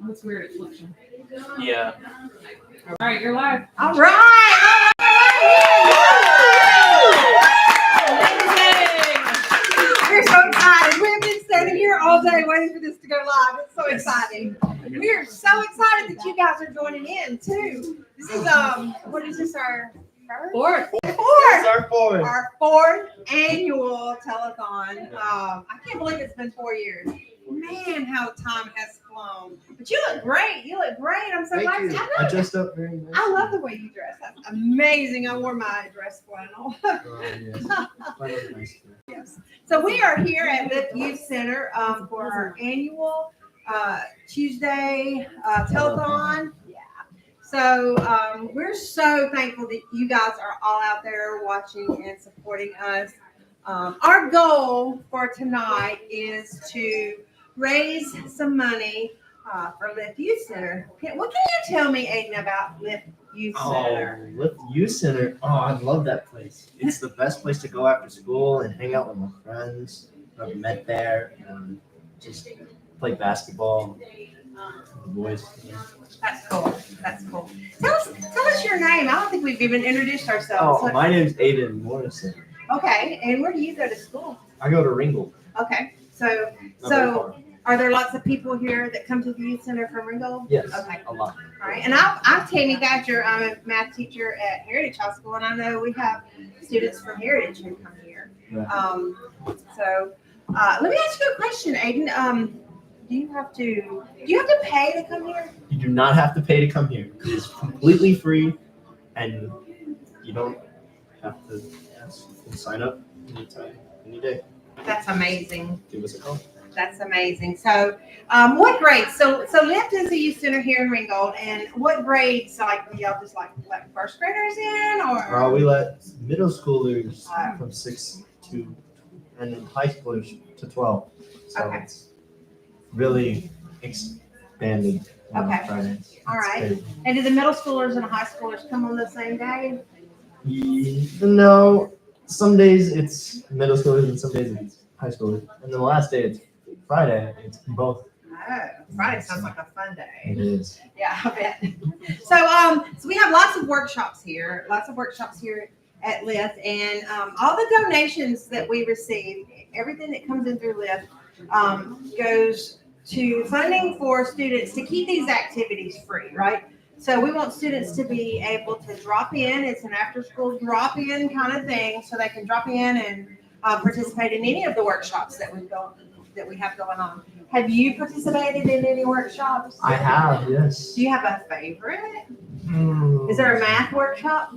That's weird. It's flipping. Yeah. All right, you're live. All right. We're so excited. We've been standing here all day waiting for this to go live. It's so exciting. We're so excited that you guys are joining in too. This is what is this, our Fourth. our fourth annual telethon. I can't believe it's been 4 years. Man, how time has flown. But you look great. You look great. I'm so glad. Thank you. I dressed up very nice. I love the way you dress. That's amazing. I wore my dress flannel. Yes. Yes. So we are here at Lift Youth Center for our annual Tuesday telethon. Yeah. So we're so thankful that you guys are all out there watching and supporting us. Our goal for tonight is to raise some money for Lift Youth Center. What can you tell me, Aiden, about Lift Youth Center? Oh, Lift Youth Center. Oh, I love that place. It's the best place to go after school and hang out with my friends. I've met there and just play basketball with the boys. That's cool. That's cool. Tell us your name. I don't think we've even introduced ourselves. Oh, my name's Aiden Morrison. Okay, and where do you go to school? I go to Ringgold. Okay, so are there lots of people here that come to the youth center from Ringgold? Yes, Okay. a lot. All right, and I'm Tammy Thatcher. I'm a math teacher at Heritage High School, and I know we have students from Heritage who come here. Yeah. So let me ask you a question, Aiden. Do you have to pay to come here? You do not have to pay to come here. It is completely free, and you don't have to sign up anytime, any day. That's amazing. Give us a call. That's amazing. So, what grades? So Lift is a youth center here in Ringgold, and what grades? Like, do y'all just let first graders in, or? We let middle schoolers from 6 to, and then high schoolers to 12. So Okay. it's really expanded. on Okay. Fridays. All It's right. good. And do the middle schoolers and high schoolers come on the same day? No, some days it's middle schoolers and some days it's high schoolers. And then the last day it's Friday. It's both. Oh, Friday sounds like a fun day. It is. Yeah, I bet. So we have lots of workshops here. At Lift, and all the donations that we receive, everything that comes in through Lift, goes to funding for students to keep these activities free, right? So we want students to be able to drop in. It's an after-school drop-in kind of thing, so they can drop in and participate in any of the workshops that we have going on. Have you participated in any workshops? I have, yes. Do you have a favorite? Is there a math workshop?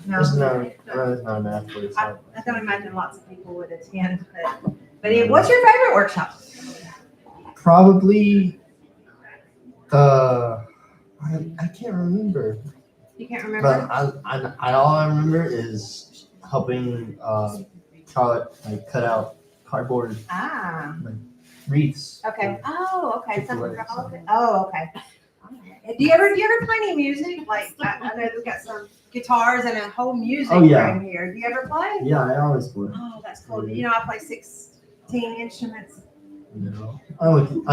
There's no math for I don't imagine lots of people would attend, but what's your favorite workshop? Probably I can't remember. You can't remember? But I all I remember is helping cut out cardboard wreaths. Okay. Oh, okay. Chick-fil-A. Okay. Do you ever play any music? Like I know they've got some guitars and a whole music room here. Do you ever play? Yeah, I always play. Oh, that's cool. You know, I play 16 instruments. No, I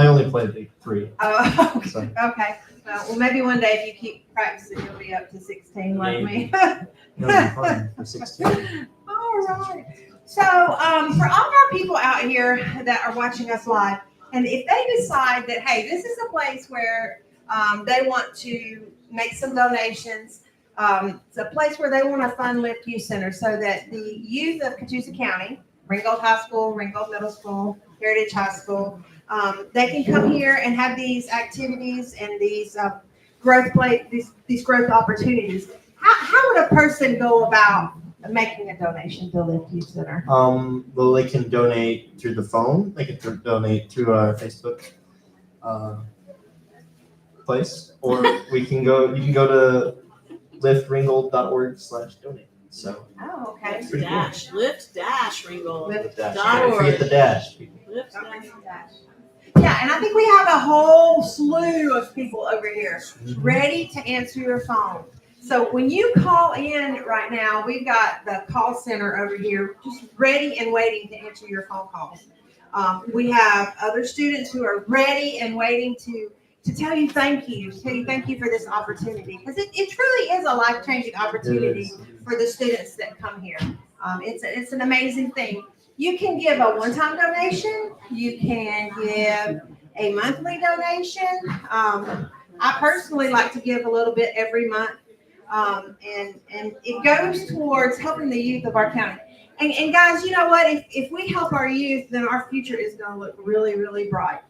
only played like 3. Oh, okay. So. Okay. Well, maybe one day if you keep practicing, you'll be up to 16 like me. It'll be fun for 16. All right. So, for all of our people out here that are watching us live, and if they decide that, hey, this is a place where they want to make some donations, it's a place where they want to fund Lift Youth Center so that the youth of Catoosa County, Ringgold High School, Ringgold Middle School, Heritage High School, they can come here and have these activities and these these growth opportunities. How would a person go about making a donation to Lift Youth Center? Well, they can donate through the phone. They can donate through our Facebook place, or you can go to liftringgold.org/donate. So. Oh, okay. Lift-Ringgold. Don't forget the dash. Yeah, and I think we have a whole slew of people over here ready to answer your phone. So when you call in right now, we've got the call center over here just ready and waiting to answer your phone calls. We have other students who are ready and waiting to tell you thank you, for this opportunity, because it truly is a life-changing opportunity for the students that come here. It's an amazing thing. You can give a one-time donation. You can give a monthly donation. I personally like to give a little bit every month, and it goes towards helping the youth of our county. And guys, you know what? If we help our youth, then our future is going to look really, really bright,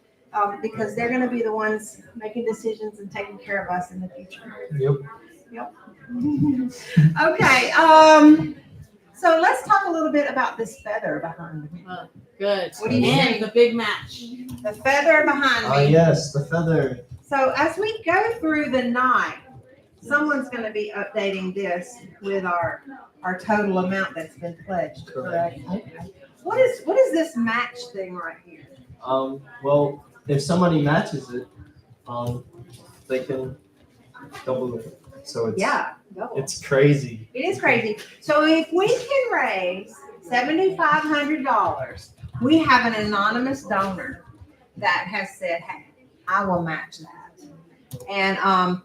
because they're going to be the ones making decisions and taking care of us in the future. Yep. Okay. So let's talk a little bit about this feather behind me. Good. What do you think? The big match. The feather behind me. Oh, yes, the feather. So as we go through the night, someone's going to be updating this with our total amount that's been pledged. Correct. Okay. What is this match thing right here? Well, if somebody matches it, they can double it. So it's it's crazy. It is crazy. So if we can raise $7,500, we have an anonymous donor that has said, "Hey, I will match that." And I'm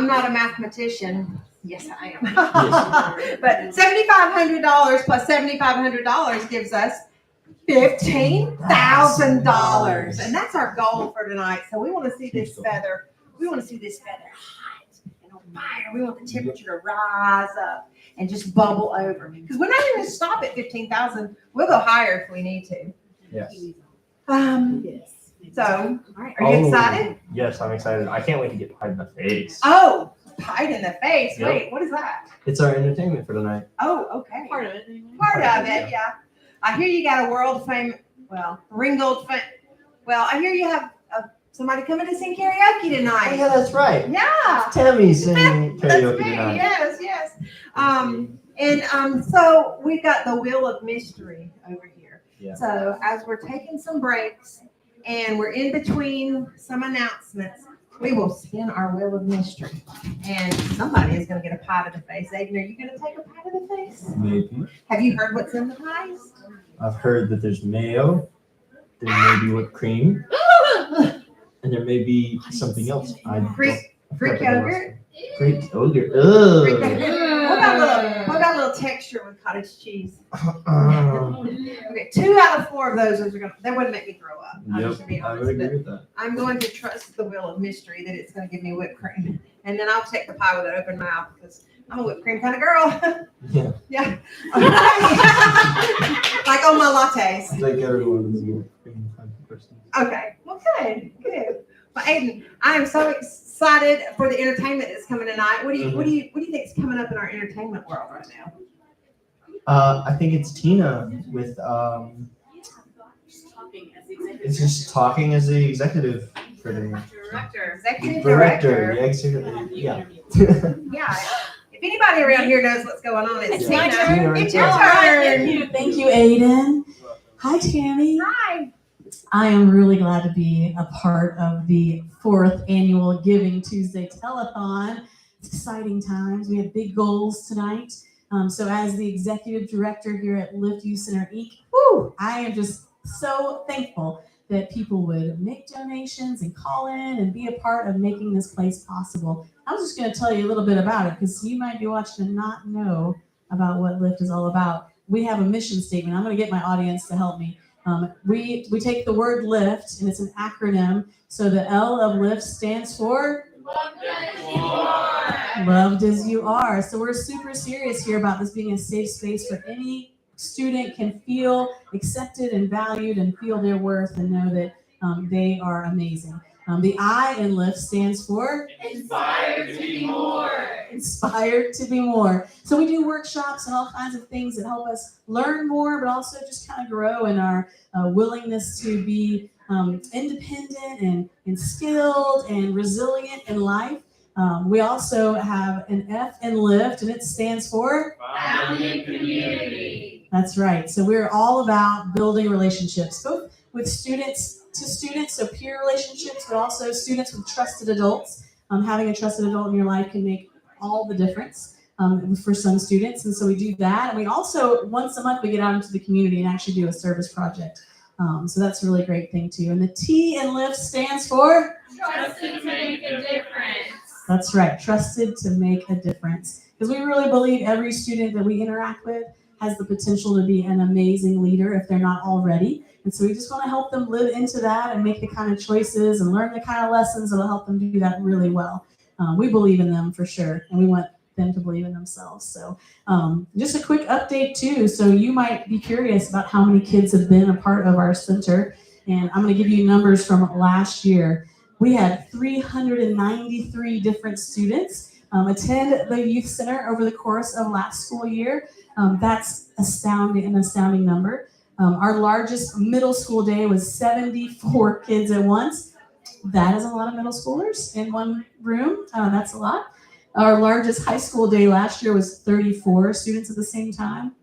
not a mathematician. Yes, I am. But $7,500 plus $7,500 gives us $15,000, and that's our goal for tonight. So we want to see this feather. We want to see this feather hot and on fire. We want the temperature to rise up and just bubble over. Because we're not even going to stop at 15,000. We'll go higher if we need to. Yes. Yes. So, all right, are you excited? Yes, I'm excited. I can't wait to get pied in the face. Oh, pied in the face. Yep. Wait, what is that? It's our entertainment for the night. Oh, okay. Part of it. Anyway. Part of it, yeah. I hear you got a world famous, Ringgold fame. Well, I hear you have somebody coming to sing karaoke Oh, tonight. yeah, that's right. Yeah. Tammy's singing That's karaoke me. tonight. Yes. So we've got the Wheel of Mystery over here. Yeah. So as we're taking some breaks and we're in between some announcements, we will spin our Wheel of Mystery. And somebody is going to get a pie to the face. Aiden, are you going to take a pie to the face? Maybe. Have you heard what's in the pies? I've heard that there's mayo, there may be whipped cream, and there may be something else. Greek yogurt? Greek yogurt. Greek Ugh. yogurt. What about a little texture with cottage cheese? Okay, 2 out of 4 of those are that wouldn't make me throw up. Yep, To be I honest, would agree but with that. I'm going to trust the Wheel of Mystery that it's going to give me whipped cream, and then I'll take the pie with an open mouth because I'm a whipped cream kind of girl. Yeah. Yeah. Like on my lattes. I think everyone is a whipped cream kind of person. Okay. Well, good. Well, Aiden, I am so excited for the entertainment that's coming tonight. What do you think is coming up in our entertainment world right now? I think it's Tina with it's just talking as the executive for the Executive director. director. Yeah. Yeah. If anybody around here knows what's going on, it's my Tina. turn. It's your All right, turn. Thank you, Aiden. Hi, Tammy. Hi. I am really glad to be a part of the 4th annual Giving Tuesday Telethon. It's exciting times. We have big goals tonight. So as the executive director here at Lift Youth Center Inc., I am just so thankful that people would make donations and call in and be a part of making this place possible. I was just going to tell you a little bit about it because you might be watching and not know about what Lift is all about. We have a mission statement. I'm going to get my audience to help me. We take the word lift, and it's an acronym. So the L of lift stands for Loved as you are. So we're super serious here about this being a safe space where any student can feel accepted and valued and feel their worth and know that they are amazing. The I in lift stands for Inspired to be more. Inspired to be more. So we do workshops and all kinds of things that help us learn more, but also just kind of grow in our willingness to be independent and skilled and resilient in life. We also have an F in lift, and it stands for Founding Community. That's right. So we're all about building relationships, both with students to students, so peer relationships, but also students with trusted adults. Having a trusted adult in your life can make all the difference for some students, and so we do that. And we also, once a month, we get out into the community and actually do a service project. So that's a really great thing too. And the T in LIFT stands for? Trusted to make a difference. That's right, trusted to make a difference. Because we really believe every student that we interact with has the potential to be an amazing leader if they're not already. And so we just want to help them live into that and make the kind of choices and learn the kind of lessons that will help them do that really well. We believe in them for sure, and we want them to believe in themselves. So just a quick update too. So you might be curious about how many kids have been a part of our center. And I'm going to give you numbers from last year. We had 393 different students attend the youth center over the course of last school year. That's an astounding number. Our largest middle school day was 74 kids at once. That is a lot of middle schoolers in one room. That's a lot. Our largest high school day last year was 34 students at the same time.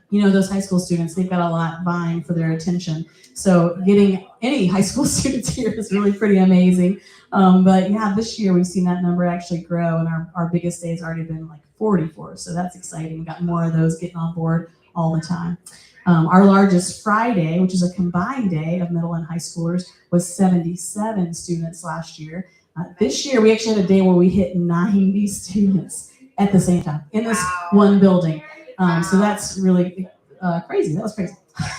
You know, those high school students, they've got a lot vying for their attention. So getting any high school students here is really pretty amazing. But yeah, this year we've seen that number actually grow, and our biggest day has already been like 44. So that's exciting. We've got more of those getting on board all the time. Our largest Friday, which is a combined day of middle and high schoolers, was 77 students last year. This year we actually had a day where we hit 90 students at the same time in this one building. So that's really crazy. That was crazy.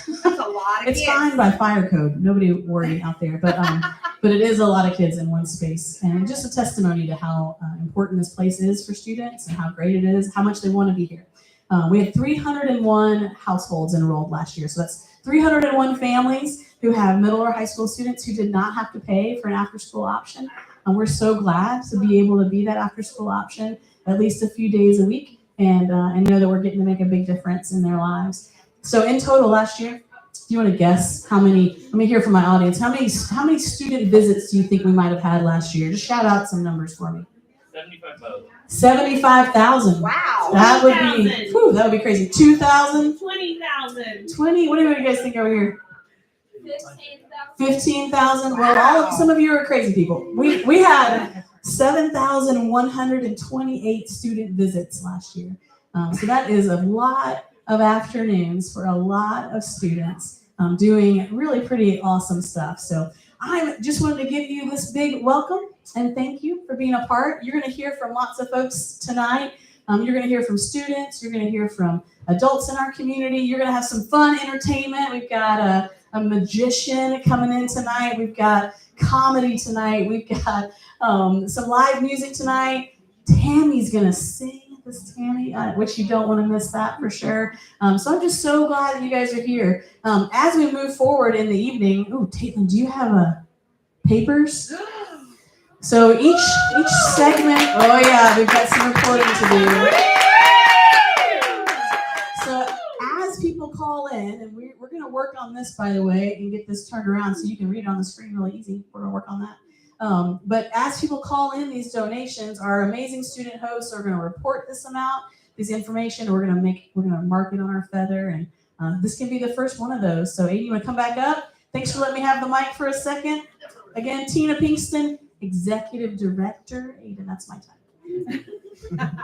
That's a lot of It's kids. fine by fire code. Nobody worry out there. But it is a lot of kids in one space. And just a testimony to how important this place is for students and how great it is, how much they want to be here. We had 301 households enrolled last year. So that's 301 families who have middle or high school students who did not have to pay for an after-school option. And we're so glad to be able to be that after-school option at least a few days a week. And know that we're getting to make a big difference in their lives. So in total last year, do you want to guess how many, let me hear from my audience, how many student visits do you think we might have had last year? Just shout out some numbers for me. 75,000. 75,000. Wow. That would be crazy. 2,000? 20,000. 20? What do you guys think over here? 15,000? Well, some of you are crazy people. We had 7,128 student visits last year. So that is a lot of afternoons for a lot of students doing really pretty awesome stuff. So I just wanted to give you this big welcome and thank you for being a part. You're going to hear from lots of folks tonight. You're going to hear from students. You're going to hear from adults in our community. You're going to have some fun entertainment. We've got a magician coming in tonight. We've got comedy tonight. We've got some live music tonight. Tammy's going to sing this Tammy, which you don't want to miss that for sure. So I'm just so glad that you guys are here. As we move forward in the evening, Telethon, do you have papers? So each segment, we've got some reporting to do. So as people call in, and we're going to work on this, by the way, and get this turned around so you can read it on the screen really easy. We're going to work on that. But as people call in these donations, our amazing student hosts are going to report this amount, this information. We're going to mark it on our feather, and this can be the first one of those. So Aiden, you want to come back up? Thanks for letting me have the mic for a second. Again, Tina Pinkston, Executive Director. Aiden, that's my time.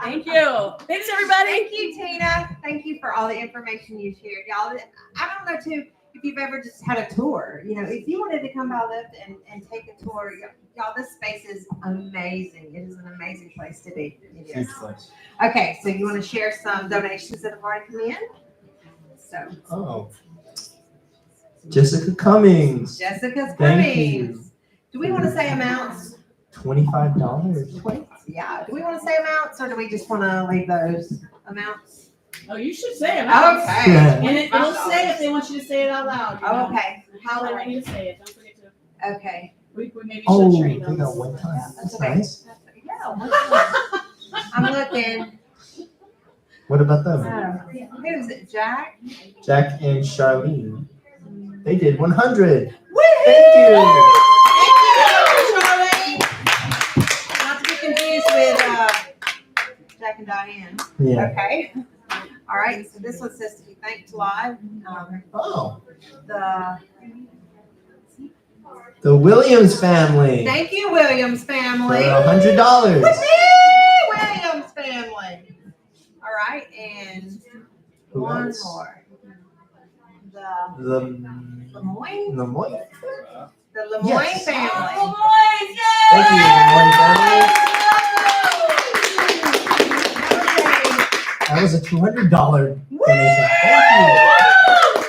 Thank you. Thanks, everybody. Thank you, Tina. Thank you for all the information you shared. Y'all, I don't know, too, if you've ever just had a tour. You know, if you wanted to come by Lyft and take a tour, y'all, this space is amazing. It is an amazing place to be. It is. Huge place. Okay, so you want to share some donations that have already come in? So, Jessica Cummings. Jessica's Thank Cummings. you. Do we want to say amounts? $25. Yeah. Do we want to say amounts, or do we just want to leave those amounts? Oh, you should say it. Okay. Yeah. And it'll say if they want you to say it out loud. You know? Okay. How they want you to say it. Don't forget to. Okay. We maybe Oh, should we train them. got one time. That's okay. nice. Yeah. I'm looking. What about them? Who's it? Jack? Jack and Charlene. They did 100. Woohoo! Thank you. Thank you, Charlene. Not to be confused with Jack and Diane. Yeah. Okay. All right. So this one says to be thanked live. Oh, The the Williams family thank you, Williams for family. $100. Woo-hoo! Williams family. All right, and Who one else? more. the Lemoyne? Lemoyne. The Lemoyne Yes. family. Thank you, Lemoyne family. That was a $200 donation. Thank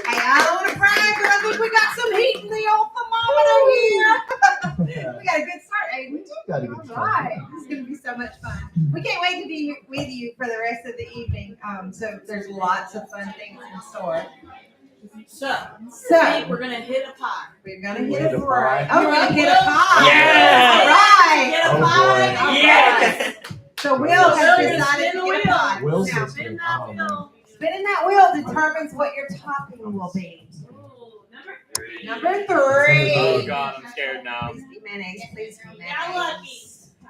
Hey, I don't want to brag, but I think we got some heat in the old thermometer here. We got a good start. Hey, we you. Got a good all start. right. This is going to be so much fun. We can't wait to be with you for the rest of the evening. So there's lots of fun things in store. So, So we're gonna hit a pie. we're going to hit Hit a a pie. pie. Oh, we're going to hit a pie. Yeah. All right. Get a Oh, pie. boy. All Yes. right. So Will Will, has you're gonna decided spin to the get a wheel. pie. Will's Now, sister. Spin that Oh, man. wheel. spinning that wheel determines what your topping will be. Ooh, number 3. Number 3. Oh God, I'm scared now. Please be mayonnaise. Please be mayonnaise. Got lucky.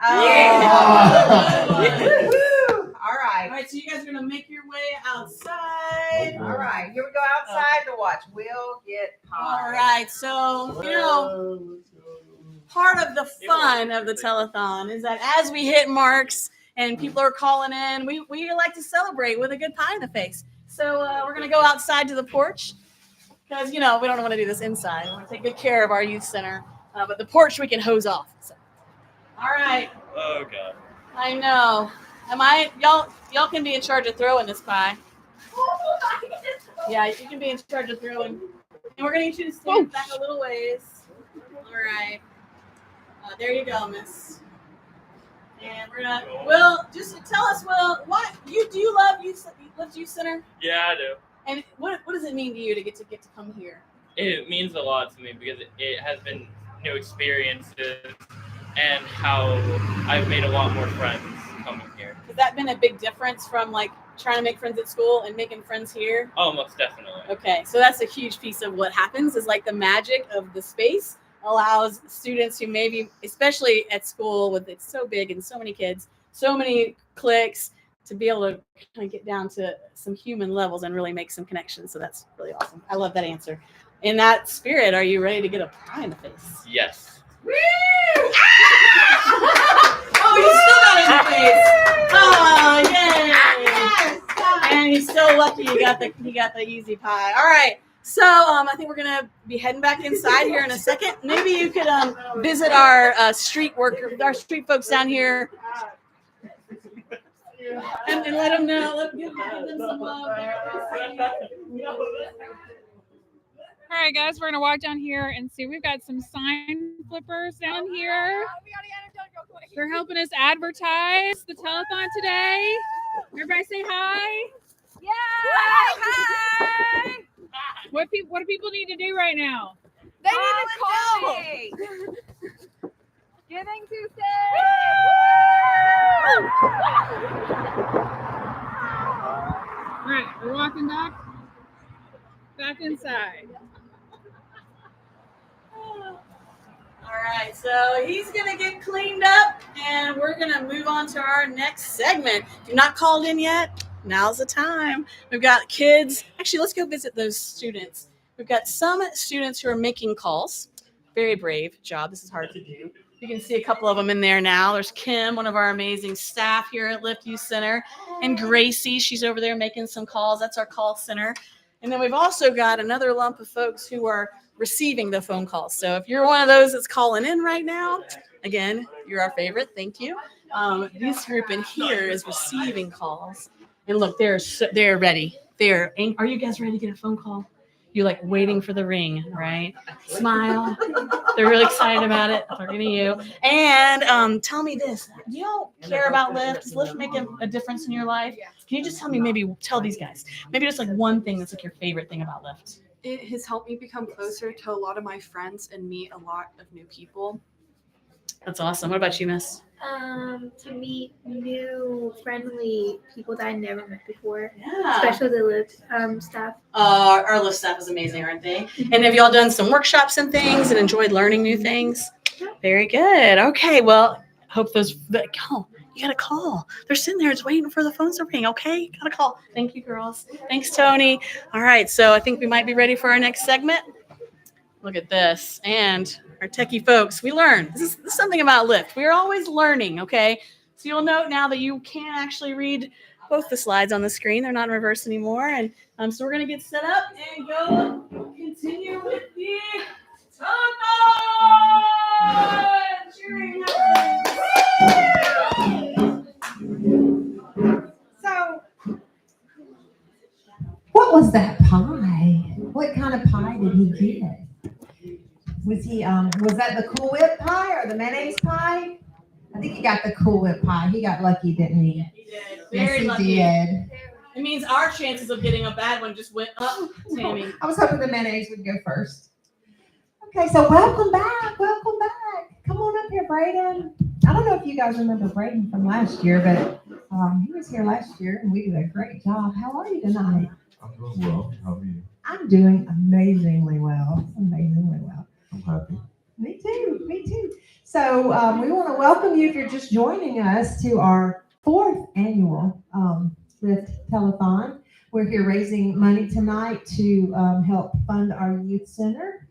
Oh. Yeah. Woo-hoo. All All right. right, so you guys are gonna make your way outside. All right. Here we go outside to watch Will get pie. All right, so you know, part of the fun of the telethon is that as we hit marks and people are calling in, we like to celebrate with a good pie in the face. So we're gonna go outside to the porch because you know we don't want to do this inside. We want to take good care of our youth center, but the porch we can hose off. So. All right, Oh God. I know. Y'all can be in charge of throwing this pie. Yeah, you can be in charge of throwing. And we're gonna need you to stand back a little ways. All right. There you go, miss. And we're gonna. Will, just tell us, Will, what do you love youth center? Yeah, I do. And what does it mean to you to get to come here? It means a lot to me because it has been new experiences and how I've made a lot more friends coming here. Has that been a big difference from like trying to make friends at school and making friends here? Oh, most definitely. Okay, so that's a huge piece of what happens is like the magic of the space allows students who maybe, especially at school with it's so big and so many kids, so many cliques, to be able to kind of get down to some human levels and really make some connections. So that's really awesome. I love that answer. In that spirit, are you ready to get a pie in the face? Yes. Woo! Oh, you still got it in the face. Oh, yay! Yes. And he's so lucky he got the easy pie. All right. So I think we're gonna be heading back inside here in a second. Maybe you could visit our street folks down here, and let them know. Give them some love. All right, guys, we're gonna walk down here and see. We've got some sign flippers down here. They're helping us advertise the telethon today. Everybody say hi. Yeah! Hi! What do people need to do right now? They need to call me. Giving Tuesday! All right, we're walking back inside. All right, so he's gonna get cleaned up, and we're gonna move on to our next segment. If you're not called in yet, now's the time. We've got kids. Actually, let's go visit those students. We've got some students who are making calls. Very brave job. This is hard to do. You can see a couple of them in there now. There's Kim, one of our amazing staff here at Lift Youth Center, and Gracie. She's over there making some calls. That's our call center. And then we've also got another lump of folks who are receiving the phone calls. So if you're one of those that's calling in right now, again, you're our favorite. Thank you. This group in here is receiving calls. And look, they're ready. Are you guys ready to get a phone call? You're like waiting for the ring, right? Smile. They're really excited about it. Talking to you. And tell me this. Do y'all care about Lyft? Does Lyft make a difference in your life? Can you just tell these guys, maybe just like one thing that's like your favorite thing about Lyft? It has helped me become closer to a lot of my friends and meet a lot of new people. That's awesome. What about you, Miss? To meet new friendly people that I never met before, Yeah. especially the Lyft staff. Our Lyft staff is amazing, aren't they? And have y'all done some workshops and things and enjoyed learning new things? Very good. Okay, well, hope you got a call. They're sitting there just waiting for the phones to ring. Okay, got a call. Thank you, girls. Thanks, Tony. All right, so I think we might be ready for our next segment. Look at this. And our techie folks, we learn. This is something about Lyft. We're always learning, okay? So you'll note now that you can actually read both the slides on the screen. They're not in reverse anymore. And so we're going to get set up and go continue with the Telethon! Cheering. So, what was that pie? What kind of pie did he get? Was that the Cool Whip pie or the mayonnaise pie? I think he got the Cool Whip pie. He got lucky, didn't he? He did. Very lucky. Did. It means our chances of getting a bad one just went up, Tammy. I was hoping the mayonnaise would go first. Okay, so welcome back. Welcome back. Come on up here, Braden. I don't know if you guys remember Braden from last year, but he was here last year and we did a great job. How are you tonight? I'm doing well. How are you? I'm doing amazingly well. Amazingly well. I'm happy. Me too. Me too. So we want to welcome you if you're just joining us to our 4th annual Lift Telethon. We're here raising money tonight to help fund our youth center.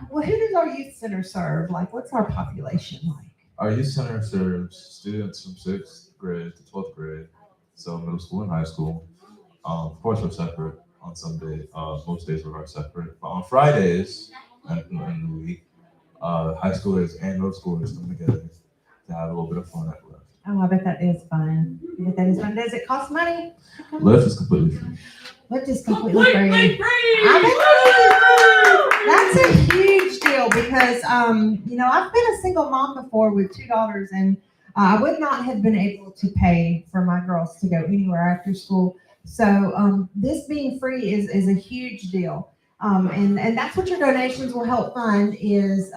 Well, who does our youth center serve? Like, what's our population like? Our youth center serves students from 6th grade to 12th grade, so middle school and high school. Of course, we're separate on some days. Most days we are separate, but on Fridays in the week, high schoolers and middle schoolers come together to have a little bit of fun at Lift. Oh, I bet that is fun. I bet that is fun. Does it cost money? Lift is completely free. Lift is completely free. That's a huge deal because, I've been a single mom before with 2 daughters, and I would not have been able to pay for my girls to go anywhere after school. So this being free is a huge deal. And that's what your donations will help fund is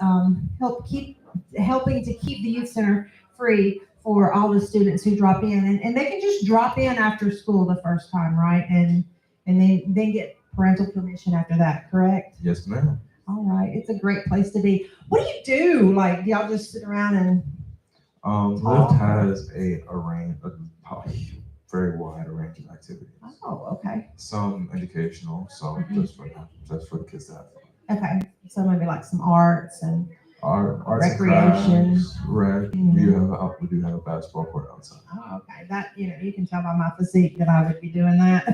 helping to keep the youth center free for all the students who drop in. And they can just drop in after school the first time, right? And then get parental permission after that, correct? Yes, ma'am. All right. It's a great place to be. What do you do? Like, do y'all just sit around and Lift has a very wide range of activities. Oh, okay. Some educational, some just for the kids to have fun. Okay. So maybe like some arts and Arts recreation. And crafts, rec. We do have a basketball court outside. Oh, okay. That you can tell by my physique that I would be doing that.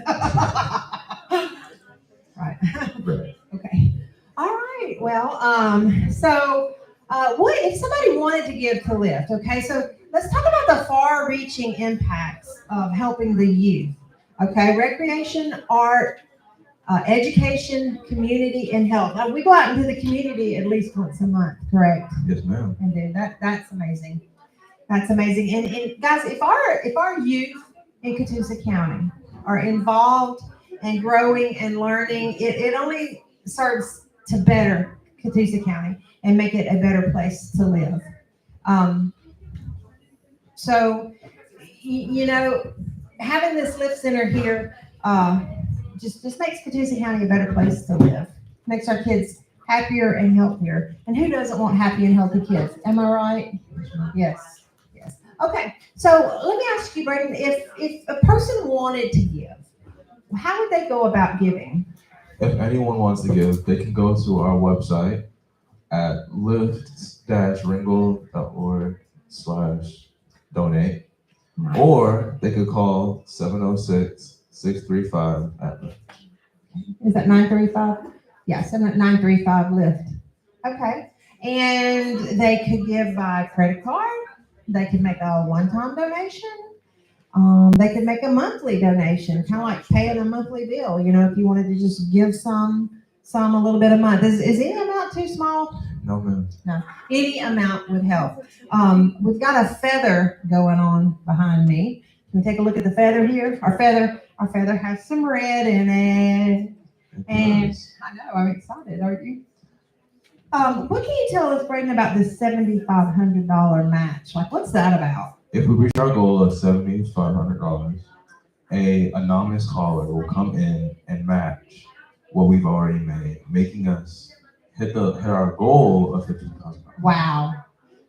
Right. Right. Okay. All right. Well, what if somebody wanted to give to Lift? Okay, so let's talk about the far-reaching impacts of helping the youth. Okay, recreation, art, education, community, and health. Now, we go out into the community at least once a month, correct? Yes, ma'am. And then that's amazing. That's amazing. And guys, if our youth in Catoosa County are involved and growing and learning, it only serves to better Catoosa County and make it a better place to live. So, having this Lift Center here just makes Catoosa County a better place to live. Makes our kids happier and healthier. And who doesn't want happy and healthy kids? Am I right? Yes. Yes. Okay. So let me ask you, Braden, if a person wanted to give, how would they go about giving? If anyone wants to give, they can go to our website at lift-ringle.org/donate, or they could call 706-635 at Lift. Is that 935? Yeah, 935 Lift. Okay. And they could give by credit card. They could make a one-time donation. They could make a monthly donation, kind of like paying a monthly bill. If you wanted to just give some a little bit a month. Is any amount too small? No, ma'am. No. Any amount would help. We've got a feather going on behind me. Can we take a look at the feather here? Our feather has some red in it. And I know, I'm excited, aren't you? What can you tell us, Braden, about this $7,500 match? Like, what's that about? If we reach our goal of $7,500, an anonymous caller will come in and match what we've already made, making us hit our goal of $15,000. Wow,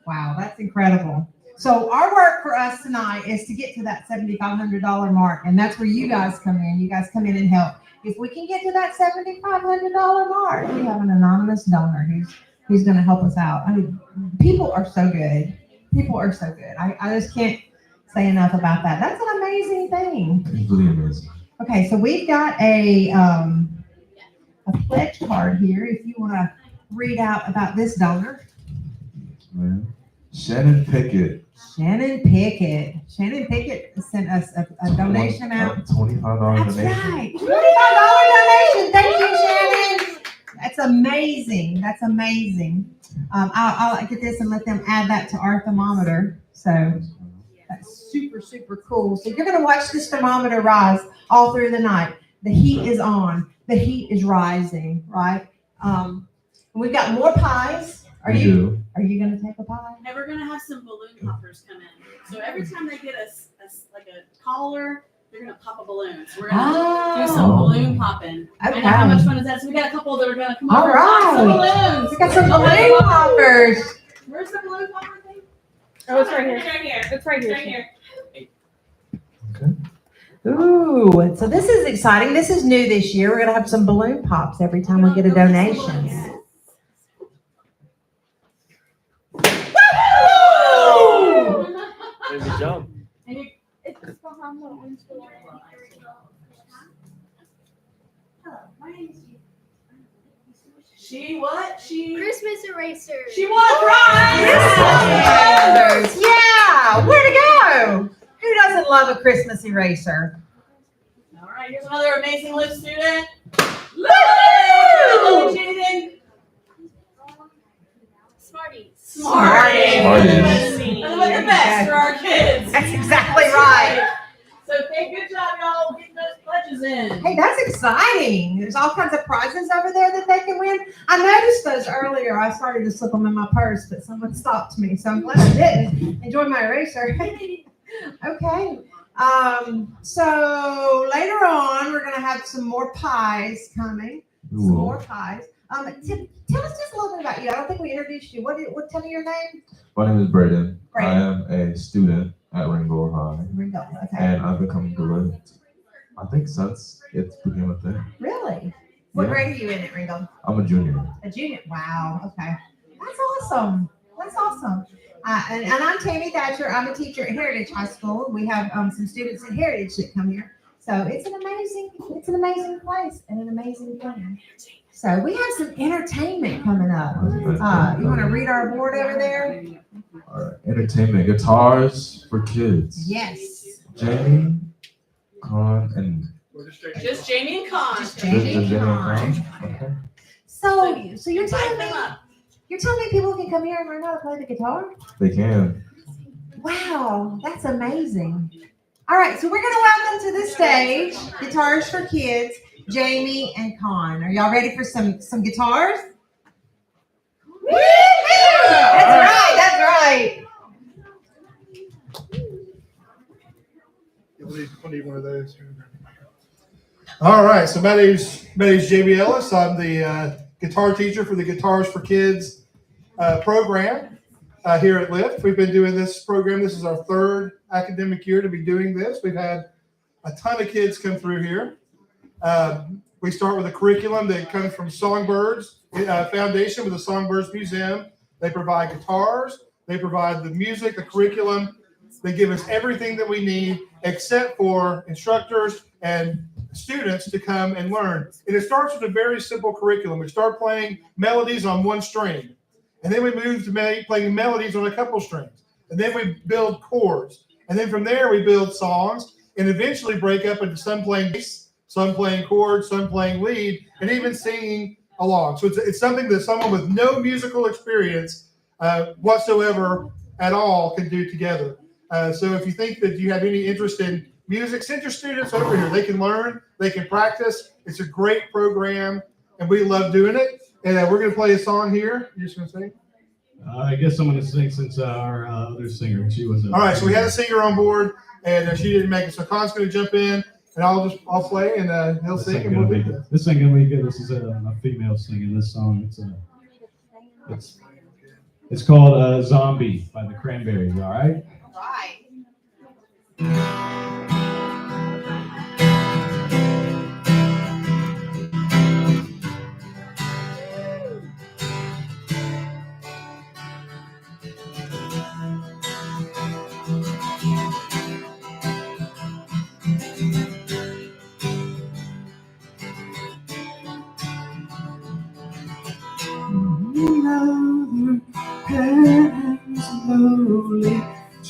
that's incredible. So our work for us tonight is to get to that $7,500 mark, and that's where you guys come in. You guys come in and help. If we can get to that $7,500 mark, we have an anonymous donor who's going to help us out. I mean, people are so good. I just can't say enough about that. That's an amazing thing. It's really amazing. Okay, so we've got a pledge card here. If you want to read out about this donor. Man. Shannon Pickett. Shannon Pickett sent us a donation out. $25 That's donation. right. $25 donation. Thank you, Shannon. That's amazing. That's amazing. I'll get this and let them add that to our thermometer. So that's super, super cool. So you're going to watch this thermometer rise all through the night. The heat is on. The heat is rising, right? We've got more pies. Are you going to take a pie? And we're gonna have some balloon poppers come in. So every time they get like a caller, they're gonna pop a balloon. So we're gonna do some balloon popping. Okay. I know how much fun is that? So we got a couple that are gonna come All over and pop some balloons. We got some balloon poppers. Where's the balloon popper thing? Oh, it's right here. It's right here. It's right here. Right here. Ooh, so this is exciting. This is new this year. We're gonna have some balloon pops every time we get a donation. Maybe jump. It's behind the orange door. Hello, my name is She what? Christmas eraser. She won a prize! Yeah, where to go? Who doesn't love a Christmas eraser? All right, here's another amazing Live student. Woo! Hello, Jaden. Smarties. Smarties. Smarties. That's what the best for our kids. That's exactly right. So, hey, good job, y'all, getting those pledges in. Hey, that's exciting. There's all kinds of prizes over there that they can win. I noticed those earlier. I started to slip them in my purse, but someone stopped me, so I'm glad I didn't. Enjoy my eraser. Okay. So later on, we're going to have some more pies coming. Some more pies. Tell us just a little bit about you. I don't think we introduced you. Tell me your name. My name is Braden. Braden. I am a student at Ringgold High. Ringgold, okay. And I've become good, I think, since it became a thing. Really? What grade are you in at Ringgold? I'm a junior. A junior. Wow. Okay. That's awesome. That's awesome. And I'm Tammy Thatcher. I'm a teacher at Heritage High School. We have some students at Heritage that come here. So it's an amazing place and an amazing thing. So we have some entertainment coming up. You want to read our board over there? All right. Entertainment, guitars for kids. Yes. Jamie, Con, and Just Jamie and Con. Just Jamie and Con. Okay. So you're telling me people can come here and learn how to play the guitar? They can. Wow, that's amazing. All right, so we're going to welcome to the stage Guitars for Kids, Jamie and Con. Are y'all ready for some guitars? Woo! That's right. We'll need one of those. All right, so my name's Jamie Ellis. I'm the guitar teacher for the Guitars for Kids program here at Lyft. We've been doing this program. This is our third academic year to be doing this. We've had a ton of kids come through here. We start with a curriculum that comes from Songbirds Foundation with the Songbirds Museum. They provide guitars. They provide the music, the curriculum. They give us everything that we need except for instructors and students to come and learn. And it starts with a very simple curriculum. We start playing melodies on one string. And then we move to playing melodies on a couple strings. And then we build chords. And then from there we build songs and eventually break up into some playing bass, some playing chords, some playing lead, and even singing along. So it's something that someone with no musical experience whatsoever at all can do together. So if you think that you have any interest in music, send your students over here. They can learn, they can practice. It's a great program, and we love doing it. And we're going to play a song here. You're just going to sing? I guess I'm going to sing since our other singer, she was. All right, so we had a singer on board, and she didn't make it. So Con's going to jump in, and I'll play, and he'll sing, and we'll do this. This ain't going to be good. This is a female singing this song. It's called Zombie by the Cranberries, all right? Right.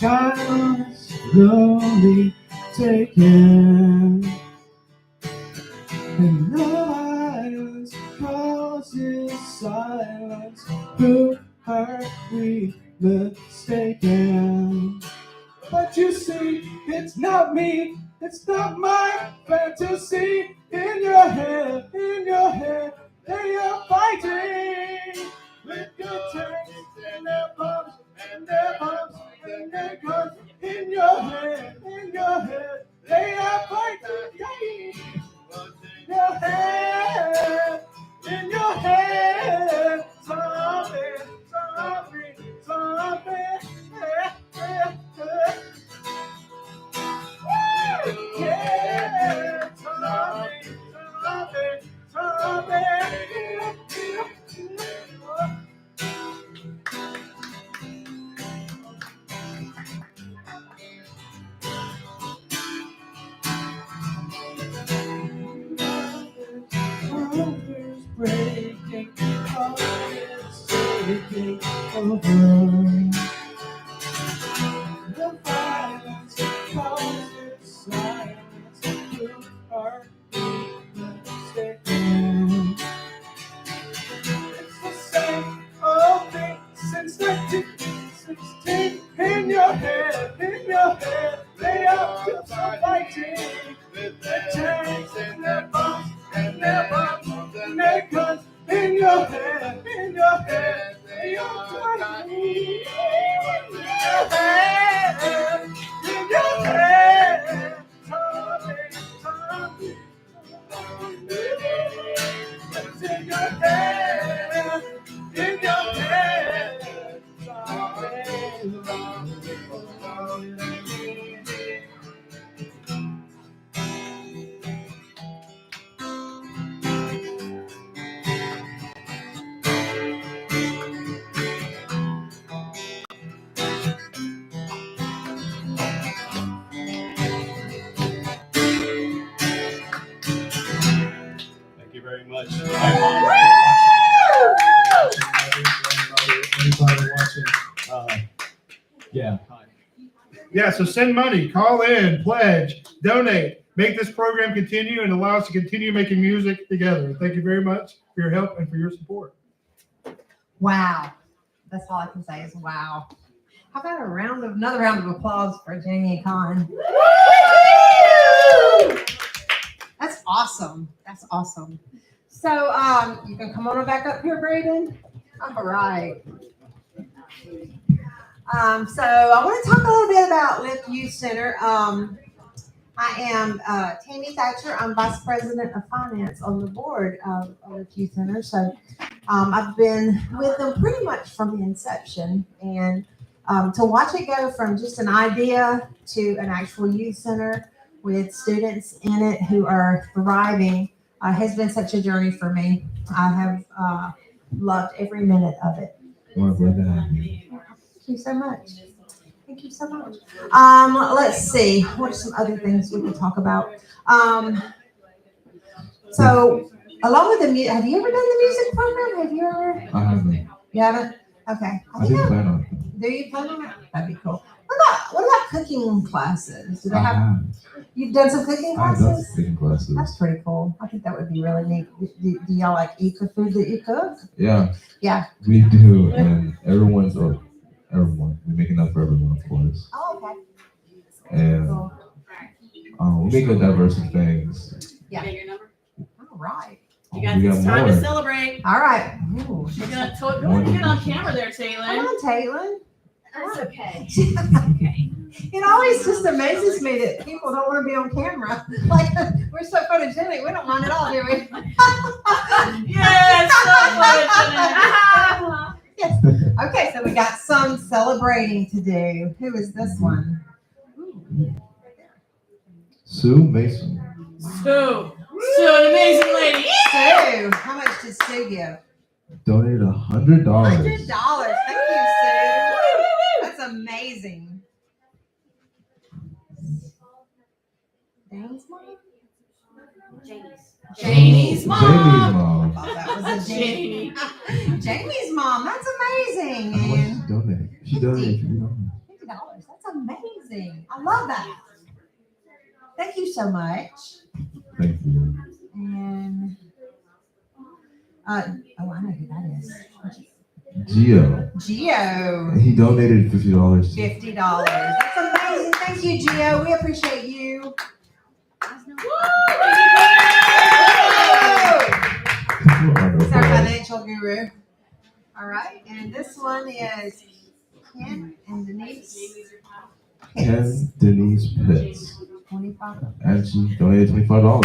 silence slowly taken, and the violence causes silence. Who are we mistaken? But you see, it's not me, it's not my fantasy. In your head, they are fighting with your tanks and their bombs and their bombs and their guns. In your head, they are fighting. Your head, in your head, zombie, zombie, zombie. Yeah, zombie, zombie, zombie. Wonders breaking, hearts taking over. The violence causes silence. You are mistaken. It's the same old thing since 1916. In your head, they are just fighting with their tanks and their bombs and their bombs and their guns. In your head, they are fighting. In your head, Tommy, Tommy, Tommy. It's in your head, Thank you very much. Anybody watching? Yeah. Yeah, so send money, call in, pledge, donate, make this program continue and allow us to continue making music together. Thank you very much for your help and for your support. Wow. That's all I can say is wow. How about another round of applause for Jamie and Con? That's awesome. That's awesome. So you can come on back up here, Braden. All right. So I want to talk a little bit about Lift Youth Center. I am Tammy Thatcher. I'm Vice President of Finance on the board of Lift Youth Center. So I've been with them pretty much from the inception. And to watch it go from just an idea to an actual youth center with students in it who are thriving has been such a journey for me. I have loved every minute of it. Well, glad to have you. Thank you so much. Thank you so much. Let's see. What are some other things we can talk about? So, along with the music, have you ever done the music program? Have you ever? I haven't. You haven't? Okay. I did plan on it. Do you plan on it? That'd be cool. What about cooking classes? Do they have? You've done some cooking I've done classes? some cooking classes. That's pretty cool. I think that would be really neat. Do y'all like eat the food that you cook? Yeah. Yeah. We do, and everyone. We make enough for everyone, of course. Oh, okay. And we make a diverse of things. Yeah. All right. You guys, it's time to celebrate. All right. You're gonna go ahead and get on camera there, Taylor. Come on, Taylor. That's okay. It always just amazes me that people don't want to be on camera. Like, we're so photogenic, we don't mind at all, do we? Yes, so photogenic. Yes. Okay, so we got some celebrating to do. Who is this one? Sue Mason. Sue, an amazing lady. Sue, how much did Sue give? Donated $100. $100. Thank you, Sue. That's amazing. Dane's mom? Janie's mom. Jamie's mom. I thought that was a Jamie. Jamie's mom. That's amazing. How much did she donate? She donated $50. $50. That's a amazing. I love that. Thank you so much. Thank you. And I know who that is. Gio. He donated $50. $50. That's amazing. Thank you, Gio. We appreciate you. He's our financial guru. All right, and this one is Ken and Denise. Ken Denise Pitts. 25. And she donated $25.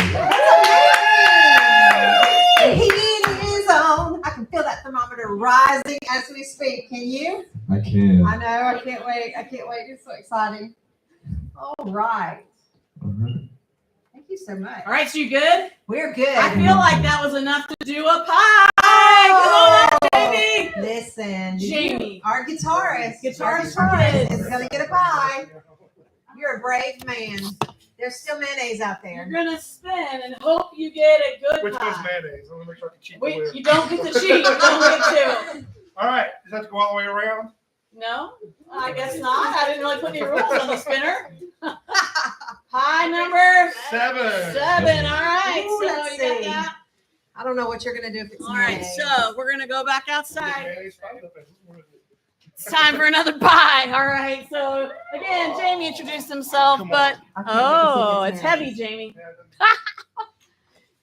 He is on. I can feel that thermometer rising as we speak. Can you? I can. I know. I can't wait. It's so exciting. All right. Thank you so much. All right, so you good? We're good. I feel like that was enough to do a pie. Come on up, Jamie. Listen, Jamie, our guitarist is going to get a pie. You're a brave man. There's still mayonnaise out there. You're going to spin and hope you get a good Which pie. one's mayonnaise? I want to make sure I can cheat. Wait, you don't get to cheat. You don't get to. All right. Does that have to go all the way around? No, I guess not. I didn't really put any rules on the spinner. Pie number 7. All right. Ooh, so let's you got see. that? I don't know what you're going to do if it's All right. mayonnaise. So we're going to go back outside. It's time for another pie. All right. So again, Jamie introduced himself, but it's heavy, Jamie.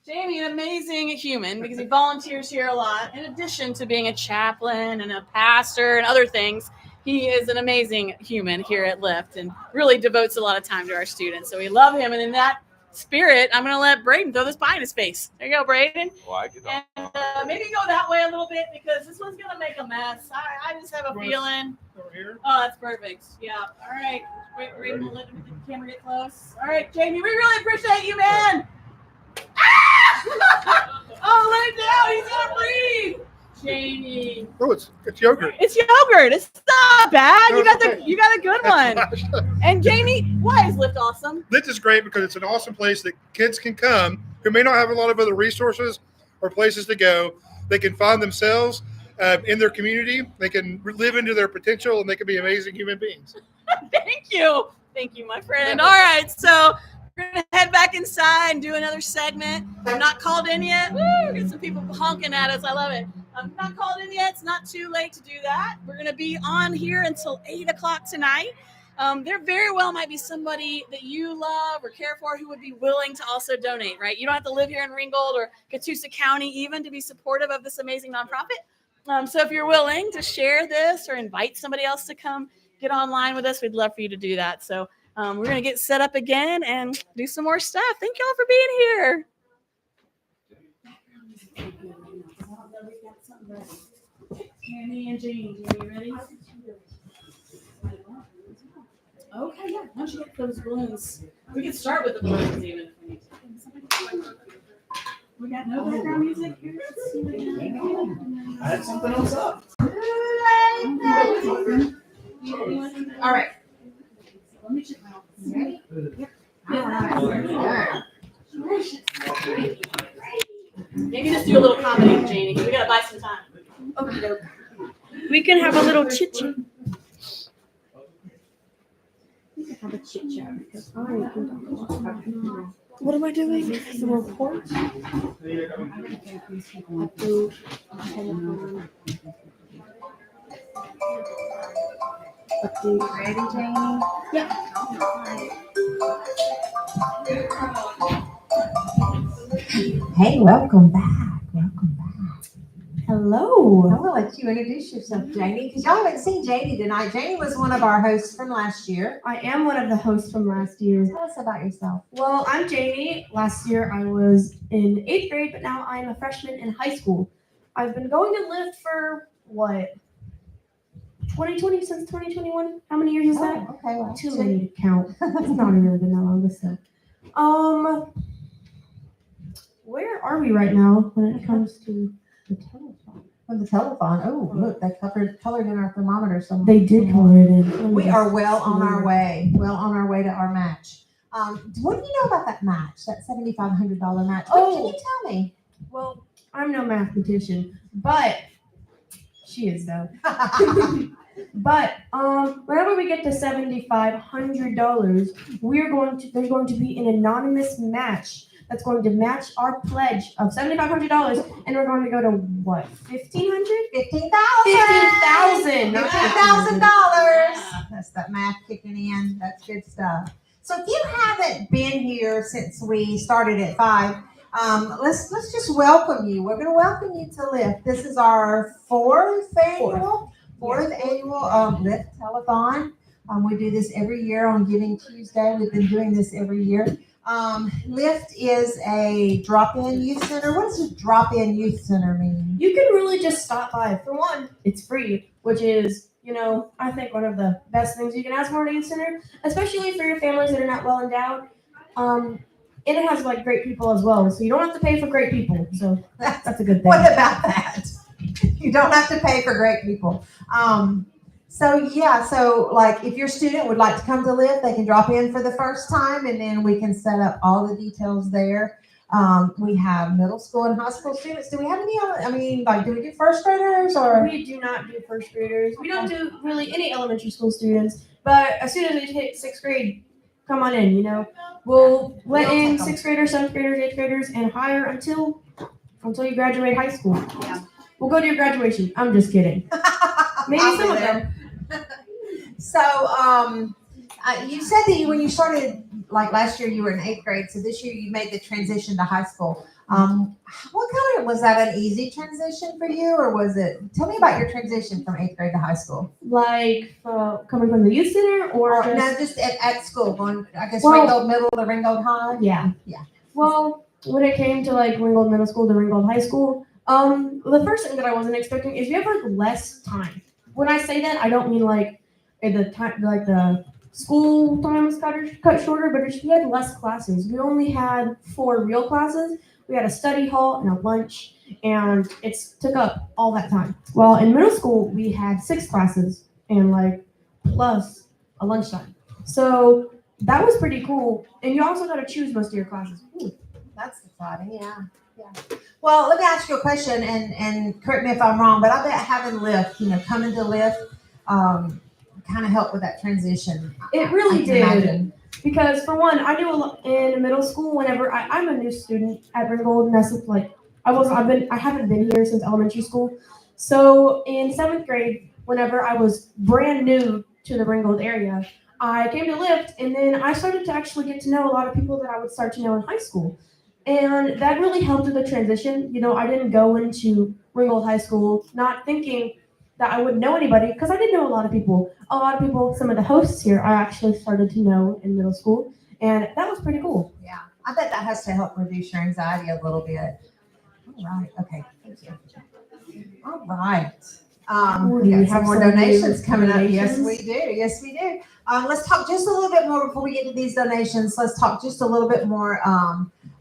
Jamie, an amazing human because he volunteers here a lot. In addition to being a chaplain and a pastor and other things, he is an amazing human here at Lyft and really devotes a lot of time to our students. So we love him. And in that spirit, I'm going to let Braden throw this pie in his face. There you go, Braden. And maybe go that way a little bit because this one's going to make a mess. I just have a feeling. Over here? Oh, that's perfect. Yeah. All right. Wait, Braden, we'll let the camera get close. All right, Jamie, we really appreciate you, man. Oh, let it down. He's going to breathe. Jamie. Oh, it's yogurt. It's yogurt. It's not bad. No, You got a good one. And Jamie, why is Lyft awesome? Lyft is great because it's an awesome place that kids can come who may not have a lot of other resources or places to go. They can find themselves in their community. They can live into their potential and they can be amazing human beings. Thank you. Thank you, my friend. All right. So we're going to head back inside and do another segment. I'm not called in yet. Woo, we got some people honking at us. I love it. I'm not called in yet. It's not too late to do that. We're going to be on here until 8 o'clock tonight. There very well might be somebody that you love or care for who would be willing to also donate, right? You don't have to live here in Ringgold or Catoosa County even to be supportive of this amazing nonprofit. So if you're willing to share this or invite somebody else to come get online with us, we'd love for you to do that. So we're going to get set up again and do some more stuff. Thank y'all for being here. Tammy and Jane, are you ready? Okay, yeah. Why don't you get those balloons? We can start with the balloons even. We got no background music here. I had something else up. All right. Let me check my office. Ready? Maybe just do a little comedy, Janie. We gotta buy some time. Okay. We can have a little chit chat. We can have a chit chat because I can talk a lot about What am I doing? The report? Ready, Janie? Yeah. Hey, welcome back. Hello. I'm going to let you introduce yourself, Janie, because y'all haven't seen Janie tonight. Janie was one of our hosts from last year. I am one of the hosts from last year. Tell us about yourself. Well, I'm Jamie. Last year I was in 8th grade, but now I am a freshman in high school. I've been going to Lyft for what? 2020 since 2021? How many years is that? Okay, well, Too many to count. It's not even been that long, so. Where are we right now when it comes to the telephone? From the telephone. Oh, look, they colored in our thermometer somewhere. They did color it in. We are well on our way. Well on our way to our match. What do you know about that match? That $7,500 match? What can you tell me? Well, I'm no mathematician, but she is though. But whenever we get to $7,500, there's going to be an anonymous match that's going to match our pledge of $7,500, and we're going to go to what? 1,500? $15,000. $15,000. That's that math kicking in. That's good stuff. So if you haven't been here since we started at 5, let's just welcome you. We're going to welcome you to Lift. This is our fourth annual Lift Telethon. We do this every year on Giving Tuesday. We've been doing this every year. Lift is a drop-in youth center. What does a drop-in youth center mean? You can really just stop by. For one, it's free, which is, I think one of the best things you can ask for at a youth center, especially for your families that are not well endowed. And it has like great people as well, so you don't have to pay for great people. So that's a good thing. What about that? You don't have to pay for great people. So like if your student would like to come to Lift, they can drop in for the first time, and then we can set up all the details there. We have middle school and high school students. Do we have any? Do we do first graders or? We do not do first graders. We don't do really any elementary school students. But as soon as they hit 6th grade, come on in. We'll let in 6th graders, 7th graders, 8th graders, and higher until you graduate high school. Yeah. We'll go to your graduation. I'm just kidding. Maybe some of them. So, you said that when you started, like last year, you were in 8th grade. So this year, you made the transition to high school. Was that an easy transition for you, or was it? Tell me about your transition from 8th grade to high school. Like coming from the youth center, or just at school, going Ringgold Middle to Ringgold High. Yeah. Well, when it came to like Ringgold Middle School to Ringgold High School, the first thing that I wasn't expecting is we have like less time. When I say that, I don't mean like the time, like the school time was cut shorter, but we had less classes. We only had 4 real classes. We had a study hall and a lunch, and it took up all that time. Well, in middle school, we had 6 classes and plus a lunchtime. So that was pretty cool. And you also got to choose most of your classes. Ooh, that's exciting, yeah. Well, let me ask you a question, and correct me if I'm wrong, but I bet having Lift, coming to Lift, kind of helped with that transition. It really did. Because for one, I knew a lot in middle school. Whenever I'm a new student at Ringgold, and that's like I haven't been here since elementary school. So in 7th grade, whenever I was brand new to the Ringgold area, I came to Lift, and then I started to actually get to know a lot of people that I would start to know in high school. And that really helped with the transition. I didn't go into Ringgold High School not thinking that I wouldn't know anybody, because I did know a lot of people. Some of the hosts here, I actually started to know in middle school, and that was pretty cool. Yeah, I bet that has to help reduce your anxiety a little bit. All right, okay, thank you. All right. We have some more donations coming up. Yes, we do. Let's talk just a little bit more before we get to these donations. Let's talk just a little bit more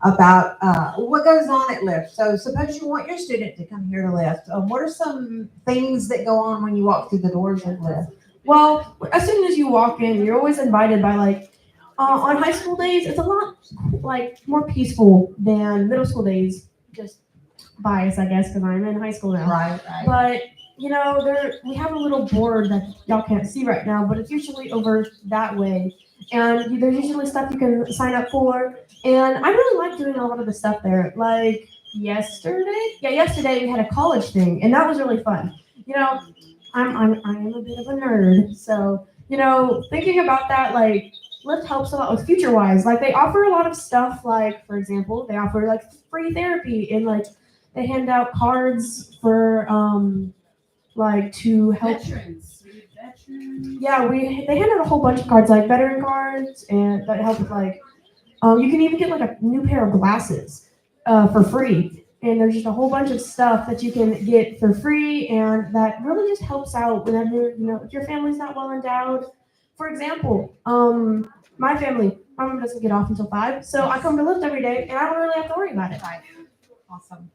about what goes on at Lift. So suppose you want your student to come here to Lift. What are some things that go on when you walk through the doors of Lift? Well, as soon as you walk in, you're always invited by on high school days, it's a lot more peaceful than middle school days. Just bias, I guess, because I'm in high school now. Right. But we have a little board that y'all can't see right now, but it's usually over that way. And there's usually stuff you can sign up for. And I really like doing a lot of the stuff there. Like yesterday we had a college thing, and that was really fun. I'm a bit of a nerd, so thinking about that, Lyft helps a lot with FutureWise. They offer a lot of stuff. For example, they offer free therapy, and they hand out cards for to help Veterans. Yeah, they hand out a whole bunch of cards, veteran cards, and that help with you can even get a new pair of glasses for free. And there's just a whole bunch of stuff that you can get for free, and that really just helps out whenever if your family's not well endowed. For example, my mom doesn't get off until 5, so I come to Lyft every day, and I don't really have to worry about it. Right. Awesome.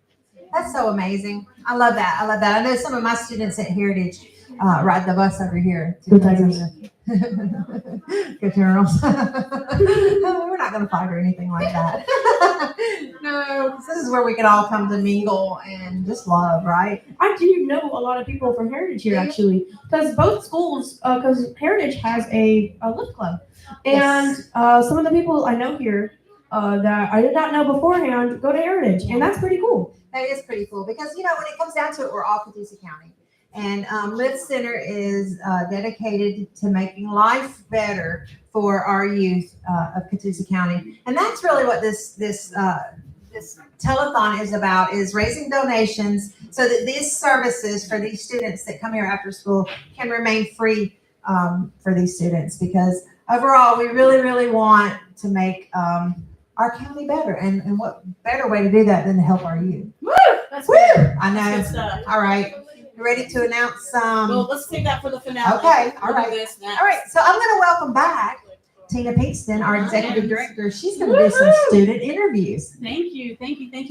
That's so amazing. I love that. I know some of my students at Heritage, ride the bus over here. Go Tigers. Go Turtles. We're not going to fight or anything like that. No, 'cause this is where we can all come to mingle and just love, right? I do know a lot of people from Heritage here actually, because both schools, because Heritage has a lift club, and some of the people I know here that I did not know beforehand go to Heritage, and that's pretty cool. That is pretty cool because, when it comes down to it, we're all Catoosa County. And Lift Center is dedicated to making life better for our youth of Catoosa County. And that's really what this telethon is about, is raising donations so that these services for these students that come here after school can remain free for these students. Because overall, we really, really want to make our county better. And what better way to do that than to help our youth? Woo! That's Woo! good. I know. Good stuff. All right. You ready to announce Well, let's take that for the finale. Okay, all We'll do right. this next. All right, so I'm going to welcome back Tina Pinkston, our executive director. She's going to do some student interviews. Thank you,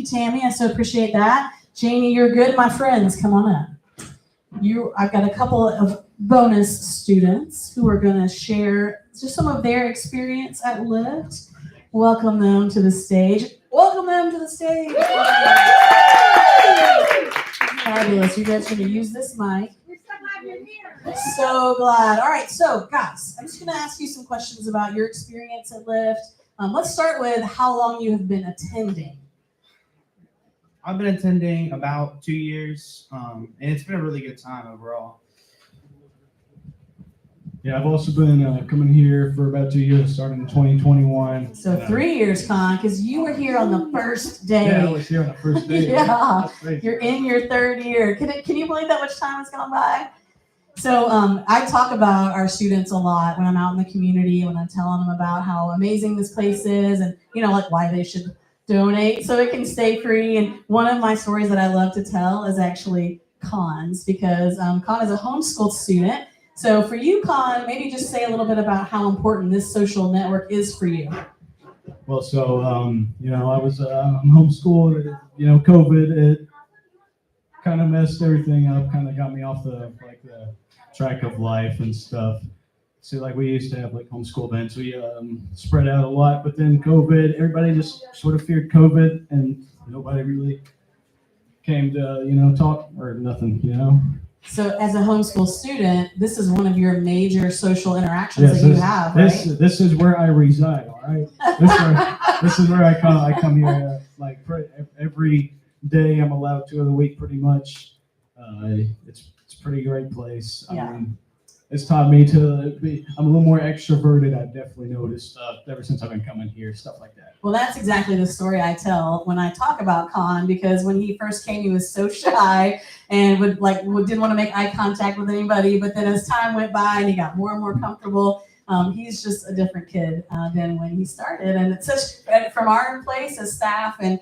Tammy. I so appreciate that. Jamie, you're good, my friends. Come on up. I've got a couple of bonus students who are going to share just some of their experience at Lyft. Welcome them to the stage. Fabulous. You guys are going to use this mic. So glad. All right, so guys, I'm just going to ask you some questions about your experience at Lyft. Let's start with how long you have been attending. I've been attending about 2 years, and it's been a really good time overall. Yeah, I've also been coming here for about 2 years, starting in 2021. So 3 years, Con, because you were here on the first day. Yeah, I was here on the first day. Yeah, you're in your third year. Can you believe that much time has gone by? So I talk about our students a lot when I'm out in the community, when I'm telling them about how amazing this place is and, like why they should donate so it can stay free. And one of my stories that I love to tell is actually Con's, because Con is a homeschooled student. So for you, Con, maybe just say a little bit about how important this social network is for you. Well, so, I was homeschooled, COVID, it kind of messed everything up, kind of got me off the track of life and stuff. So we used to have homeschool events. We spread out a lot, but then COVID, everybody just sort of feared COVID and nobody really came to, talk or nothing, So as a homeschool student, this is one of your major social interactions that you have, right? This is where I reside, all right? This is where I come here, every day I'm allowed 2 of the week pretty much. It's a pretty great place. Yeah. I mean, it's taught me to be, I'm a little more extroverted. I've definitely noticed ever since I've been coming here, stuff like that. Well, that's exactly the story I tell when I talk about Con, because when he first came, he was so shy and didn't want to make eye contact with anybody. But then as time went by and he got more and more comfortable, he's just a different kid than when he started. And it's from our place as staff and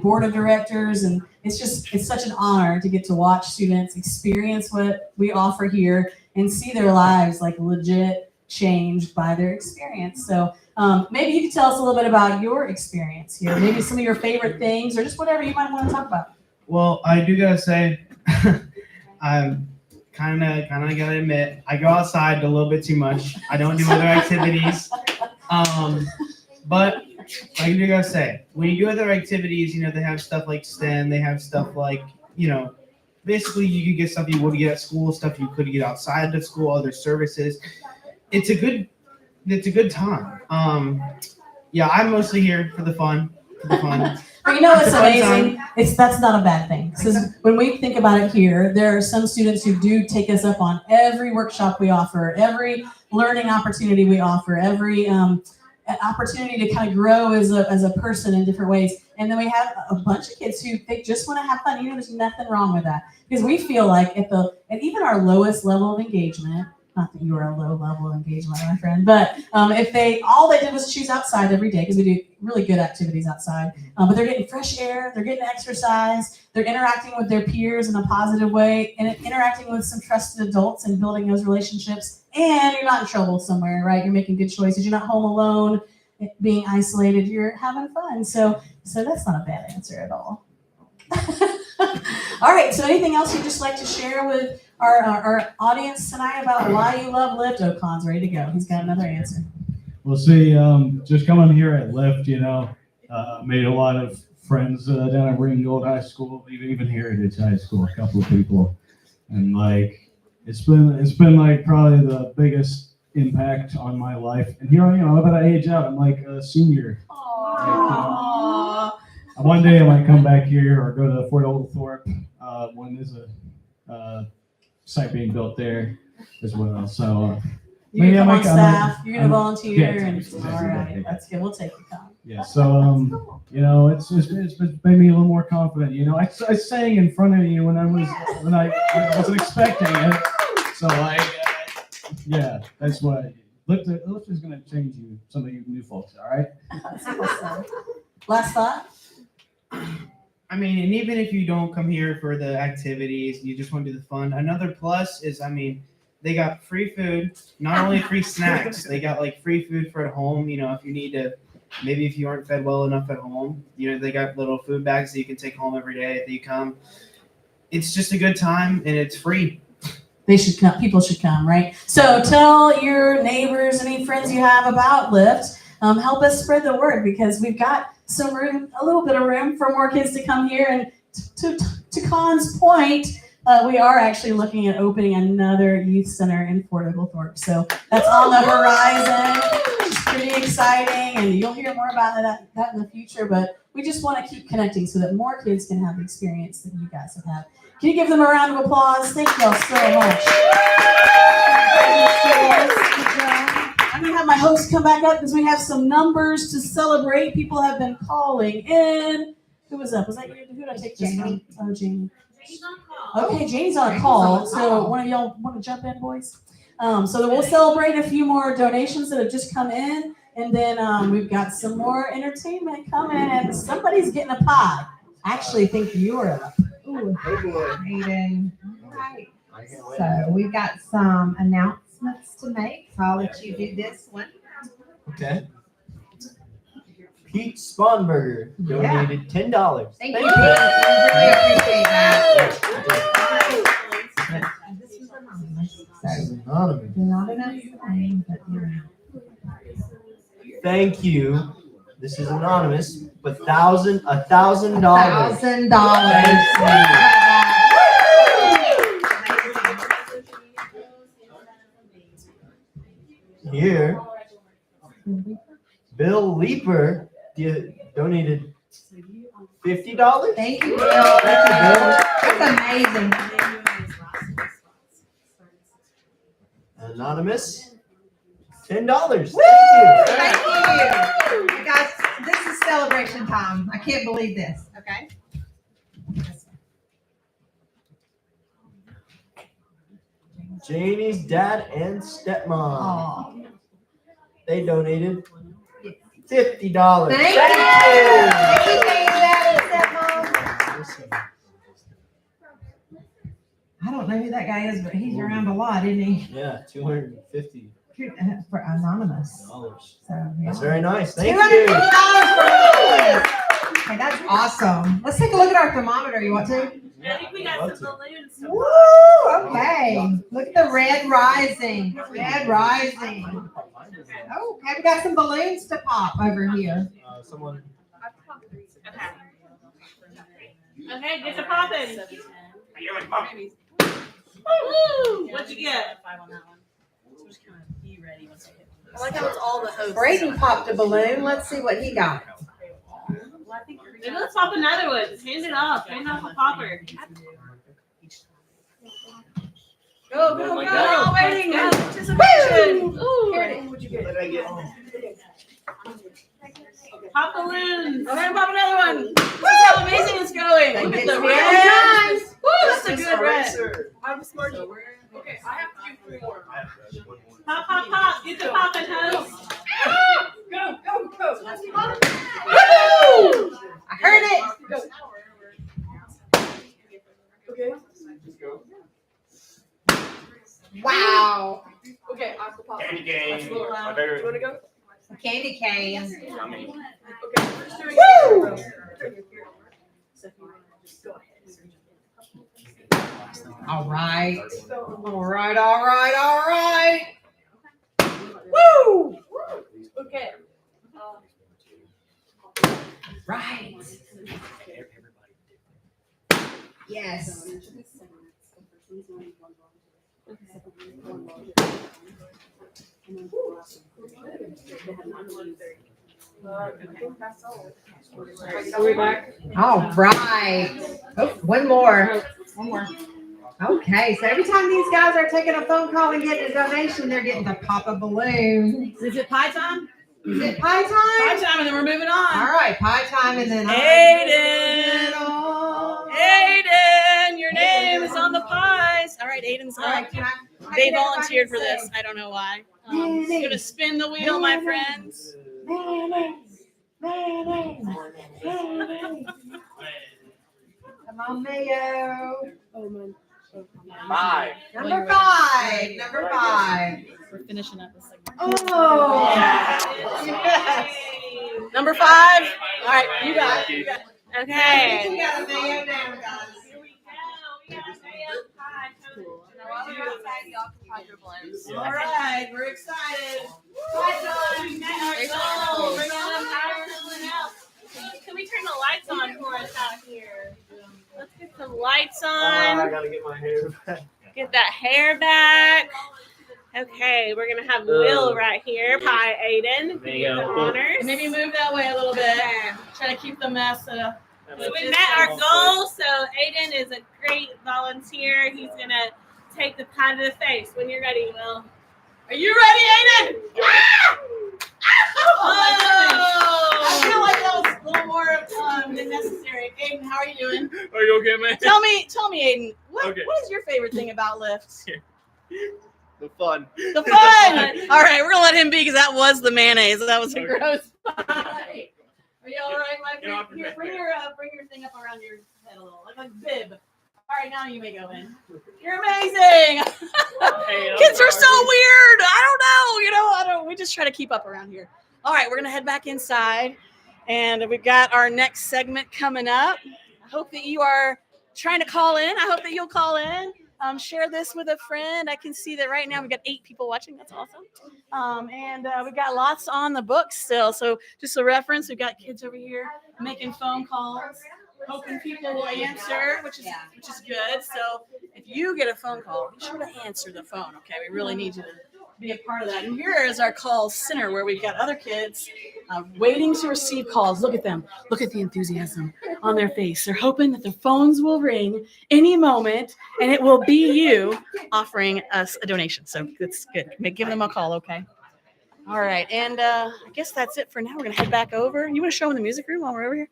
board of directors, and it's such an honor to get to watch students experience what we offer here and see their lives legit changed by their experience. So maybe you could tell us a little bit about your experience here, maybe some of your favorite things or just whatever you might want to talk about. Well, I do gotta say, I'm kind of gotta admit, I go outside a little bit too much. I don't do other activities, but I do gotta say, when you do other activities, they have stuff like STEM, they have stuff like, basically you could get stuff you would get at school, stuff you could get outside of school, other services. It's a good time. Yeah, I'm mostly here for the fun. But what's amazing? That's not a bad thing. Because when we think about it here, there are some students who do take us up on every workshop we offer, every learning opportunity we offer, every opportunity to kind of grow as a person in different ways. And then we have a bunch of kids who they just want to have fun. There's nothing wrong with that, because we feel like at even our lowest level of engagement, not that you are a low level of engagement, my friend, but if all they did was choose outside every day, because we do really good activities outside, but they're getting fresh air, they're getting exercise, they're interacting with their peers in a positive way, and interacting with some trusted adults and building those relationships, and you're not in trouble somewhere, right? You're making good choices. You're not home alone, being isolated. You're having fun. So that's not a bad answer at all. All right. So anything else you'd just like to share with our audience tonight about why you love Lyft? Oh, Con's ready to go. He's got another answer. Well, see, just coming here at Lyft, made a lot of friends down at Ringgold High School, even Heritage High School, a couple of people, and like it's been like probably the biggest impact on my life. And here I am, I'm about to age out. I'm like a senior. Aww. One day I might come back here or go to Fort Oglethorpe when there's a site being built there as well. So You're maybe gonna come on I staff. You're gonna volunteer, yeah, and exactly. all right, that's good. We'll take you, Con. Yeah. So it's made me a little more confident. I sang in front of you when I wasn't expecting it. So yeah, that's why Lyft is gonna change you, some of you new folks. All right. That's awesome. Last thought. I mean, and even if you don't come here for the activities, you just want to do the fun. Another plus is, they got free food, not only free snacks, they got like free food for at home. If you need to, maybe if you aren't fed well enough at home, they got little food bags that you can take home every day if you come. It's just a good time and it's free. They should come. People should come, right? So tell your neighbors, any friends you have about Lyft. Help us spread the word because we've got some room, a little bit of room for more kids to come here. And to Con's point, we are actually looking at opening another youth center in Fort Oglethorpe. So that's on the horizon. It's pretty exciting, and you'll hear more about that in the future. But we just want to keep connecting so that more kids can have the experience that you guys have had. Can you give them a round of applause? Thank y'all so much. I'm going to have my host come back up because we have some numbers to celebrate. People have been calling in. Who was up? Was that you? Who did I take this from? Oh, Jamie. Okay, Jane's on a call. So one of y'all want to jump in, boys? So we'll celebrate a few more donations that have just come in. And then we've got some more entertainment coming. And somebody's getting a pie. I actually think you're up. Ooh, Braden. All right. So we've got some announcements to make. So I'll let you do this one. Okay. Pete Sponberger donated $10. Thank you, Pete. We really appreciate that. This was anonymous. So Anonymous. you're not announce the name, but you're. Thank you. This is anonymous, but $1,000. Here, Bill Leeper donated $50. Thank you, Bill. Thank you, Bill. That's amazing. Anonymous, $10. Woo! Thank you. You guys, this is celebration time. I can't believe this. Okay. Janie's dad and stepmom. Aww. They donated $50. Thank you. Thank you, Janie's dad and stepmom. I don't know who that guy is, but he's around a lot, isn't he? Yeah, $250. For anonymous. So, yeah. that's very nice. Thank you. $250 for anonymous. Okay, that's awesome. Let's take a look at our thermometer. You want to? I think we got some balloons. Woo! Okay. Look at the red rising. Red rising. Oh, okay, we got some balloons to pop over here. Someone. Okay, get to popping. Woo! What'd you get? I like how it's all the hosts. Braden popped a balloon. Let's see what he got. Maybe let's pop another one. Hand it off. Hand off a popper. Go, go, go. We're all waiting. Anticipation. Ooh. Here it is. What'd you get? Pop balloons. We're gonna pop another one. Look how amazing it's going. Look at the red. Woo, that's a good red. I'm smart. Okay, I have to do 4 more. Pop, pop, pop. Get the popping, host. Go, go, go. Woo! I heard it. Go. Okay. Just go. Wow. Okay, I have to pop. Candy cane. Do you want to go? Candy cane. Yummy. Okay, we're just doing Woo! it. So if you want to just go ahead. All right. All right, all right, all right. Woo! Okay. Right. Yes. Are we back? All right. Oh, one more. One more. Okay, so every time these guys are taking a phone call and getting a donation, they're getting to pop a balloon. Is it pie time? Is it pie time? Pie time, and then we're moving on. All right, pie time, and then Aiden. Aiden, your name is on the pies. All right, Aiden's All right, up. can I They get volunteered for everybody to this. say, I don't know why. Mayonnaise. It's gonna spin the wheel, my friends. Mayonnaise, mayonnaise, mayonnaise. Come on, mayo. Five. Number five. Number five. We're finishing up this segment. Oh. Yes. Number 5. All right, you got it. Okay. We got a mayo down, guys. Here we go. We got a mayo pie. While we're outside, y'all can pop your balloons. All right, we're excited. Pie time. Go. Bring on the out. Can we turn the lights on for us out here? Let's get some lights on. I gotta get my hair back. Get that hair back. Okay, we're gonna have Will right here. Hi, Aiden. There you The go. honors. Maybe move that way a little bit. Try to keep the mess. So we met our goal. So Aiden is a great volunteer. He's gonna take the pie to the face. When you're ready, Will. Are you ready, Aiden? Ah! Oh! I feel like that was a little more than necessary. Aiden, how are you doing? Are you okay, man? Tell me, Aiden. What Okay. is your favorite thing about Lyft? The fun. The fun. All right, we're gonna let him be because that was the mayonnaise. That was a gross pie. Are you all right, my friend? Here, bring your thing up around your head a little, like a bib. All right, now you may go in. You're amazing. Kids are so weird. I don't know. We just try to keep up around here. All right, we're gonna head back inside, and we've got our next segment coming up. I hope that you are trying to call in. I hope that you'll call in. Share this with a friend. I can see that right now we've got 8 people watching. That's awesome. And we've got lots on the books still. So just a reference, we've got kids over here making phone calls, hoping people will answer, which is good. So if you get a phone call, be sure to answer the phone. Okay, we really need you to be a part of that. And here is our call center where we've got other kids waiting to receive calls. Look at them. Look at the enthusiasm on their face. They're hoping that their phones will ring any moment and it will be you offering us a donation. So that's good. Give them a call, okay? All right. And I guess that's it for now. We're going to head back over. You want to show them the music room while we're over here?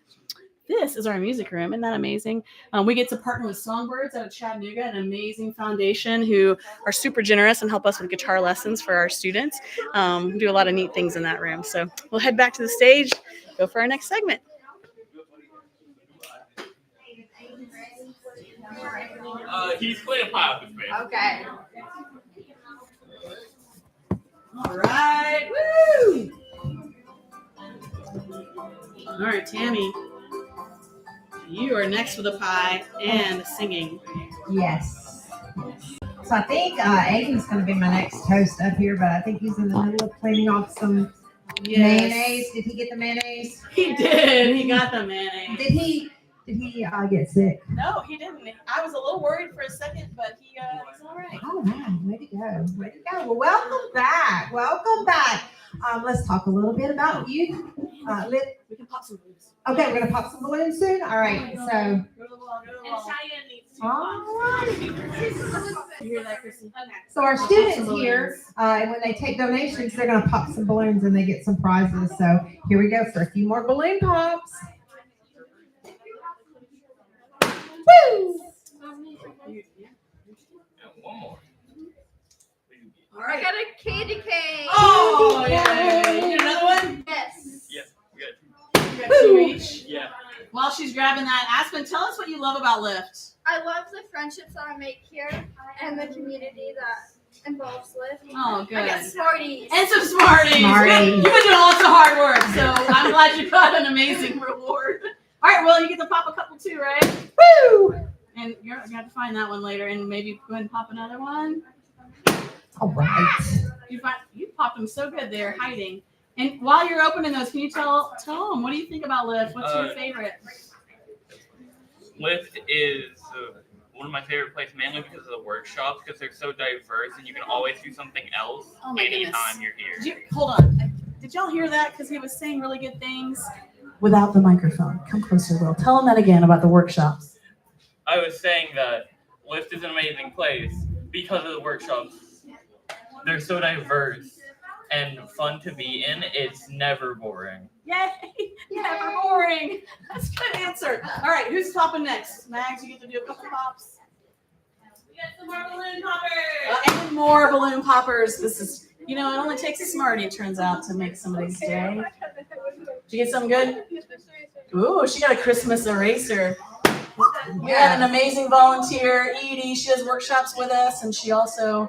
This is our music room. Isn't that amazing? We get to partner with Songbirds out of Chattanooga, an amazing foundation who are super generous and help us with guitar lessons for our students. We do a lot of neat things in that room. So we'll head back to the stage, go for our next segment. He's playing pie with me. Okay. All right. Woo! All right, Tammy. You are next with a pie and singing. Yes. So I think Aiden's going to be my next host up here, but I think he's in the middle of cleaning off some mayonnaise. Did he get the mayonnaise? He did. He got the mayonnaise. Did he get sick? No, he didn't. I was a little worried for a second, but he's all right. All right. Way to go. Way to go. Well, welcome back. Welcome back. Let's talk a little bit about you. We can pop some balloons. Okay, we're going to pop some balloons soon. All right. So. And Cheyenne needs to. All right. You hear that, Chrissy? Okay. So our students here, when they take donations, they're going to pop some balloons and they get some prizes. So here we go for a few more balloon pops. Woo! One more. All right. I got a candy cane. Oh, yeah. You get another one? Yes. Yeah, good. You got 2 each? Yeah. While she's grabbing that, Aspen, tell us what you love about Lyft. I love the friendships that I make here and the community that involves Lyft. Oh, good. I got Smarties. And some Smarties. You've been doing lots of hard work, so I'm glad you got an amazing reward. All right, Will, you get to pop a couple too, right? Woo! And you're going to have to find that one later and maybe go ahead and pop another one. All right. You popped them so good there, hiding. And while you're opening those, can you tell them, what do you think about Lyft? What's your favorite? Lyft is one of my favorite places, mainly because of the workshops, because they're so diverse and you can always do something else anytime you're here. Hold on. Did y'all hear that? Because he was saying really good things. Without the microphone. Come closer, Will. Tell them that again about the workshops. I was saying that Lyft is an amazing place because of the workshops. They're so diverse and fun to be in. It's never boring. Yay! Never boring. That's a good answer. All right, who's popping next? Mags, you get to do a couple pops. We got some more balloon poppers. And more balloon poppers. This is, it only takes a smartie, it turns out, to make somebody's day. Did you get something good? Ooh, she got a Christmas eraser. We had an amazing volunteer, Edie. She does workshops with us, and she also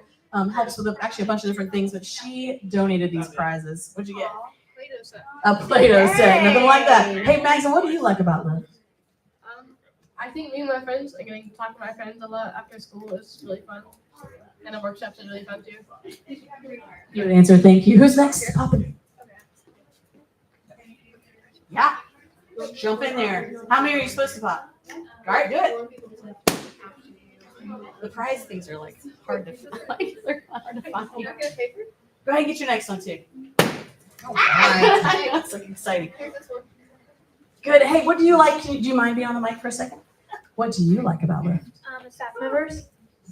helps with actually a bunch of different things, but she donated these prizes. What'd you get? Play-Doh set. A Play-Doh set. Nothing like that. Hey, Max, what do you like about Lyft? I think me and my friends, getting to talk to my friends a lot after school is really fun. And the workshops are really fun too. Good answer, thank you. Who's next? Popping. Yeah. Jump in there. How many are you supposed to pop? All right, do it. The prize things are hard to find. They're hard to find. Go ahead and get your next one too. Right. That's exciting. Good. Hey, what do you like? Do you mind being on the mic for a second? What do you like about Lyft? The staff members.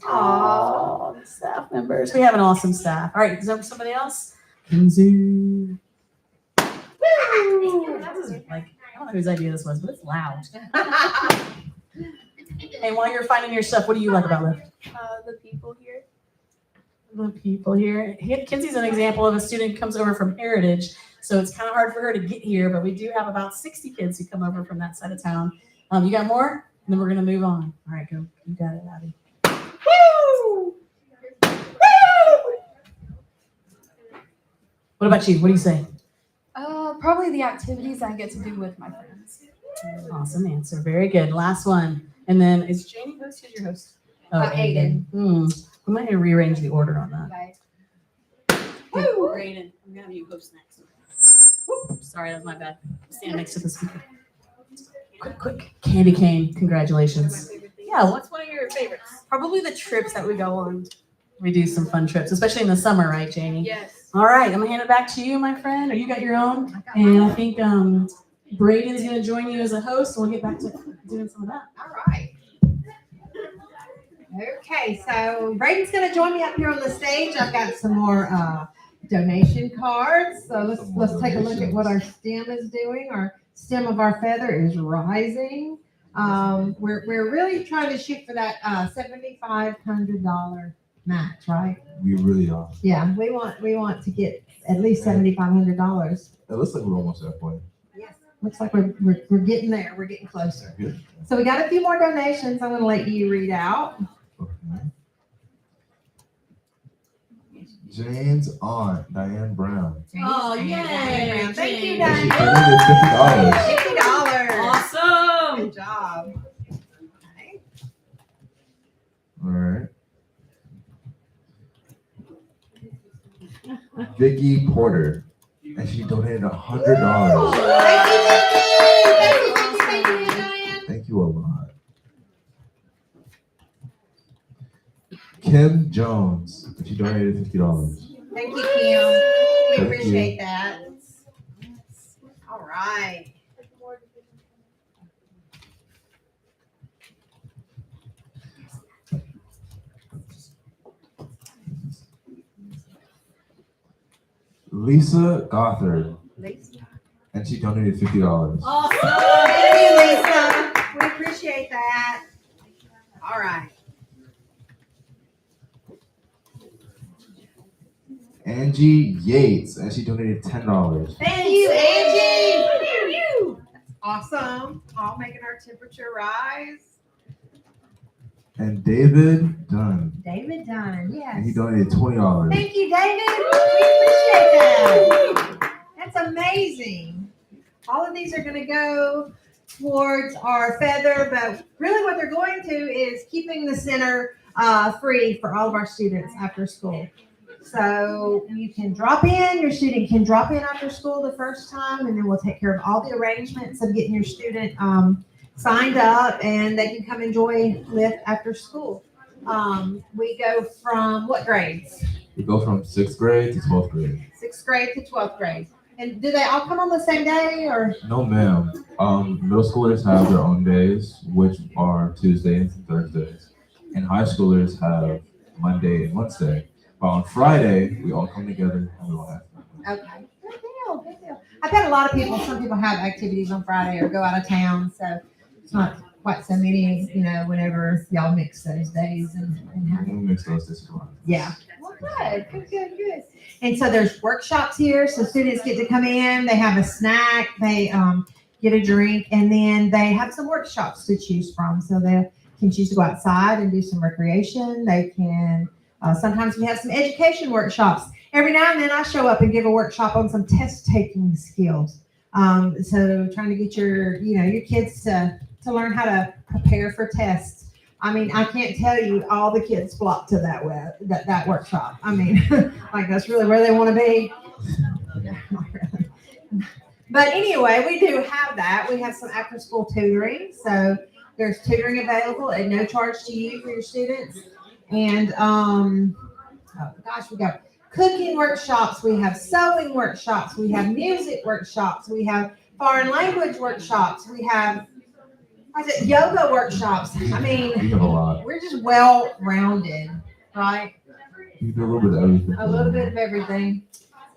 Oh, the staff members. We have an awesome staff. All right, is there somebody else? Kinsey. Woo! That was I don't know whose idea this was, but it's loud. Hey, while you're finding your stuff, what do you like about Lyft? The people here. The people here. Kinsey's an example of a student who comes over from Heritage, so it's kind of hard for her to get here, but we do have about 60 kids who come over from that side of town. You got more? And then we're going to move on. All right, go. You got it, Abby. Woo! Woo! What about you? What do you say? Probably the activities I get to do with my friends. Awesome answer. Very good. Last one. And then is Janie host? Who's your host? Aiden. We might have to rearrange the order on that. Okay. Woo! Braden, I'm going to have you host next. Woo! Sorry, that was my bad. Stand next to the speaker. Quick. Candy cane. Congratulations. Yeah, what's one of your favorites? Probably the trips that we go on. We do some fun trips, especially in the summer, right, Janie? Yes. All right, I'm gonna hand it back to you, my friend. Or you got your own? And I think Braden's gonna join you as a host. We'll get back to doing some of that. All right. Okay, so Braden's going to join me up here on the stage. I've got some more donation cards. So let's take a look at what our stem is doing. Our stem of our feather is rising. We're really trying to shoot for that $7,500 match, right? We really are. Yeah, we want to get at least $7,500. It looks like we're almost at that point. Yes, looks like we're getting there. We're getting closer. Good. So we got a few more donations. I'm going to let you read out. Okay. Jane's aunt, Diane Brown. Oh, yay! Thank you, She Diane. donated $50. Awesome! Good job. All right. Vicky Porter, and she donated $100. Thank you a lot. Kim Jones, and she donated $50. Thank you, Kim. We Thank appreciate you. that. All right. Lisa Gothard, and she donated $50. Awesome. Thank you, Lisa. We appreciate that. All right. Angie Yates, and she donated $10. Thank you, Angie. That's awesome. All making our temperature rise. And David Dunn, David Dunn, yes. and he donated $20. Thank you, David. We appreciate that. That's amazing. All of these are going to go towards our feather, but really what they're going to is keeping the center free for all of our students after school. So you can drop in, your student can drop in after school the first time, and then we'll take care of all the arrangements of getting your student signed up, and they can come enjoy Lift after school. We go from what grades? We go from 6th grade to 12th grade. 6th grade to 12th grade. And do they all come on the same day, or? No, ma'am. Middle schoolers have their own days, which are Tuesdays and Thursdays. And high schoolers have Monday and Wednesday. But on Friday, we all come together and we all have fun. Okay. Good deal, good deal. I've had a lot of people, some people have activities on Friday or go out of town, so it's not quite so many, whenever y'all mix those days and have. We mix those days around. Yeah. Well, good. And so there's workshops here, so students get to come in, they have a snack, they get a drink, and then they have some workshops to choose from. So they can choose to go outside and do some recreation. They can, sometimes we have some education workshops. Every now and then I show up and give a workshop on some test taking skills. So trying to get your kids to learn how to prepare for tests. I mean, I can't tell you all the kids flock to that workshop. I mean, like that's really where they want to be. Not really. But anyway, we do have that. We have some after school tutoring. So there's tutoring available at no charge to you for your students. And we got cooking workshops. We have sewing workshops. We have music workshops. We have foreign language workshops. We have yoga workshops. I mean, We have a lot. we're just well-rounded, right? We do a little bit of everything. A little bit of everything.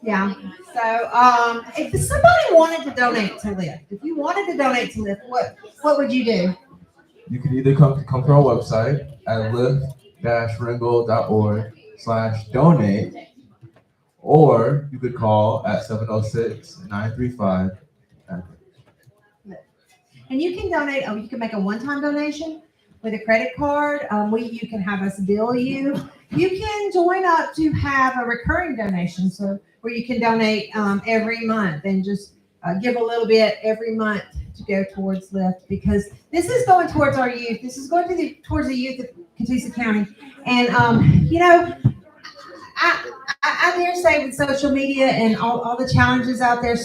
Yeah. So, if somebody wanted to donate to Lift, if you wanted to donate to Lift, what would you do? You can either come to our website at lift-ringgold.org/donate, or you could call at 706-935. And you can donate. You can make a one-time donation with a credit card. You can have us bill you. You can join up to have a recurring donation, so where you can donate every month and just give a little bit every month to go towards Lift, because this is going towards our youth. This is going towards the youth of Catoosa County. And I dare say with social media and all the challenges out there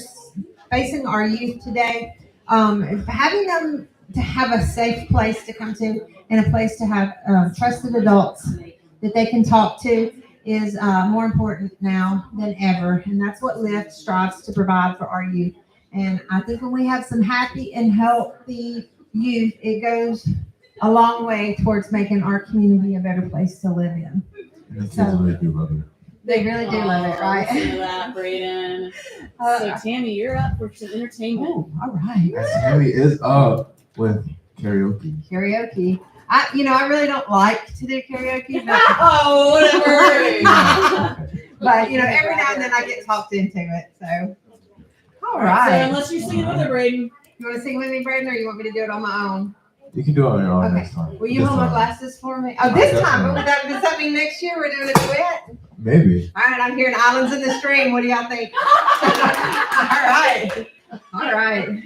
facing our youth today, having them to have a safe place to come to and a place to have trusted adults that they can talk to is more important now than ever. And that's what Lift strives to provide for our youth. And I think when we have some happy and healthy youth, it goes a long way towards making our community a better place to live in. And the kids really do love it. They really do love it, right? Listen to that, Braden. So Tammy, you're up for some entertainment. Oh, all right. And Tammy is up with karaoke. Karaoke. I really don't like to do karaoke. But, whatever. but every now and then I get talked into it. So, all So right. unless you're singing with her, Braden. You want to sing with me, Braden, or you want me to do it on my own? You can do it on your own Okay. next time. Will you This hold my time. glasses for me? Oh, this time. Definitely. Does that mean next year we're doing a duet? Maybe. All right, I'm hearing Islands in the Stream. What do y'all think? All right. All right.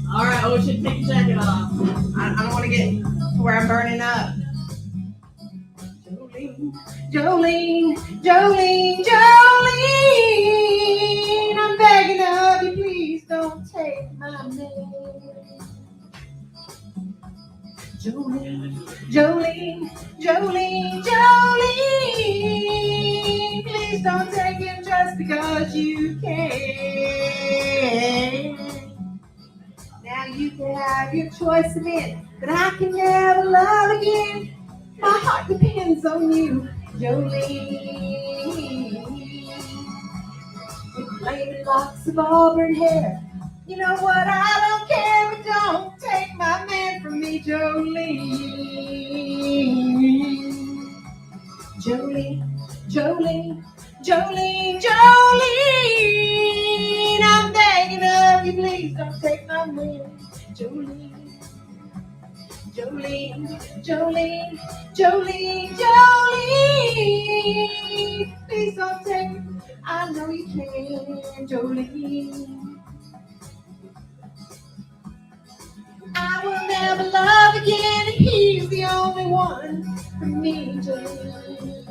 All right, I want you to take your jacket off. I don't want to get to where I'm burning up. Jolene, Jolene, Jolene, I'm begging of you, please don't take my name. Jolene, Jolene, Jolene, Jolene, please don't take him just because you can. Now you can have your choice of it, but I can never love again. My heart depends on you, Jolene. With flaming locks of auburn hair, you know what? I don't care, but don't take my man from me, Jolene. Jolene, Jolene, Jolene, Jolene, I'm begging of you, please don't take my man, Jolene. Jolene, Jolene, Jolene, Jolene, please don't take me. I know you can, Jolene. I will never love again. He's the only one for me, Jolene.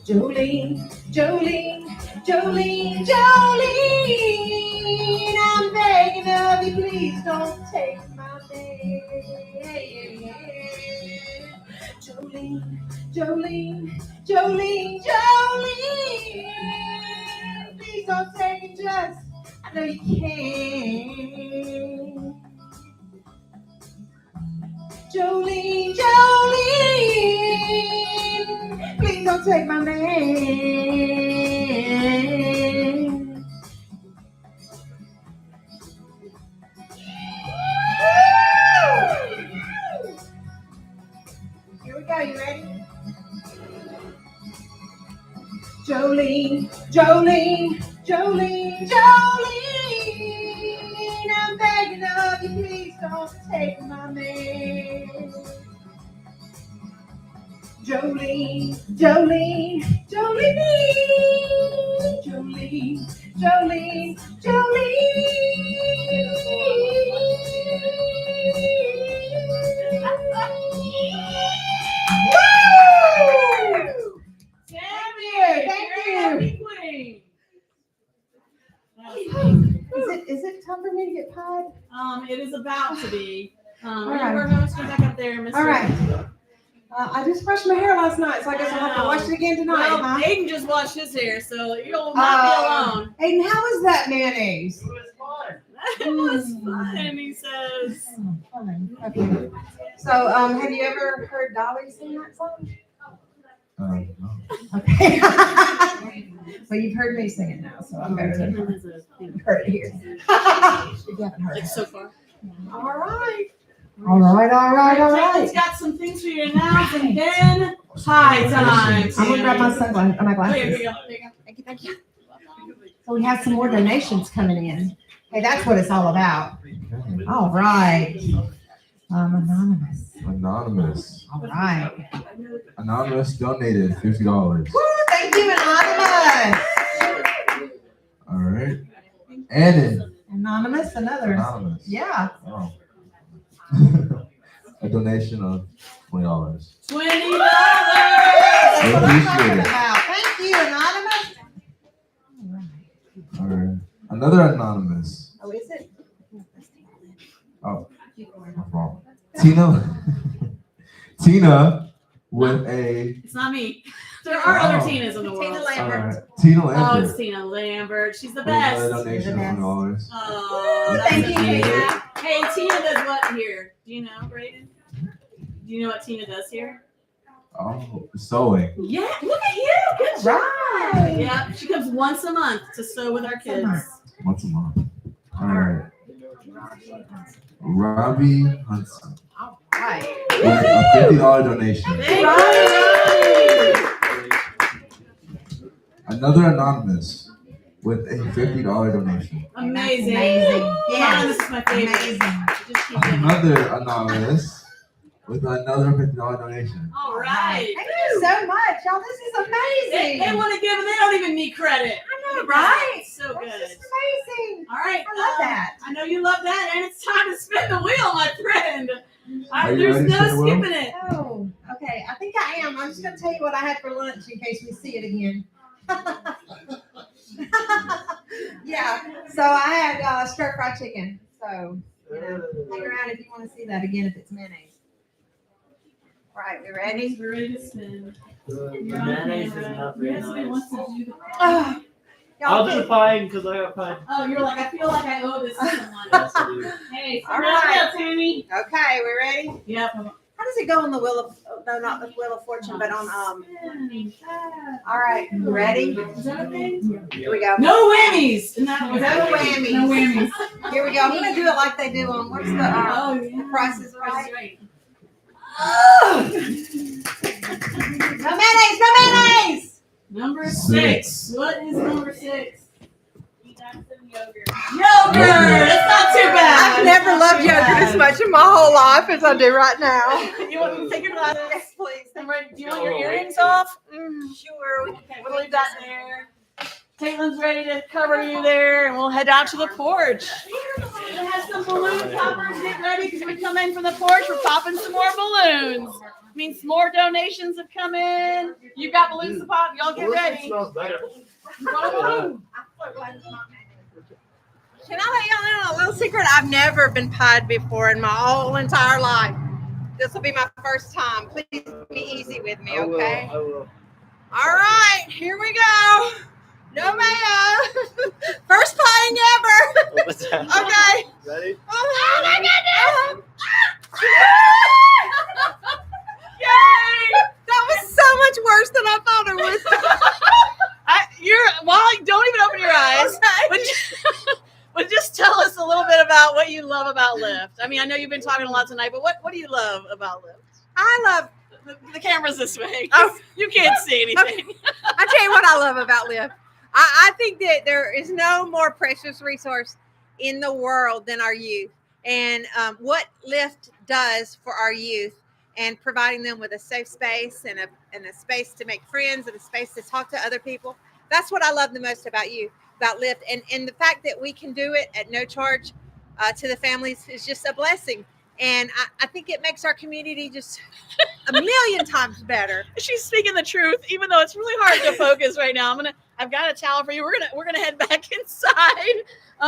Jolene, Jolene, Jolene, Jolene. I'm begging of you, please don't take my name. Jolene, Jolene, Jolene, Jolene. Please don't take it just. I know you can. Jolene, Jolene, please don't take my name. Here we go, you ready? Jolene, Jolene, Jolene, Jolene, I'm begging of you, please don't take my name. Jolene, Jolene, Jolene, Jolene, Jolene, Jolene. Thank you. Is it time for me to get pied? It is about to be. All We're right. going to go back up there, Mr. All right. I just brushed my hair last night, so I guess I'll have to wash it again tonight. Well, Huh? Aiden just washed his hair, so you'll not be alone. Aiden, how was that mayonnaise? It was fun, he says. Fine. Okay. So, have you ever heard Dolly sing that song? No. Okay. Well, you've heard me sing it now, so I'm better than her. You've heard it here. You haven't heard it. So far. All right. All right, all right, all right. He's got some things for you to announce, and then high time. I'm gonna grab my sunglasses. My glasses. Here you go. There you go. Thank you, thank you. So we have some more donations coming in. Hey, that's what it's all about. All right. Anonymous. Anonymous. All right. Anonymous donated $50. Woo, thank you, Anonymous. All right. Annan. Anonymous, another. Anonymous. Yeah. Oh. A donation of $20. $20. That's what I'm talking Appreciate it. about. Thank you, Anonymous. All right. Another anonymous. Oh, is it? Oh, my fault. Tina with a. It's not me. There are other Oh. Tinas in the world. Tina All Lambert. right. Tina Oh, Lambert. it's Tina Lambert. She's the With another best. donation of $20. Oh, that's Thank so you, cute. Tina. Hey, Tina does what here? Do you know, Braden? Do you know what Tina does here? Oh, sewing. Yeah, look at you. Good job. Right. Yeah, she comes once a month to sew with our kids. Once a month. All right. Robbie Hudson All right. with a $50 donation. Thank you. Another anonymous with a $50 donation. Amazing. Amazing. Yeah, this is my favorite. Amazing. Just keep giving. Another anonymous with another $50 donation. All right. Thank you so much, y'all. This is amazing. They want to give and they don't even need credit. I know, right? So good. That's just amazing. All right. I love that. I know you love that, and it's time to spin the wheel, my friend. Are you There's ready to no spin the wheel? skipping it. Oh, okay. I think I am. I'm just going to tell you what I had for lunch in case we see it again. Yeah. So I had stir fried chicken. So, hang around if you want to see that again if it's mayonnaise. All right, we ready? We're ready to spin. Mayonnaise is not very nice. Oh, I'll do pie because I got pie. Oh, you're like, I feel like I owe this to someone. Yes, I do. Hey, All right. Tammy. Okay, we ready? Yep. How does it go on the wheel of, no, not the wheel of fortune, but on, all right, you ready? Is that okay? Here we go. No whammies. No whammies. No whammies. Here we go. I'm going to do it like they do on, what's the, Oh, yeah. Price is Right? Right. No mayonnaise, no mayonnaise! Number 6. 6. What is number 6? Yogurt. It's not too bad. I've never loved yogurt as much in my whole life as I do right now. You want me to take your glasses? Yes, please. I'm ready. Do you want your earrings off? Sure. Okay, we'll leave that there. Caitlin's ready to cover you there, and we'll head out to the porch. We have some balloon poppers. Get ready because we come in from the porch. We're popping some more balloons. Means more donations have come in. You've got balloons to pop. Y'all get ready. Smells better. Can I let y'all know a little secret? I've never been pied before in my whole entire life. This will be my first time. Please be easy with me, okay? I will. All right, here we go. No mayo. First pieing ever. What's that? Okay. Ready? Oh my goodness. Yay! That was so much worse than I thought it was. Don't even open your eyes. But just tell us a little bit about what you love about Lyft. I mean, I know you've been talking a lot tonight, but what do you love about Lyft? I love. The camera's this way. Oh, you can't see anything. Okay. I tell you what I love about Lyft. I think that there is no more precious resource in the world than our youth. And what Lyft does for our youth and providing them with a safe space and a space to make friends and a space to talk to other people. That's what I love the most about Lyft. And the fact that we can do it at no charge to the families is just a blessing. And I think it makes our community just a million times better. She's speaking the truth, even though it's really hard to focus right now. I've got a towel for you. We're gonna head back inside.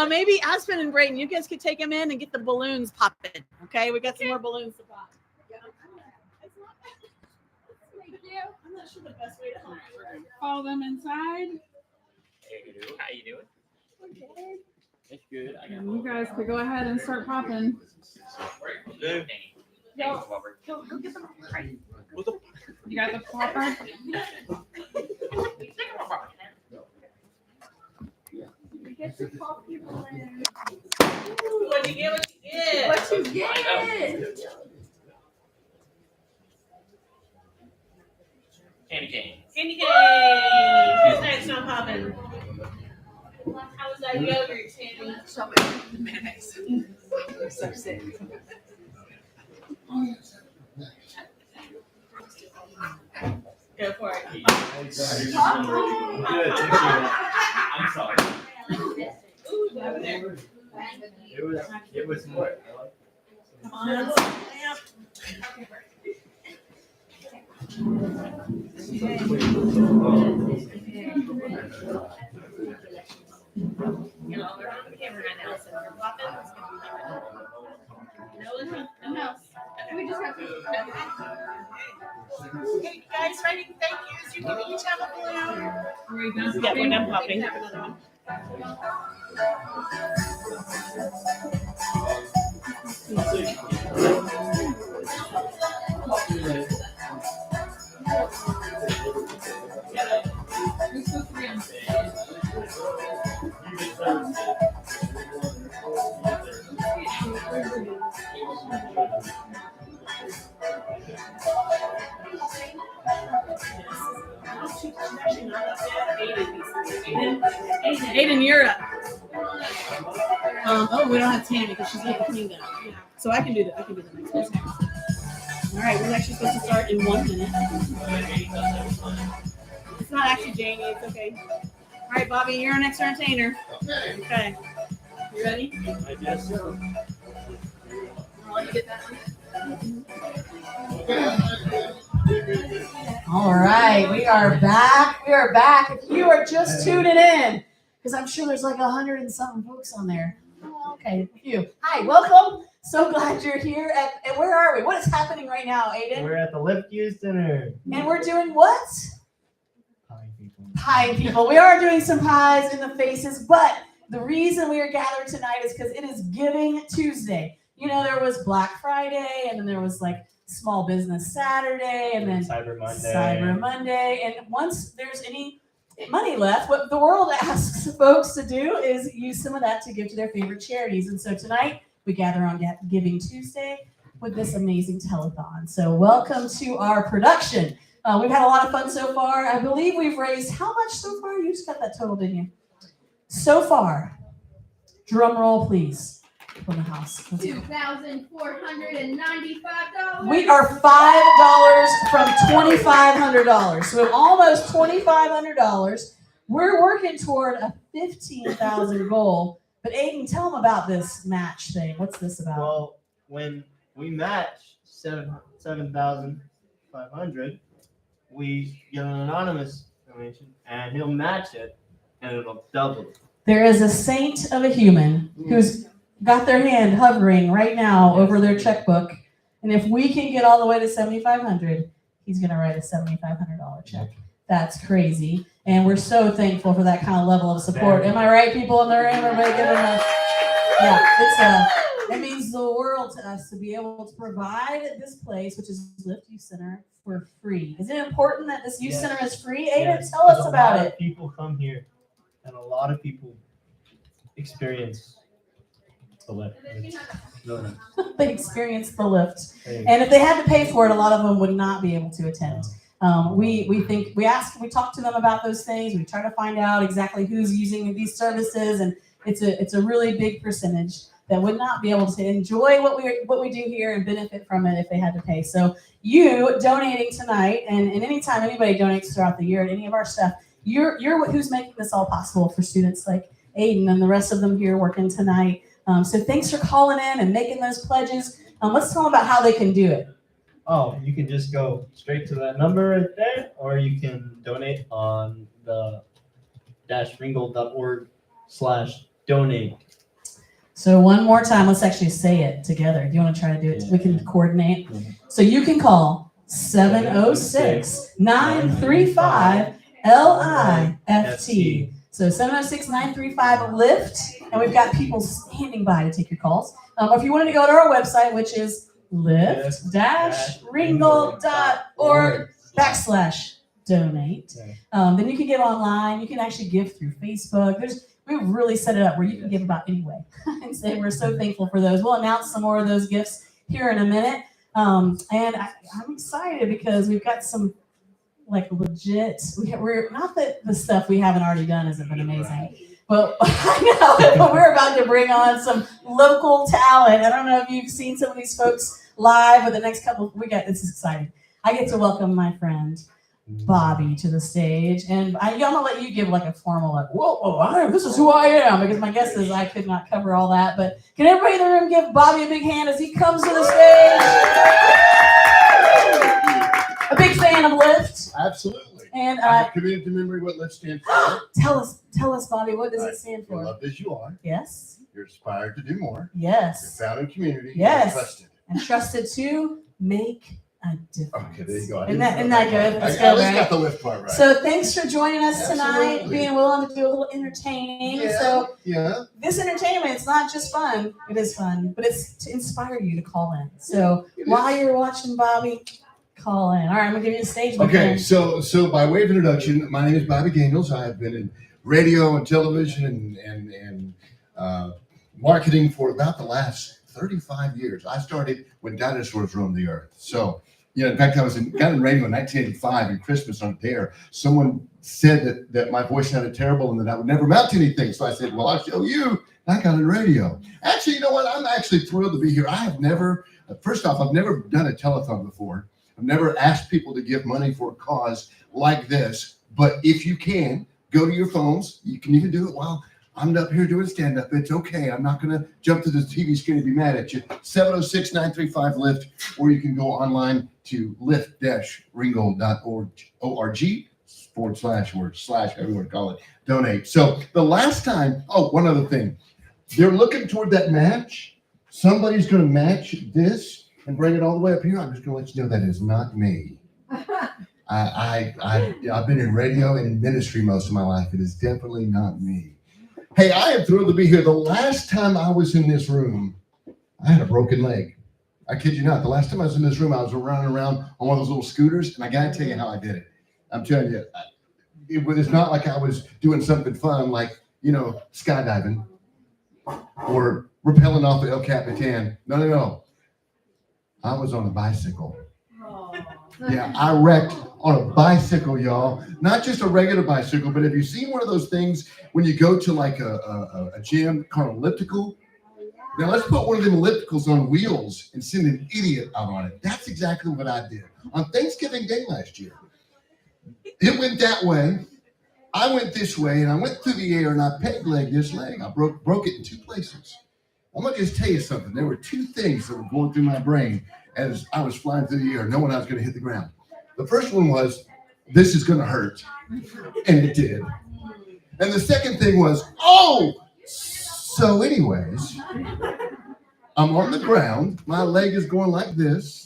Maybe Aspen and Braden, you guys could take them in and get the balloons popping. Okay, we got some more balloons to pop. I'm not sure the best way to help. Follow them inside. How you doing? Okay. It's good. You guys could go ahead and start popping. Go get them. You got the popper? Get your coffee balloon. What you get? What you get? Candy cane. Candy cane. Who's next on popping? How was that yogurt, Tammy? So many mayonnaise. So sick. Go for it. Good, thank you. I'm sorry. It was more. Come on, snap. You know, they're on the camera right now, so they're popping. No else. We just have to. Okay, guys, ready? Thank yous. You can each have a balloon. Yeah, we're done popping. Have another one. Aiden, you're up. We don't have Tammy because she's getting cleaned up. So I can do the next person. All right, we're actually supposed to start in 1 minute. It's not actually Jamie. It's okay. All right, Bobby, you're our next entertainer. Okay. You ready? I guess so. I'll let you get that one. All right, we are back. We are back. If you are just tuning in, because I'm sure there's like 100 and something folks on there. Oh, okay, a few. Hi, welcome. So glad you're here. And where are we? What is happening right now, Aiden? We're at the Lyft Youth Center. And we're doing what? Pie people. Pie people. We are doing some pies in the faces, but the reason we are gathered tonight is because it is Giving Tuesday. You know, there was Black Friday, and then there was like Small Business Saturday, and then Cyber Monday. And once there's any money left, what the world asks folks to do is use some of that to give to their favorite charities. And so tonight we gather on Giving Tuesday with this amazing telethon. So welcome to our production. We've had a lot of fun so far. I believe we've raised how much so far? You just got that total, didn't you? So far, drum roll, please. From the house. $2,495. We are $5 from $2,500. So we have almost $2,500. We're working toward a $15,000 goal. But Aiden, tell them about this match thing. What's this about? Well, when we match 7,500, we get an anonymous donation, and he'll match it, and it'll double it. There is a saint of a human who's got their hand hovering right now over their checkbook, and if we can get all the way to 7,500, he's going to write a $7,500 check. That's crazy, and we're so thankful for that kind of level of support. Am I right, people in the room? Everybody give them a yeah. It means the world to us to be able to provide this place, which is Lift Youth Center, for free. Is it important that this youth center is free? Aiden, tell us about it. People come here, and a lot of people experience the lift. They experience the lift, and if they had to pay for it, a lot of them would not be able to attend. We talk to them about those things. We try to find out exactly who's using these services, and it's a really big percentage that would not be able to enjoy what we do here and benefit from it if they had to pay. So you donating tonight, and anytime anybody donates throughout the year at any of our stuff, you're who's making this all possible for students like Aiden and the rest of them here working tonight. So thanks for calling in and making those pledges. Let's tell them about how they can do it. Oh, you can just go straight to that number right there, or you can donate on the ringgold.org/donate. So one more time, let's actually say it together. Do you want to try to do it? We can coordinate. So you can call 706-935-LIFT. So 706-935-LIFT. And we've got people standing by to take your calls. If you wanted to go to our website, which is lift-ringgold.org/donate. Then you can give online. You can actually give through Facebook. We've really set it up where you can give about any way. And say we're so thankful for those. We'll announce some more of those gifts here in a minute. And I'm excited because we've got some like legit. We're not that the stuff we haven't already done hasn't been amazing. But I know, but we're about to bring on some local talent. I don't know if you've seen some of these folks live, but the next couple, this is exciting. I get to welcome my friend Bobby to the stage, and I'm gonna let you give like a formal like, whoa, this is who I am, because my guess is I could not cover all that. But can everybody in the room give Bobby a big hand as he comes to the stage? A big fan of Lift. Absolutely. And I'm committed to memory what Lift stands for. Tell us, Bobby, what does it stand for? You're loved as you are. Yes. You're inspired to do more. Yes. You're found in community. Yes. You're trusted. And trusted to make a difference. Okay, there you go. Isn't that good? I at least got the Lift part right. So thanks for joining us tonight, being willing to do a little entertaining. This entertainment, it's not just fun. It is fun, but it's to inspire you to call in. So while you're watching Bobby, call in. All right, I'm going to give you the stage. Okay, so by way of introduction, my name is Bobby Daniels. I have been in radio and television and marketing for about the last 35 years. I started when dinosaurs roamed the earth. So, in fact, I got in radio in 1985 and Christmas on Dare. Someone said that my voice sounded terrible and that I would never amount to anything. So I said, well, I'll show you. I got in radio. Actually, you know what? I'm actually thrilled to be here. First off, I've never done a telethon before. I've never asked people to give money for a cause like this. But if you can, go to your phones. You can even do it while I'm up here doing stand-up. It's okay. I'm not going to jump to the TV screen and be mad at you. 706-935-LIFT, or you can go online to lift-ringgold.org// however you want to call it, donate. So the last time, one other thing. They're looking toward that match. Somebody's going to match this and bring it all the way up here. I'm just going to let you know that is not me. I've been in radio and in ministry most of my life. It is definitely not me. Hey, I am thrilled to be here. The last time I was in this room, I had a broken leg. I kid you not. The last time I was in this room, I was running around on one of those little scooters, and I got to tell you how I did it. I'm telling you, it's not like I was doing something fun like, skydiving or rappelling off the El Capitan. No. I was on a bicycle. Yeah, I wrecked on a bicycle, y'all. Not just a regular bicycle, but have you seen one of those things when you go to like a gym called elliptical? Now let's put one of them ellipticals on wheels and send an idiot out on it. That's exactly what I did on Thanksgiving Day last year. It went that way. I went this way, and I went through the air, and I peg-legged this leg. I broke it in 2 places. I'm going to just tell you something. There were 2 things that were going through my brain as I was flying through the air, knowing I was going to hit the ground. The first one was, this is going to hurt. And it did. And the second thing was, oh! So anyways, I'm on the ground. My leg is going like this.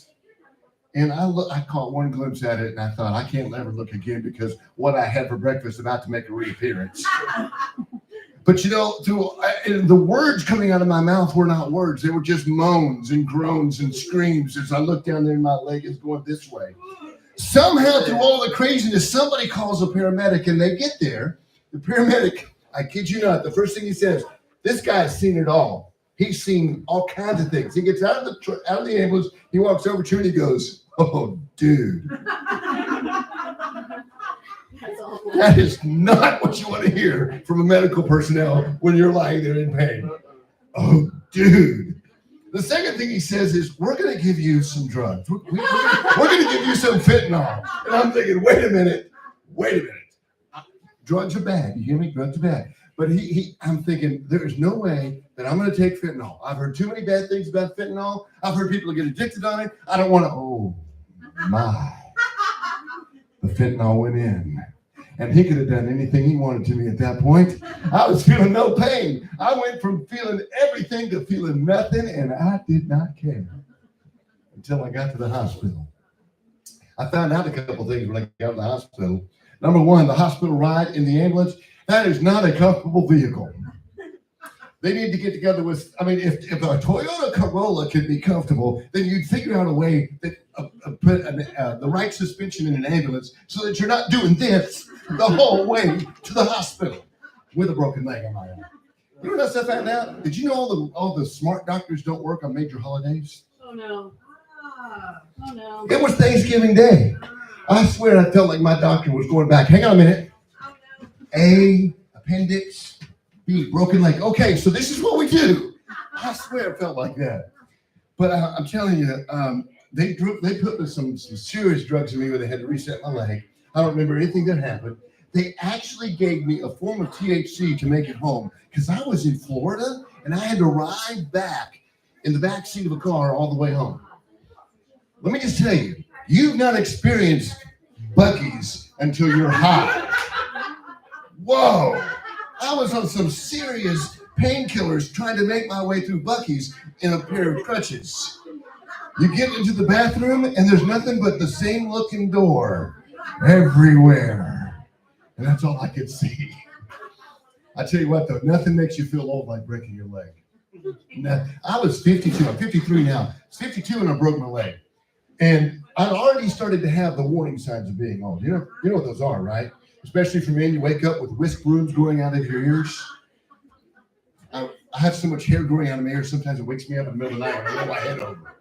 And I caught one glimpse at it, and I thought, I can't ever look again because what I had for breakfast is about to make a reappearance. But you know, the words coming out of my mouth were not words. They were just moans and groans and screams as I looked down there and my leg is going this way. Somehow through all the craziness, somebody calls a paramedic and they get there. The paramedic, I kid you not, the first thing he says, this guy's seen it all. He's seen all kinds of things. He gets out of the ambulance, he walks over to it and he goes, oh, dude. That is not what you want to hear from a medical personnel when you're lying there in pain. Oh, dude. The second thing he says is, we're going to give you some drugs. We're going to give you some fentanyl. And I'm thinking, wait a minute. Drugs are bad. You hear me? Drugs are bad. But I'm thinking, there is no way that I'm going to take fentanyl. I've heard too many bad things about fentanyl. I've heard people get addicted on it. I don't want to. Oh, my. The fentanyl went in. And he could have done anything he wanted to me at that point. I was feeling no pain. I went from feeling everything to feeling nothing, and I did not care until I got to the hospital. I found out a couple things when I got to the hospital. Number one, the hospital ride in the ambulance, that is not a comfortable vehicle. They need to get together with, if a Toyota Corolla could be comfortable, then you'd figure out a way that put the right suspension in an ambulance so that you're not doing this the whole way to the hospital with a broken leg on my own. You know what else I found out? Did you know all the smart doctors don't work on major holidays? Oh no. Oh no. It was Thanksgiving Day. I swear I felt like my doctor was going back. Hang on a minute. A, appendix, B, broken leg. Okay, so this is what we do. I swear it felt like that. But I'm telling you, they put some serious drugs in me where they had to reset my leg. I don't remember anything that happened. They actually gave me a form of THC to make it home because I was in Florida and I had to ride back in the back seat of a car all the way home. Let me just tell you, you've not experienced Buc-ee's until you're high. Whoa. I was on some serious painkillers trying to make my way through Buc-ee's in a pair of crutches. You get into the bathroom and there's nothing but the same looking door everywhere. And that's all I could see. I tell you what though, nothing makes you feel old like breaking your leg. Now, I was 52, I'm 53 now. I was 52 and I broke my leg. And I'd already started to have the warning signs of being old. You know what those are, right? Especially for men, you wake up with whisk brooms growing out of your ears. I have so much hair growing out of my ears, sometimes it wakes me up in the middle of the night when I roll my head over.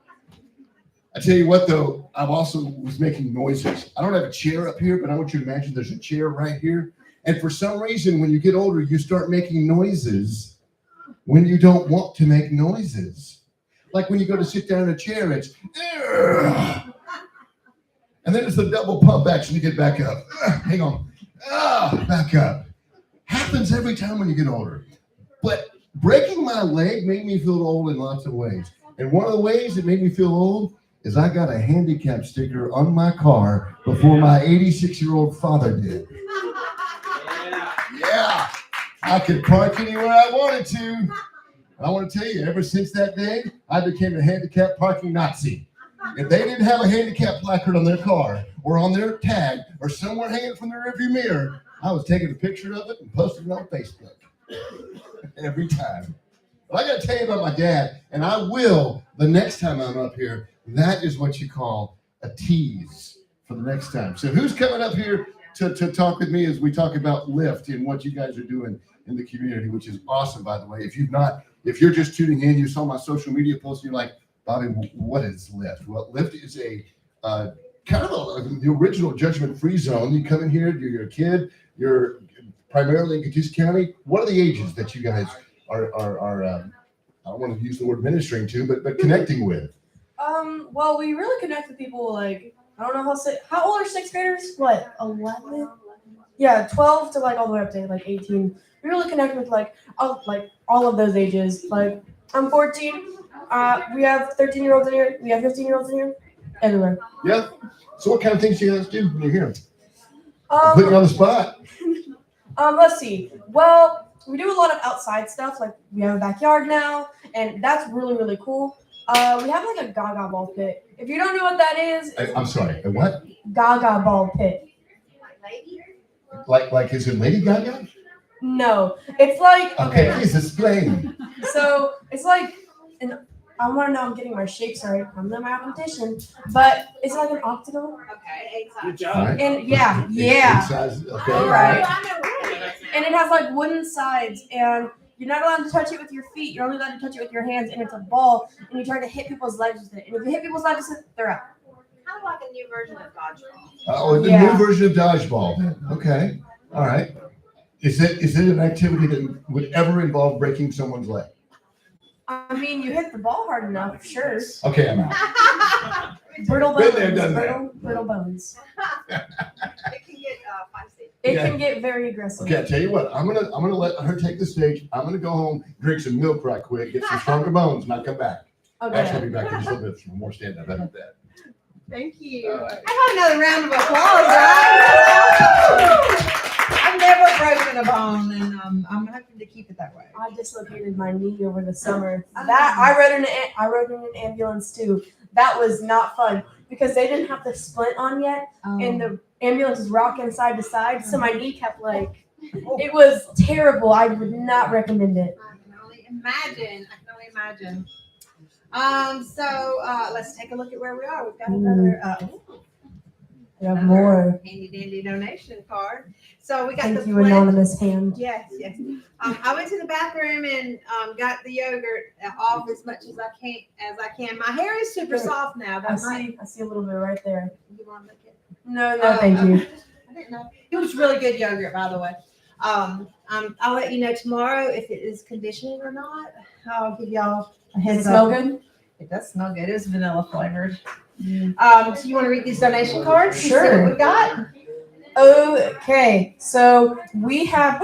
I tell you what, though, I also was making noises. I don't have a chair up here, but I want you to imagine there's a chair right here. And for some reason, when you get older, you start making noises when you don't want to make noises. Like when you go to sit down in a chair, it's, ugh. And then it's the double pump action to get back up. Hang on. Back up. Happens every time when you get older. But breaking my leg made me feel old in lots of ways. And one of the ways it made me feel old is I got a handicap sticker on my car before my 86-year-old father did. Yeah, I could park anywhere I wanted to. And I want to tell you, ever since that day, I became a handicap parking Nazi. If they didn't have a handicap placard on their car or on their tag or somewhere hanging from their rearview mirror, I was taking a picture of it and posting it on Facebook every time. But I got to tell you about my dad, and I will the next time I'm up here. That is what you call a tease for the next time. So who's coming up here to talk with me as we talk about Lyft and what you guys are doing in the community, which is awesome, by the way. If you're just tuning in, you saw my social media post, and you're like, Bobby, what is Lyft? Well, Lyft is a kind of the original judgment-free zone. You come in here, you're a kid, you're primarily in Catoosa County. What are the ages that you guys are I don't want to use the word ministering to, but connecting with? Well, we really connect with people like I don't know how old are sixth graders? What, 11? Yeah, 12 to like all the way up to like 18. We really connect with like all of those ages. Like I'm 14. We have 13-year-olds in here. We have 15-year-olds in here. Everywhere. Yeah. So what kind of things do you guys do when you're here? Putting you on the spot. Let's see. Well, we do a lot of outside stuff. Like we have a backyard now, and that's really, really cool. We have like a Gaga ball pit. If you don't know what that is, I'm sorry. A what? Gaga ball pit. Like is it Lady Gaga? No, it's like Okay, please explain. So it's like I want to know I'm getting my shapes right. I'm not my competition, but it's like an octagon. Okay, Good job. And yeah. Eight sizes, okay. All right. And it has like wooden sides, and you're not allowed to touch it with your feet. You're only allowed to touch it with your hands, and it's a ball, and you try to hit people's legs with it. And if you hit people's legs with it, they're out. Kind of like a new version of dodgeball. Oh, the new version of dodgeball. Then. Okay. All right. Is it an activity that would ever involve breaking someone's leg? I mean, you hit the ball hard enough, sure. Okay, I'm out. Brittle Been bones. there, done that. Brittle bones. It can get feisty. It can get very aggressive. Okay, I tell you what, I'm gonna let her take the stage. I'm gonna go home, drink some milk right quick, get some stronger bones, and I'll come back. Okay. Actually, I'll be back in just a little bit for more stand-up. How about that? Thank you. I had another round of applause, guys. I've never broken a bone, and I'm hoping to keep it that way. I dislocated my knee over the summer. That I rode in an ambulance too. That was not fun because they didn't have the splint on yet, and the ambulance was rocking side to side. So my knee kept it was terrible. I would not recommend it. I can only imagine. So let's take a look at where we are. We've got another We have more. handy dandy donation card. So we got Thank the you, flip. anonymous hand. Yes. I went to the bathroom and got the yogurt off as much as I can. My hair is super soft now. I see a little bit right there. You want to look at it? No, thank you. I didn't know. It was really good yogurt, by the way. I'll let you know tomorrow if it is conditioning or not. I'll give y'all a heads up. Does it smell good? It does smell good. It's vanilla flavored. So you want to read these donation cards? Sure. See what we got? Okay, so we have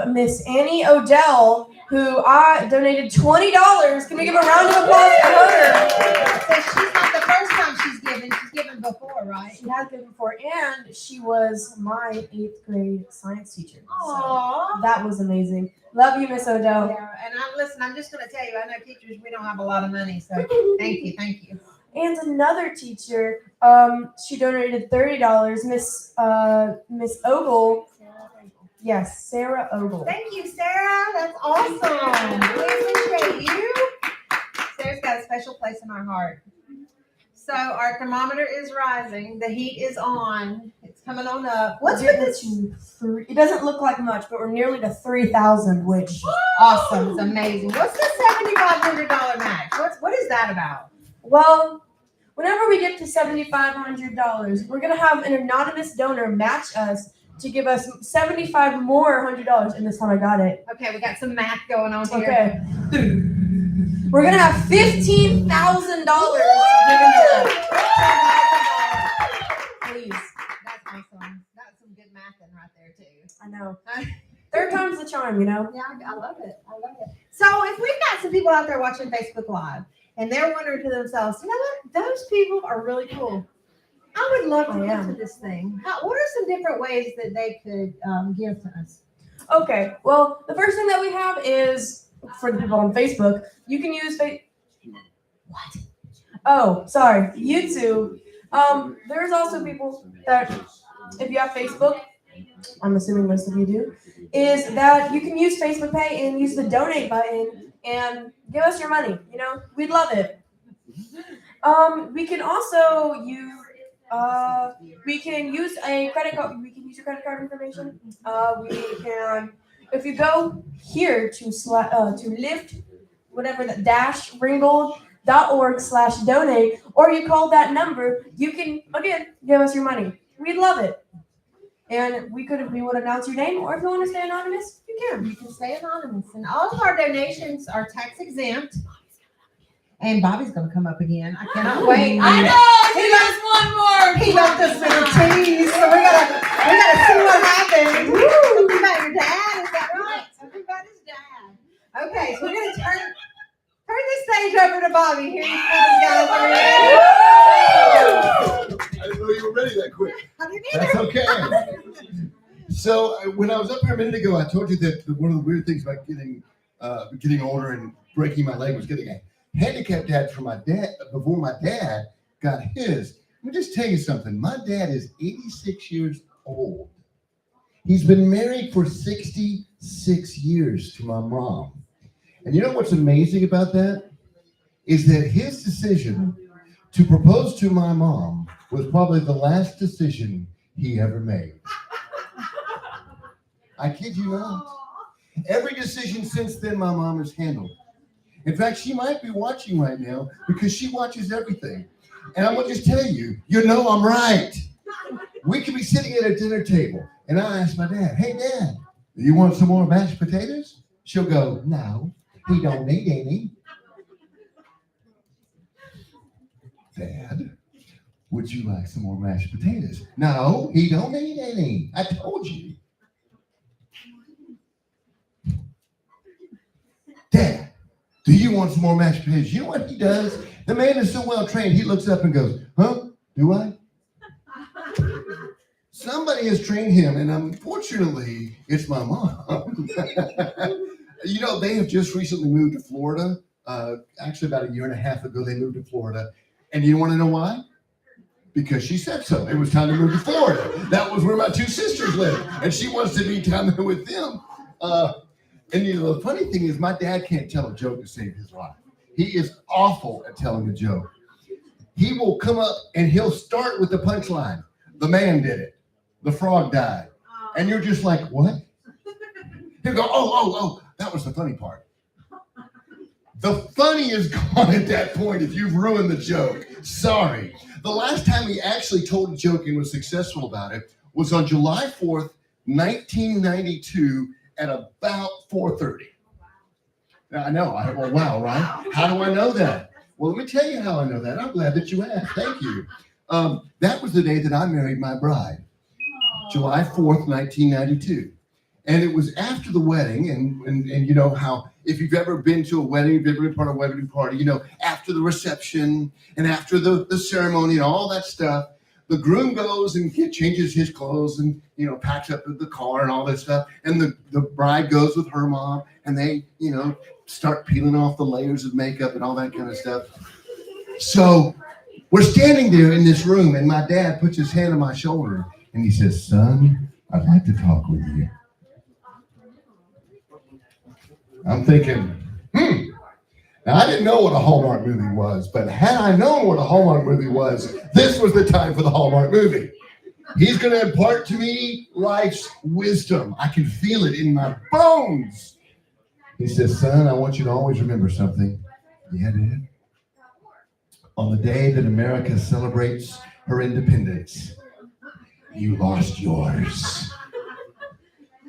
Miss Annie Odell, who I donated $20. Can we give a round of applause for her? So she's not the first time she's given. She's given before, right? She has given before, and she was my 8th grade science teacher. Aww. So that was amazing. Love you, Miss Odell. Yeah, and I'm just going to tell you, I know teachers, we don't have a lot of money, so thank you. And another teacher, she donated $30. Miss Ogle. Yes, Sarah Ogle. Thank you, Sarah. That's awesome. We appreciate you. Sarah's got a special place in our heart. So our thermometer is rising. The heat is on. It's coming on up. What's with this? It doesn't look like much, but we're nearly to 3,000, which awesome. It's amazing. What's the $7,500 match? What is that about? Well, whenever we get to $7,500, we're gonna have an anonymous donor match us to give us $75 more $100. And this time I got it. Okay, we got some math going on here. Okay. We're gonna have $15,000 given to us. Please. That's awesome. That's some good math in right there too. I know. Third time's the charm, you know? Yeah, I love it. So if we've got some people out there watching Facebook Live and they're wondering to themselves, you know what? Those people are really cool. I would love to get to this thing. What are some different ways that they could give to us? Okay. Well, the first thing that we have is for the people on Facebook. You can use What? Oh, sorry, YouTube. There's also people that, if you have Facebook, I'm assuming most of you do, is that you can use Facebook Pay and use the donate button and give us your money. You know, we'd love it. We can also use. We can use a credit card. We can use your credit card information. We can, if you go here to lift, whatever the ringgold.org/donate, or you call that number, you can again give us your money. We'd love it, and we would announce your name, or if you want to stay anonymous, You can stay anonymous. And all of our donations are tax exempt. And Bobby's going to come up again. I cannot wait. I know. He does one more. He left us with a tease, so we gotta see what happens. Woo! Something about your dad, is that right? Something about his dad. Okay, so we're gonna turn the stage over to Bobby. Here you guys. I didn't know you were ready that quick. That's okay. So when I was up here a minute ago, I told you that one of the weird things about getting older and breaking my leg was getting a handicapped dad for my dad before my dad got his. Let me just tell you something. My dad is 86 years old. He's been married for 66 years to my mom. And you know what's amazing about that? Is that his decision to propose to my mom was probably the last decision he ever made. I kid you not. Every decision since then my mom has handled. In fact, she might be watching right now because she watches everything. And I'm going to just tell you, I'm right. We could be sitting at a dinner table, and I ask my dad, hey, Dad, do you want some more mashed potatoes? She'll go, no, he don't need any. Dad, would you like some more mashed potatoes? No, he don't need any. I told you. Dad, do you want some more mashed potatoes? You know what he does? The man is so well trained, he looks up and goes, huh? Do I? Somebody has trained him, and unfortunately, it's my mom. They have just recently moved to Florida. Actually, about a year and a half ago, they moved to Florida. And you want to know why? Because she said so. It was time to move to Florida. That was where my two sisters live, and she wants to be down there with them. And the funny thing is, my dad can't tell a joke to save his life. He is awful at telling a joke. He will come up and he'll start with the punchline. The man did it. The frog died. And you're just like, what? He'll go, oh, that was the funny part. The funny is gone at that point if you've ruined the joke. Sorry. The last time he actually told a joke and was successful about it was on July 4th, 1992 at about 4:30. Now, I know. Wow, right? How do I know that? Well, let me tell you how I know that. I'm glad that you asked. Thank you. That was the day that I married my bride, July 4th, 1992. And it was after the wedding, and you know how if you've ever been to a wedding, if you've ever been part of a wedding party, after the reception and after the ceremony and all that stuff, the groom goes and changes his clothes and, packs up the car and all that stuff. And the bride goes with her mom and they, start peeling off the layers of makeup and all that kind of stuff. So we're standing there in this room and my dad puts his hand on my shoulder and he says, son, I'd like to talk with you. I'm thinking, Now, I didn't know what a Hallmark movie was, but had I known what a Hallmark movie was, this was the time for the Hallmark movie. He's going to impart to me life's wisdom. I can feel it in my bones. He says, son, I want you to always remember something. Yeah, Dad. On the day that America celebrates her independence, you lost yours.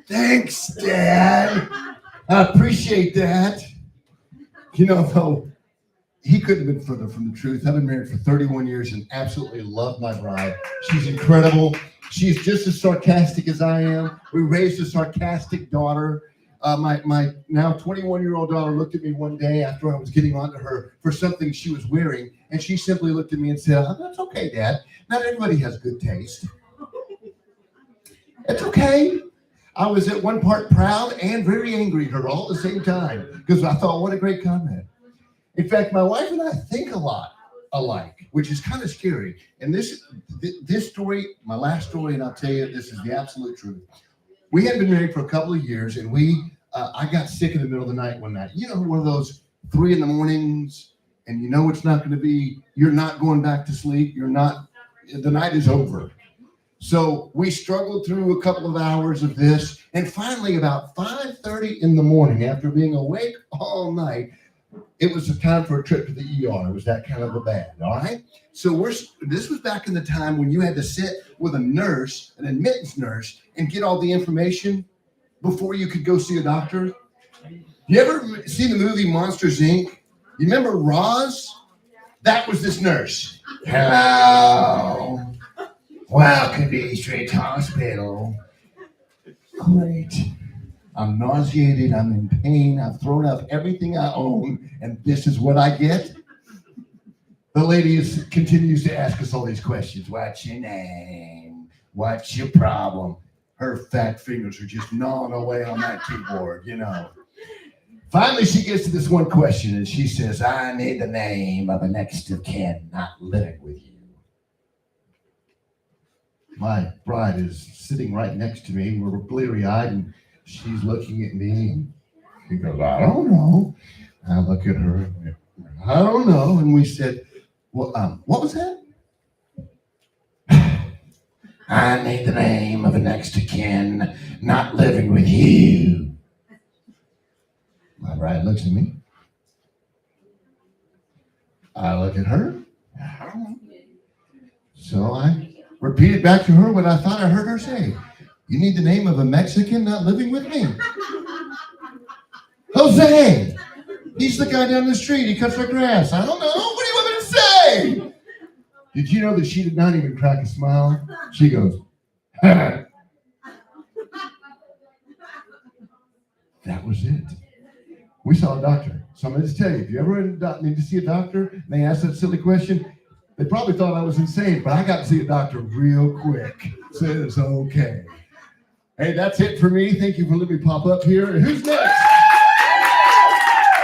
Thanks, Dad. I appreciate that. Though he couldn't have been further from the truth. I've been married for 31 years and absolutely love my bride. She's incredible. She's just as sarcastic as I am. We raised a sarcastic daughter. My now 21-year-old daughter looked at me one day after I was getting onto her for something she was wearing, and she simply looked at me and said, oh, that's okay, Dad. Not everybody has good taste. It's okay. I was at one part proud and very angry at her all at the same time because I thought, what a great comment. In fact, my wife and I think a lot alike, which is kind of scary. And this story, my last story, and I'll tell you, this is the absolute truth. We had been married for a couple of years, and I got sick in the middle of the night one night. One of those 3 a.m, and it's not going to be, you're not going back to sleep. The night is over. So we struggled through a couple of hours of this, and finally about 5:30 in the morning, after being awake all night, it was time for a trip to the ER. It was that kind of a bad, all right? So this was back in the time when you had to sit with a nurse, an admittance nurse, and get all the information. before you could go see a doctor? You ever see the movie Monsters, Inc.? You remember Roz? That was this nurse. Hello. Welcome to East Ridge Hospital. Great. I'm nauseated. I'm in pain. I've thrown up everything I own, and this is what I get? The lady continues to ask us all these questions. What's your name? What's your problem? Her fat fingers are just gnawing away on that keyboard, you know. Finally, she gets to this one question, and she says, I need the name of a next of kin not living with you. My bride is sitting right next to me. We're bleary-eyed, and she's looking at me, and she goes, I don't know. I look at her, I don't know. And we said, well, what was that? I need the name of a next of kin not living with you. My bride looks at me. I look at her. I don't know. So I repeated back to her what I thought I heard her say. You need the name of a Mexican not living with me? Jose! He's the guy down the street. He cuts our grass. I don't know. What do you want me to say? Did you know that she did not even crack a smile? She goes, that was it. We saw a doctor. So I'm going to tell you, if you ever need to see a doctor and they ask that silly question, they probably thought I was insane, but I got to see a doctor real quick. So it's okay. Hey, that's it for me. Thank you for letting me pop up here. And who's next?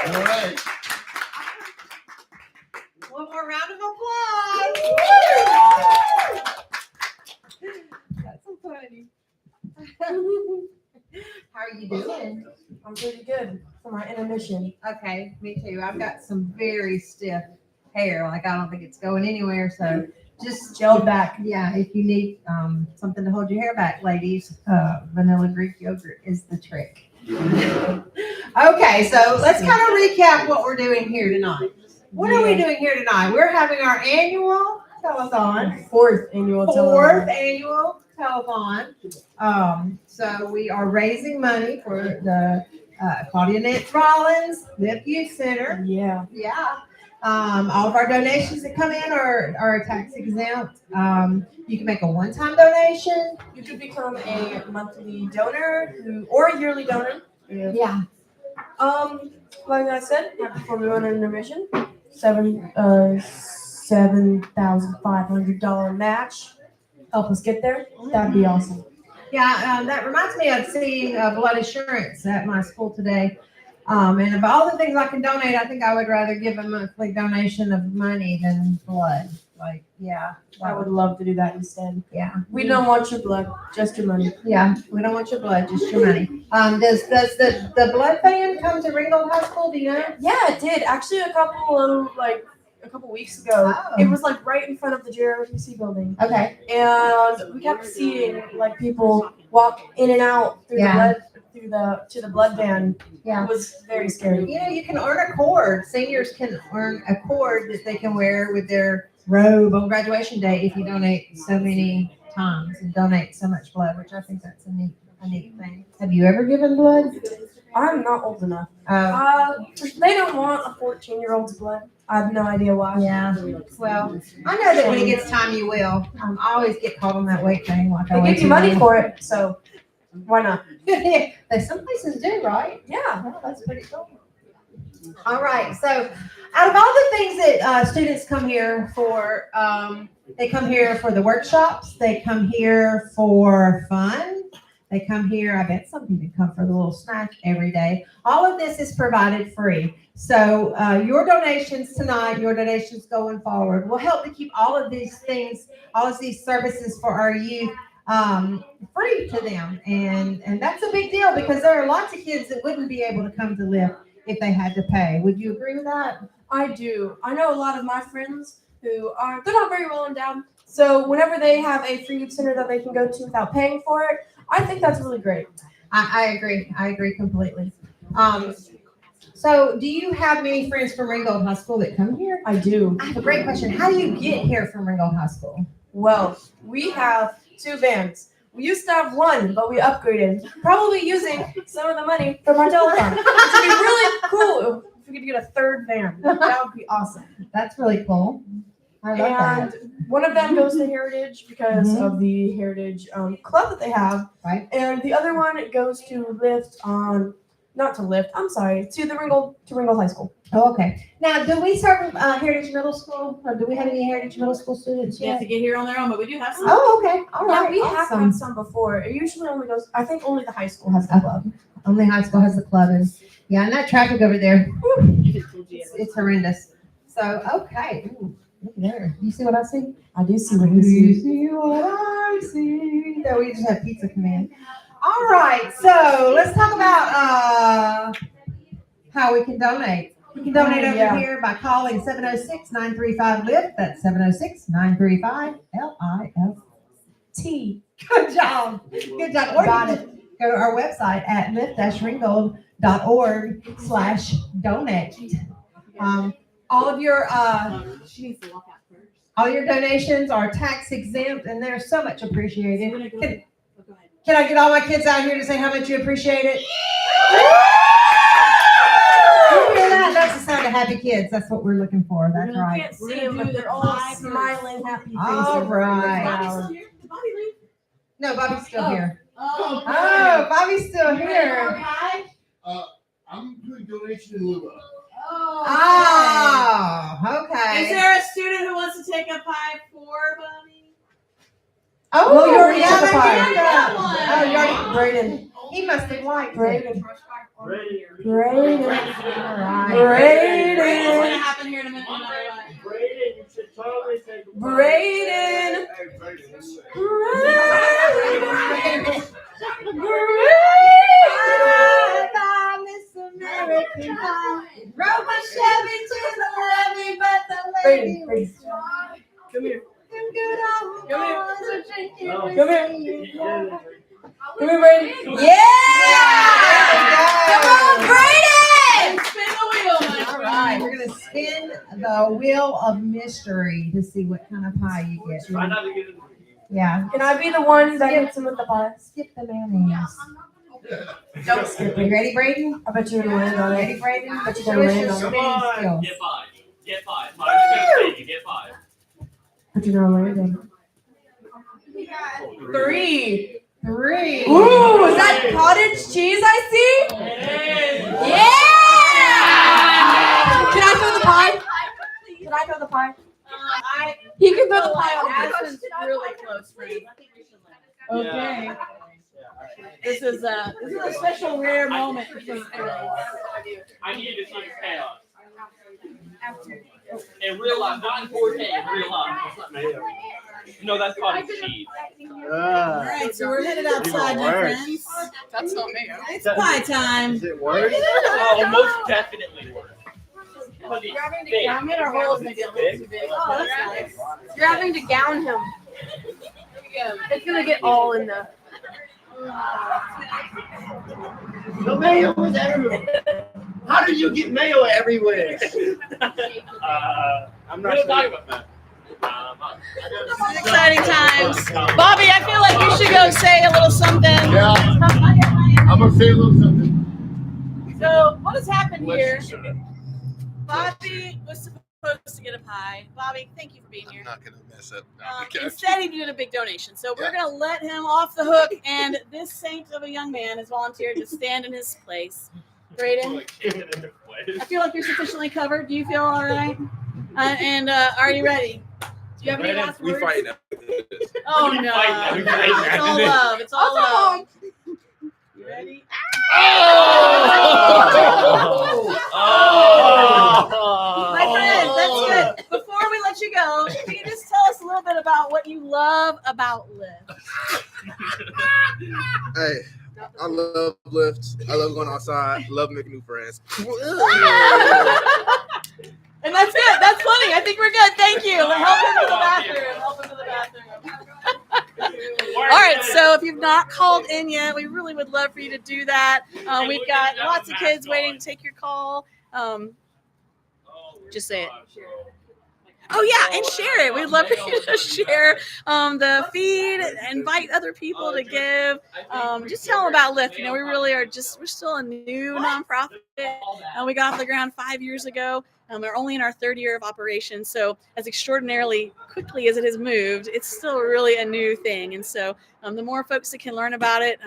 All right. One more round of applause. That's so funny. How are you doing? I'm pretty good for my intermission. Okay, me too. I've got some very stiff hair. Like I don't think it's going anywhere. So just gel back. Yeah, if you need something to hold your hair back, ladies, vanilla Greek yogurt is the trick. Okay, so let's kind of recap what we're doing here tonight. What are we doing here tonight? We're having our annual telethon. Fourth annual telethon. So we are raising money for the Claudia Nance Rollins Lift Youth Center. Yeah. Yeah. All of our donations that come in are tax exempt. You can make a one-time donation. You could become a monthly donor or a yearly donor. Yeah. Like I said, before we went on intermission, $7,500 match. Help us get there. That'd be awesome. Yeah, that reminds me of seeing blood insurance at my school today. And of all the things I can donate, I think I would rather give a monthly donation of money than blood. Like, yeah. I would love to do that instead. Yeah. We don't want your blood, just your money. Yeah, we don't want your blood, just your money. Does the blood fan come to Ringgold High School? Do you know? Yeah, it did. Actually, a couple weeks ago. Oh. It was like right in front of the JROTC building. Okay. And we kept seeing like people walk in and out through to the blood van. Yeah. It was very scary. You know, you can earn a cord. Seniors can earn a cord that they can wear with their robe on graduation day if you donate so many times and donate so much blood, which I think that's a neat thing. Have you ever given blood? I'm not old enough. They don't want a 14-year-old's blood. I have no idea why. Yeah. Well, I know that when it gets time, you will. I always get caught on that weight thing. Like they give you money for it, so why not? Some places do, right? Yeah. Oh, that's pretty cool. All right. So, out of all the things that students come here for, they come here for the workshops. They come here for fun. They come here. I bet some people come for the little snack every day. All of this is provided free. So your donations tonight, your donations going forward, will help to keep all of these things, all of these services for our youth free to them. And that's a big deal because there are lots of kids that wouldn't be able to come to Lift if they had to pay. Would you agree with that? I do. I know a lot of my friends who they're not very well endowed. So whenever they have a free youth center that they can go to without paying for it, I think that's really great. I agree. I agree completely. So do you have many friends from Ringgold High School that come here? I do. I have a great question. How do you get here from Ringgold High School? Well, we have two vans. We used to have one, but we upgraded. Probably using some of the money from our telethon. Which would be really cool if we could get a third van. That would be awesome. That's really cool. I love And that. one of them goes to Heritage because Mhm. of the Heritage club that they have. Right. And the other one goes to Lift on, not to Lift, I'm sorry, to Ringgold High School. Oh, okay. Now, do we serve Heritage Middle School, or do we have any Heritage Middle School students You have yet? to get here on their own, but we do have some. Oh, okay. All Yeah, right. we have awesome. had some before. It usually only goes, I think only the high school has the club. Only high school has the club, and yeah, and that traffic over there, whew, it's horrendous. So, okay. Ooh, look there. You see what I see? I do see what You you see. see what I see. No, we just have pizza come in. All right, so let's talk about how we can donate. You can donate over here by calling 706-935-LIFT. That's 706-935-LIFT. Good job. Good job. Or Got you can go to our website at lift-ringgold.org/donate. All of your all your donations are tax exempt, and they're so much appreciated. Can I get all my kids out here to say how much you appreciate it? You hear that? That's the sound of happy kids. That's what we're looking for. That's I right. can't see them, but they're all smiling, happy faces. All right. Bobby's here. Did Bobby leave? No, Bobby's still here. Oh, Oh, Bobby's still here. I'm doing donation in lieu of. Oh, okay. Is there a student who wants to take a pie for Bobby? Oh, Well, you already yeah, took a I pie. did that. one. Oh, you already. Braden. He must have liked Braden. it. Braden. All right. What's Braden. gonna happen here in a minute? No matter what. Braden, you should totally take a Braden. American pie. Rode my Chevy to the levee, but the lady was dry. Come here. Them good old Come here. boys are drinking Come whiskey. Come here, Braden. Yeah! Come on, Braden! Spin the wheel, my All right, we're gonna spin the wheel of mystery to see what kind of pie you get. Try not to get it. Yeah. Can I be the one that hits him with the pie? Skip the mayonnaise. Don't skip You it. ready, Braden? I bet you're gonna land on Ready, it. Braden? But you Show gotta us land your on it. spinning skills. Get five. Get five. Five is gonna save you. Get five. But you're gonna land on it. 3. Ooh, is that cottage cheese I see? Yeah! Can I throw the pie? Can I throw the pie? He can throw the pie on This this. is really close, friend. Okay. This is a special rare moment. I need to see the chaos. In real life, not in 4K, in real life. No, that's cottage cheese. All right, so we're headed outside, my friends. That's not me. It's pie time. Is it worse? Oh, most definitely worse. You're having to gown it, or holes maybe a little too big. Oh, that's nice. You're having to gown him. It's gonna get all in the. The mayo was everywhere. How did you get mayo everywhere? I'm not sure. About that. Exciting times. Bobby, I feel like you should go say a little something. Yeah. I'm gonna say a little something. So, what has happened here? Bobby was supposed to get a pie. Bobby, thank you for being here. I'm not gonna mess up. Instead, he did a big donation. So we're going to let him off the hook, and this saint of a young man has volunteered to stand in his place. Braden, I feel like you're sufficiently covered. Do you feel all right? And are you ready? Do you have any last words? Oh, no. It's all love. It's all love. You ready? My friend, that's good. Before we let you go, can you just tell us a little bit about what you love about Lyft? Hey, I love lifts. I love going outside. Love making new friends. And that's it. That's funny. I think we're good. Thank you. Help him to the bathroom. Help him to the bathroom. All right. So if you've not called in yet, we really would love for you to do that. We've got lots of kids waiting to take your call. Just say it. Oh yeah, and share it. We'd love for you to share the feed, invite other people to give. Just tell them about Lyft. We really are we're still a new nonprofit. We got off the ground 5 years ago. We're only in our third year of operation. So as extraordinarily quickly as it has moved, it's still really a new thing. And so the more folks that can learn about it,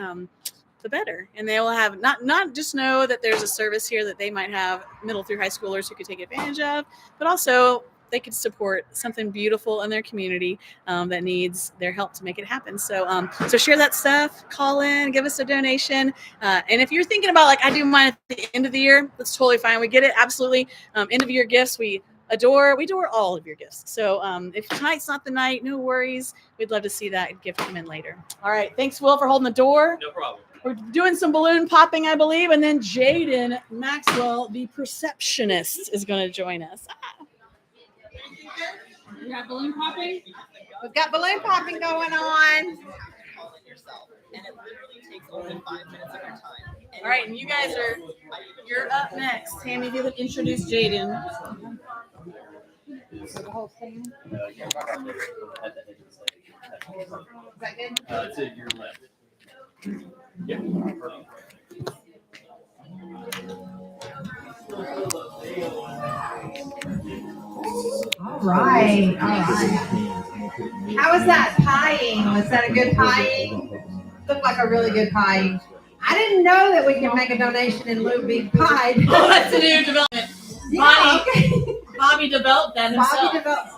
the better. And they will have not just know that there's a service here that they might have middle through high schoolers who could take advantage of, but also they could support something beautiful in their community that needs their help to make it happen. So so share that stuff, call in, give us a donation. And if you're thinking about like, I do mine at the end of the year, that's totally fine. We get it. Absolutely. End of year gifts. We adore all of your gifts. So if tonight's not the night, no worries. We'd love to see that gift come in later. All right. Thanks, Will, for holding the door. No problem. We're doing some balloon popping, I believe. And then Jaden Maxwell, the perceptionist, is going to join us. We got balloon popping. We've got balloon popping going on. All right, and you guys you're up next. Tammy, if you could introduce Jaden. To your left. Yeah. All right. How was that pieing? Was that a good pieing? Looked like a really good pie. I didn't know that we can make a donation in lieu of being pied. Oh, that's a new development. Yeah, Bobby developed that himself.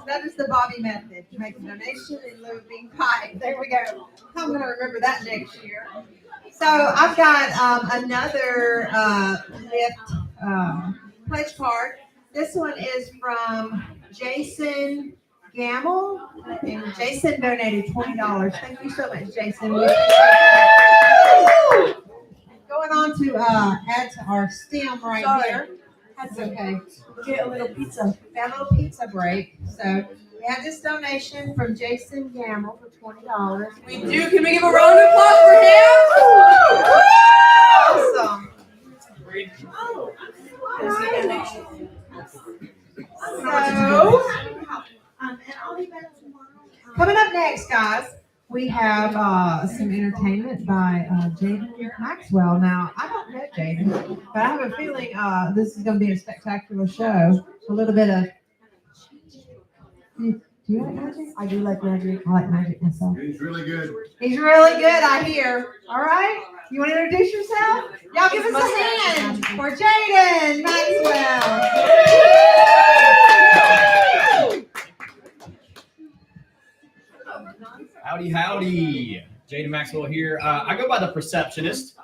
That is the Bobby method. Make a donation in lieu of being pied. There we go. I'm going to remember that next year. So I've got another Lyft pledge card. This one is from Jason Gamble, and Jason donated $20. Thank you so much, Jason. Going on to add to our stem right here. That's okay. Get a little pizza. Got a little pizza break. So we have this donation from Jason Gamble for $20. We do. Can we give a round of applause for him? Awesome. So, coming up next, guys, we have some entertainment by Jaden Maxwell. Now, I don't know Jaden, but I have a feeling this is going to be a spectacular show. A little bit of. Do you like magic? I do like magic. I like magic myself. He's really good. He's really good, I hear. All right. You want to introduce yourself? Y'all give us a hand for Jaden Maxwell. Howdy. Jaden Maxwell here. I go by the Perceptionist.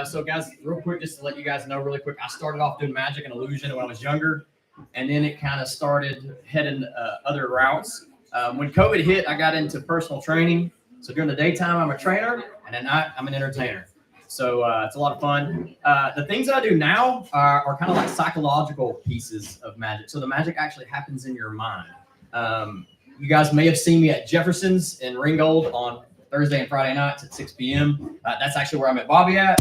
So guys, real quick, just to let you guys know really quick, I started off doing magic and illusion when I was younger, and then it kind of started heading other routes. When COVID hit, I got into personal training. So during the daytime, I'm a trainer, and at night, I'm an entertainer. So it's a lot of fun. The things that I do now are kind of like psychological pieces of magic. So the magic actually happens in your mind. You guys may have seen me at Jefferson's in Ringgold on Thursday and Friday nights at 6 p.m. That's actually where I met Bobby at.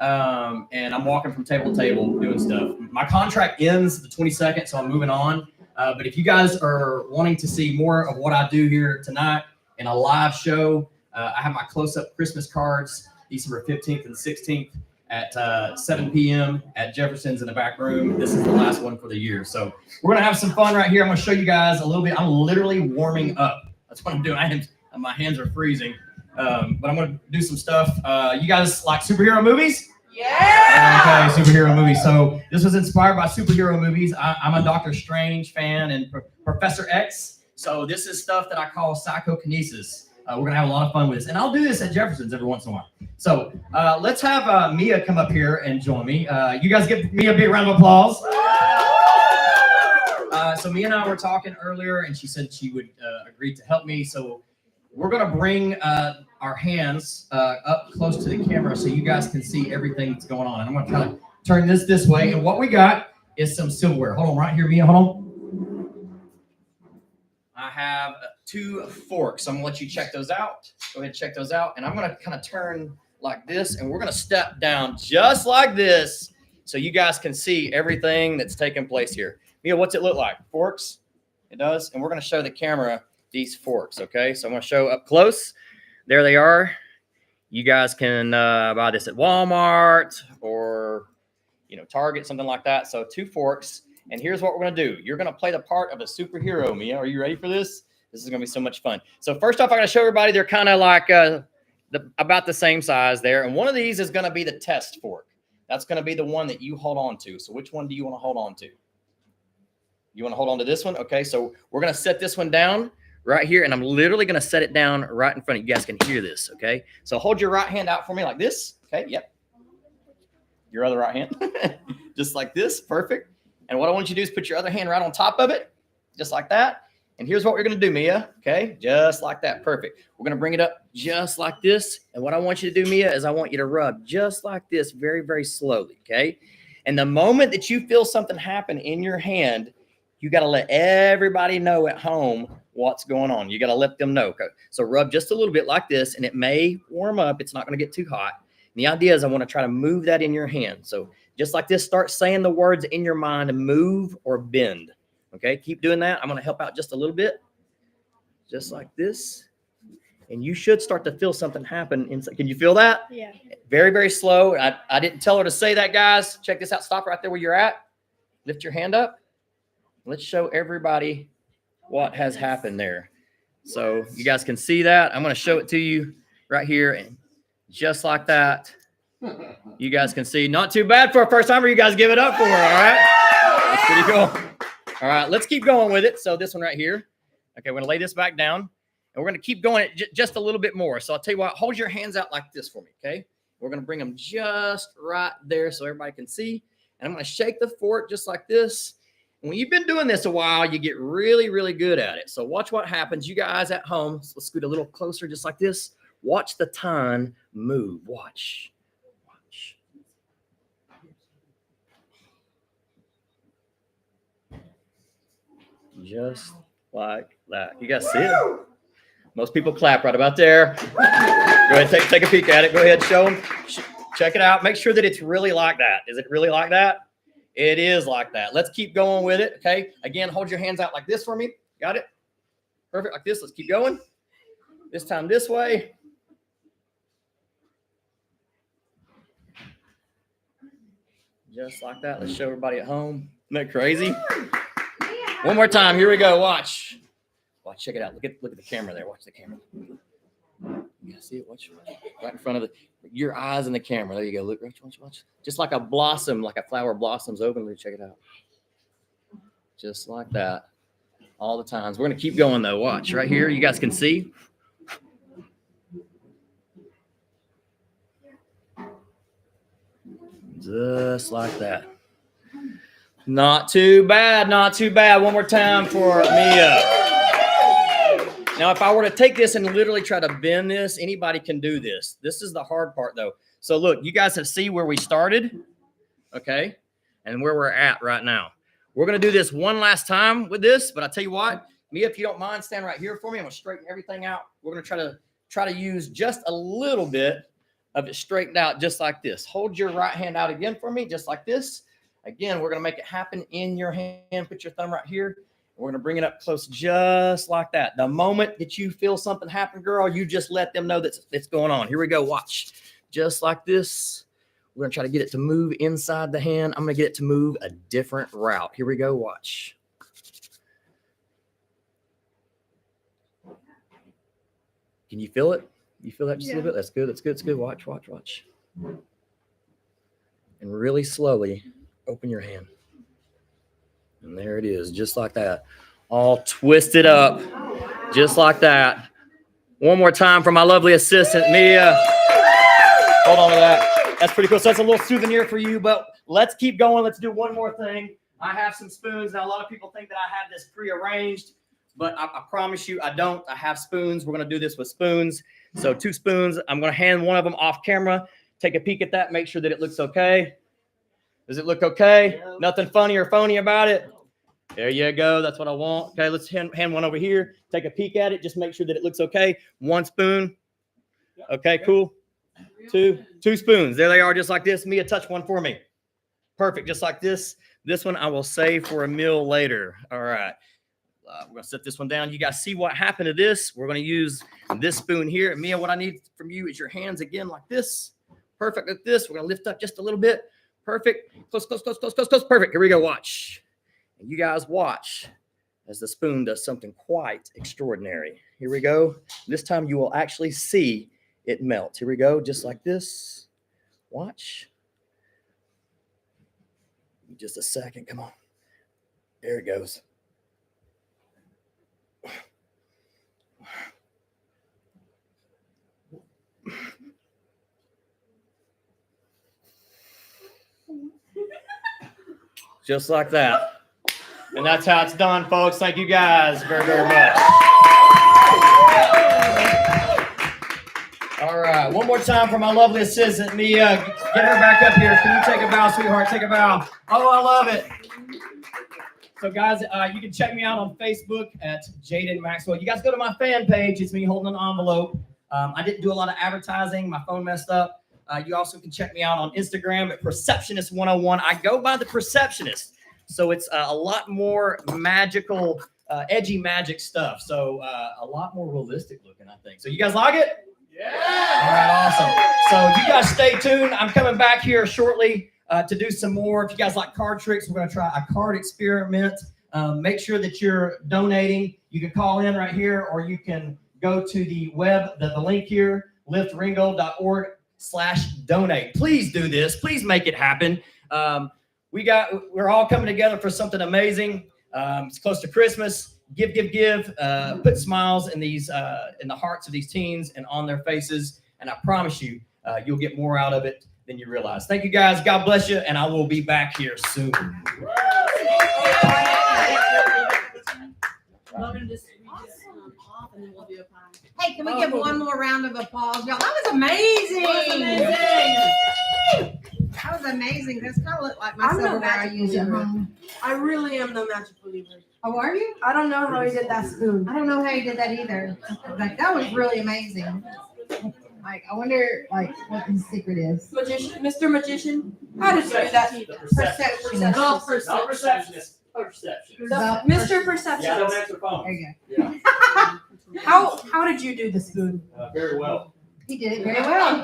And I'm walking from table to table doing stuff. My contract ends the 22nd, so I'm moving on. But if you guys are wanting to see more of what I do here tonight in a live show, I have my close-up Christmas cards December 15th and 16th at 7 p.m. at Jefferson's in the back room. This is the last one for the year. So we're going to have some fun right here. I'm going to show you guys a little bit. I'm literally warming up. That's what I'm doing. My hands are freezing. But I'm going to do some stuff. You guys like superhero movies? Yeah! Okay, superhero movies. So this was inspired by superhero movies. I'm a Doctor Strange fan and Professor X. So this is stuff that I call psychokinesis. We're going to have a lot of fun with this. And I'll do this at Jefferson's every once in a while. So let's have Mia come up here and join me. You guys give Mia a big round of applause. So Mia and I were talking earlier, and she said she would agree to help me. So we're going to bring our hands up close to the camera so you guys can see everything that's going on. And I'm going to kind of turn this way. And what we got is some silverware. Hold on right here, Mia. Hold on. I have 2 forks. I'm going to let you check those out. Go ahead and check those out. And I'm going to kind of turn like this, and we're going to step down just like this so you guys can see everything that's taking place here. Mia, what's it look like? Forks? It does. And we're going to show the camera these forks, okay? So I'm going to show up close. There they are. You guys can buy this at Walmart or, Target, something like that. So 2 forks. And here's what we're going to do. You're going to play the part of a superhero, Mia. Are you ready for this? This is going to be so much fun. So first off, I'm going to show everybody they're kind of like about the same size there. And one of these is going to be the test fork. That's going to be the one that you hold on to. So which one do you want to hold on to? You want to hold on to this one? Okay, so we're going to set this one down right here, and I'm literally going to set it down right in front of you. You guys can hear this, okay? So hold your right hand out for me like this. Okay, yep. Your other right hand. Just like this. Perfect. And what I want you to do is put your other hand right on top of it, just like that. And here's what we're going to do, Mia. Okay, just like that. Perfect. We're going to bring it up just like this. And what I want you to do, Mia, is I want you to rub just like this very, very slowly, okay? And the moment that you feel something happen in your hand, you got to let everybody know at home what's going on. You got to let them know. Okay? So rub just a little bit like this, and it may warm up. It's not going to get too hot. And the idea is I want to try to move that in your hand. So just like this, start saying the words in your mind to move or bend. Okay, keep doing that. I'm going to help out just a little bit. Just like this. And you should start to feel something happen inside. Can you feel that? Yeah. Very, very slow. I didn't tell her to say that, guys. Check this out. Stop right there where you're at. Lift your hand up. Let's show everybody what has happened there. So you guys can see that. I'm going to show it to you right here. And just like that, you guys can see. Not too bad for a first timer. You guys give it up for her, all right? That's pretty cool. All right, let's keep going with it. So this one right here. Okay, we're going to lay this back down. And we're going to keep going just a little bit more. So I'll tell you what, hold your hands out like this for me, okay? We're going to bring them just right there so everybody can see. And I'm going to shake the fork just like this. And when you've been doing this a while, you get really, really good at it. So watch what happens. You guys at home, so let's scoot a little closer just like this. Watch the time move. Watch. Watch. Just like that. You guys see it? Most people clap right about there. Go ahead, take a peek at it. Go ahead, show them. Check it out. Make sure that it's really like that. Is it really like that? It is like that. Let's keep going with it, okay? Again, hold your hands out like this for me. Got it? Perfect, like this. Let's keep going. This time this way. Just like that. Let's show everybody at home. Isn't that crazy? One more time. Here we go. Watch. Watch. Check it out. Look at the camera there. Watch the camera. You guys see it? Watch. Right in front of your eyes in the camera. There you go. Look. Watch. Just like a blossom, like a flower blossoms open. Check it out. Just like that. All the times. We're going to keep going, though. Watch. Right here. You guys can see. Just like that. Not too bad. Not too bad. One more time for Mia. Now, if I were to take this and literally try to bend this, anybody can do this. This is the hard part, though. So, look, you guys have seen where we started, okay, and where we're at right now. We're going to do this one last time with this, but I tell you what, Mia, if you don't mind, stand right here for me. I'm going to straighten everything out. We're going to try to use just a little bit of it straightened out just like this. Hold your right hand out again for me, just like this. Again, we're going to make it happen in your hand. Put your thumb right here. We're going to bring it up close just like that. The moment that you feel something happen, girl, you just let them know that it's going on. Here we go. Watch. Just like this. We're going to try to get it to move inside the hand. I'm going to get it to move a different route. Here we go. Watch. Can you feel it? You feel that just a little bit? That's good. That's good. That's good. Watch. And really slowly open your hand. And there it is, just like that. All twisted up, just like that. One more time for my lovely assistant, Mia. Hold on to that. That's pretty cool. So that's a little souvenir for you, but let's keep going. Let's do one more thing. I have some spoons. Now, a lot of people think that I have this prearranged, but I promise you I don't. I have spoons. We're going to do this with spoons. So 2 spoons. I'm going to hand one of them off camera. Take a peek at that. Make sure that it looks okay. Does it look okay? Yeah. Nothing funny or phony about it? There you go. That's what I want. Okay, let's hand one over here. Take a peek at it. Just make sure that it looks okay. 1 spoon. Okay, cool. 2 spoons. There they are, just like this. Mia, touch one for me. Perfect, just like this. This one I will save for a meal later. All right. we're gonna set this one down. You guys see what happened to this? We're gonna use this spoon here. And Mia, what I need from you is your hands again like this. Perfect, like this. We're gonna lift up just a little bit. Perfect. Close, close, close, close, close, close. Perfect. Here we go. Watch. And you guys watch as the spoon does something quite extraordinary. Here we go. This time you will actually see it melt. Here we go. Just like this. Watch. Just a second. Come on. There it goes. Just like that. And that's how it's done, folks. Thank you guys very, very much. All right. One more time for my lovely assistant, Mia. Get her back up here. Can you take a bow, sweetheart? Take a bow. Oh, I love it. So, guys, you can check me out on Facebook at Jaden Maxwell. You guys go to my fan page. It's me holding an envelope. I didn't do a lot of advertising. My phone messed up. You also can check me out on Instagram at Perceptionist 101. I go by the Perceptionist. So it's a lot more magical, edgy magic stuff. So a lot more realistic looking, I think. So you guys like it? Yeah. All right, awesome. So you guys stay tuned. I'm coming back here shortly to do some more. If you guys like card tricks, we're going to try a card experiment. Make sure that you're donating. You can call in right here, or you can go to the web, the link here, liftringo.org/donate. Please do this. Please make it happen. We're all coming together for something amazing. It's close to Christmas. Give. Put smiles in these in the hearts of these teens and on their faces. And I promise you, you'll get more out of it than you realize. Thank you guys. God bless you. And I will be back here soon. Hey, can we give one more round of applause, y'all? That was amazing. That was amazing. That's kind of look like my silverware I use at home. I really am no magic believer. Oh, are you? I don't know how he did that spoon. I don't know how you did that either. Like, that was really amazing. Like, I wonder, like, what his secret is. Magician, Mr. Magician, how did you do that? Perception. Not receptionist. Perception. Mr. Perception. Yeah, don't answer phone. There you go. Yeah. How did you do the spoon? Very well. He did it very well.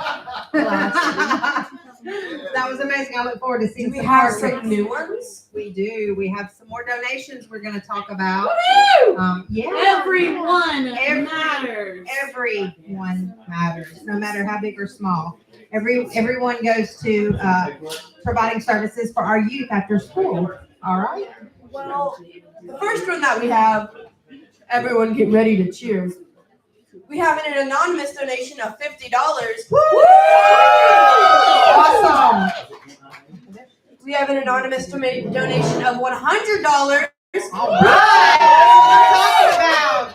That was amazing. I look forward to seeing. Do we have some new ones? We do. We have some more donations we're going to talk about. Yeah. Everyone matters. Everyone matters, no matter how big or small. Everyone goes to providing services for our youth after school. All right. Well, the first one that we have, everyone get ready to cheer. We have an anonymous donation of $50. Woo! Awesome. We have an anonymous donation of $100. All right. What are we talking about?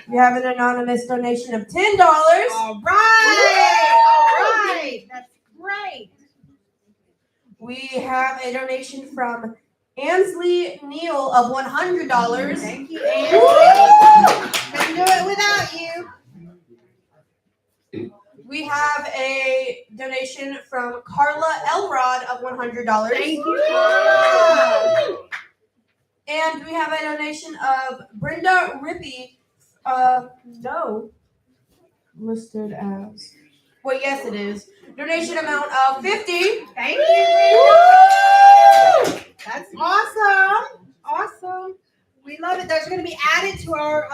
We have an anonymous donation of $10. All right. All right. That's great. We have a donation from Ansley Neal of $100. Thank you, Ansley. Couldn't do it without you. We have a donation from Carla Elrod of $100. Thank you. And we have a donation of Brenda Rippey, no, listed as, well, yes it is. Donation amount of $50. Thank you. That's awesome. Awesome. We love it. There's going to be added to our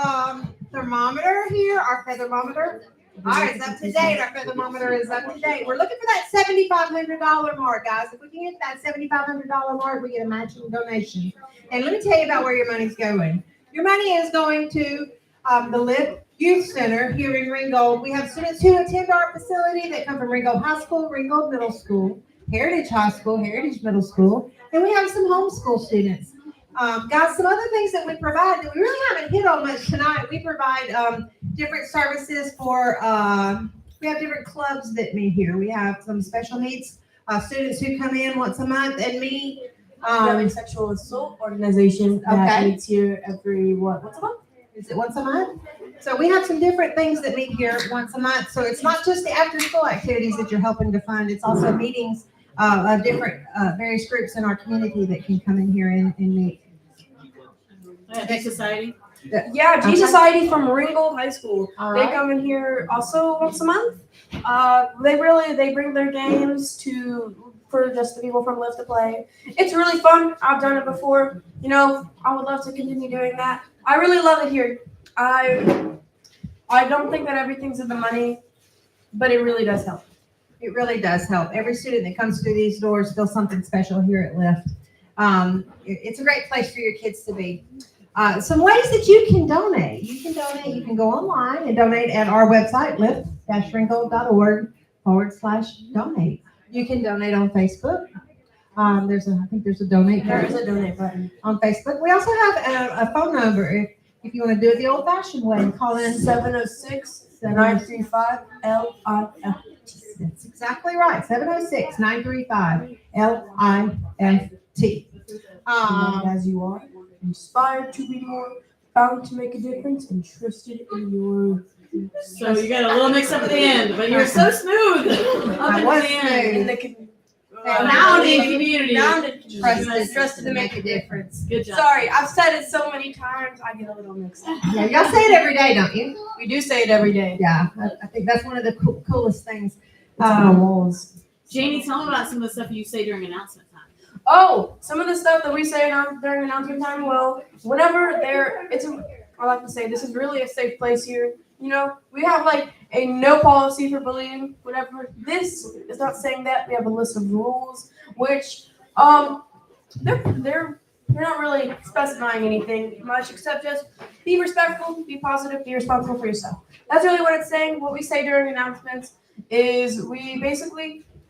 thermometer here, our feathermometer. All right, it's up to date. Our feathermometer is up to date. We're looking for that $7,500 mark, guys. If we can get that $7,500 mark, we get a matching donation. And let me tell you about where your money's going. Your money is going to the Live Youth Center here in Ringgold. We have students who attend our facility that come from Ringgold High School, Ringgold Middle School, Heritage High School, Heritage Middle School, and we have some homeschool students. Guys, some other things that we provide that we really haven't hit on much tonight. We provide different services for, we have different clubs that meet here. We have some special needs students who come in once a month and meet. Sexual assault organization that meets here every, once a month? Is it once a month? So we have some different things that meet here once a month. So it's not just the after school activities that you're helping to fund. It's also meetings of different various groups in our community that can come in here and meet. Big Society. Yeah, G Okay. Society from Ringgold High School. All They right. come in here also once a month. They bring their games for just the people from Lift to play. It's really fun. I've done it before. You know, I would love to continue doing that. I really love it here. I don't think that everything's in the money, but it really does help. It really does help. Every student that comes through these doors feels something special here at Lift. It's a great place for your kids to be. Some ways that you can donate. You can donate. You can go online and donate at our website, lift-ringgold.org/donate. You can donate on Facebook. I think there's a donate There button. is a donate button. On Facebook. We also have a phone number if you want to do it the old-fashioned way. Call in 706-935-LIFT. That's exactly right. 706-935-LIFT. As you are, inspired to be more, bound to make a difference, and trusted in your. So you got a little mix up at the end, but you're so smooth. Up at was the end. Community. Trusted to make a difference. Good job. Sorry, I've said it so many times, I get a little mixed up. Yeah, y'all say it every day, don't you? We do say it every day. Yeah, I think that's one of the coolest things. On the walls. Jamie, tell me about some of the stuff you say during announcement time. Oh, some of the stuff that we say during announcement time. Well, whenever I like to say this is really a safe place here. You know, we have like a no policy for bullying, whatever. This is not saying that. We have a list of rules, which they're not really specifying anything much except just be respectful, be positive, be responsible for yourself. That's really what it's saying. What we say during announcements is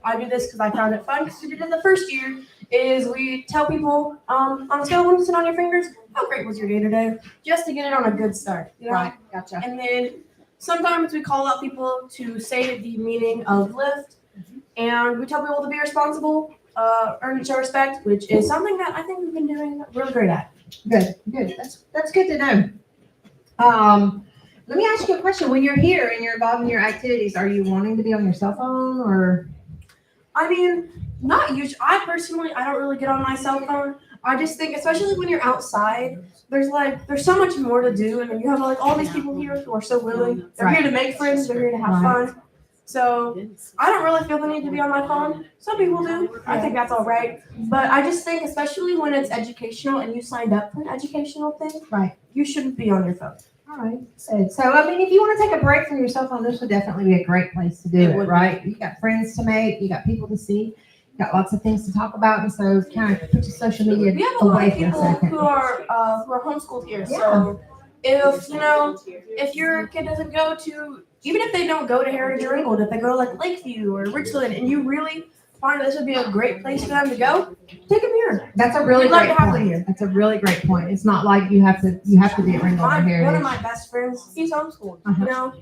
I do this because I found it fun because we did it the first year, is we tell people on a scale of 1 to 10 on your fingers, how great was your day today? Just to get it on a good start. You know? Right, gotcha. And then sometimes we call out people to say the meaning of Lift, and we tell people to be responsible, earn each other respect, which is something that I think we've been doing really great at. Good. That's good to know. Let me ask you a question. When you're here and you're involved in your activities, are you wanting to be on your cell phone or? I mean, not usually. I don't really get on my cell phone. I just think, especially when you're outside, there's so much more to do, and you have like all these people here who are so willing. They're here to make friends. They're here to have fun. So I don't really feel the need to be on my phone. Some people do. I think that's all right. But I just think, especially when it's educational and you signed up for an educational thing, right, you shouldn't be on your phone. All right. So, I mean, if you want to take a break from your cell phone, this would definitely be a great place to do it, right? You got friends to make, you got people to see, you got lots of things to talk about, and so kind of put your social media We have a lot away of for a people second. who are homeschooled here. So if your kid doesn't go to, even if they don't go to Heritage or Ringgold, if they go to like Lakeview or Richland, and you really find this would be a great place for them to go, take them here. That's a really We'd love great to have them point. here. That's a really great point. It's not like you have to be at Ringgold or Heritage. One of my best friends, he's homeschooled. You know,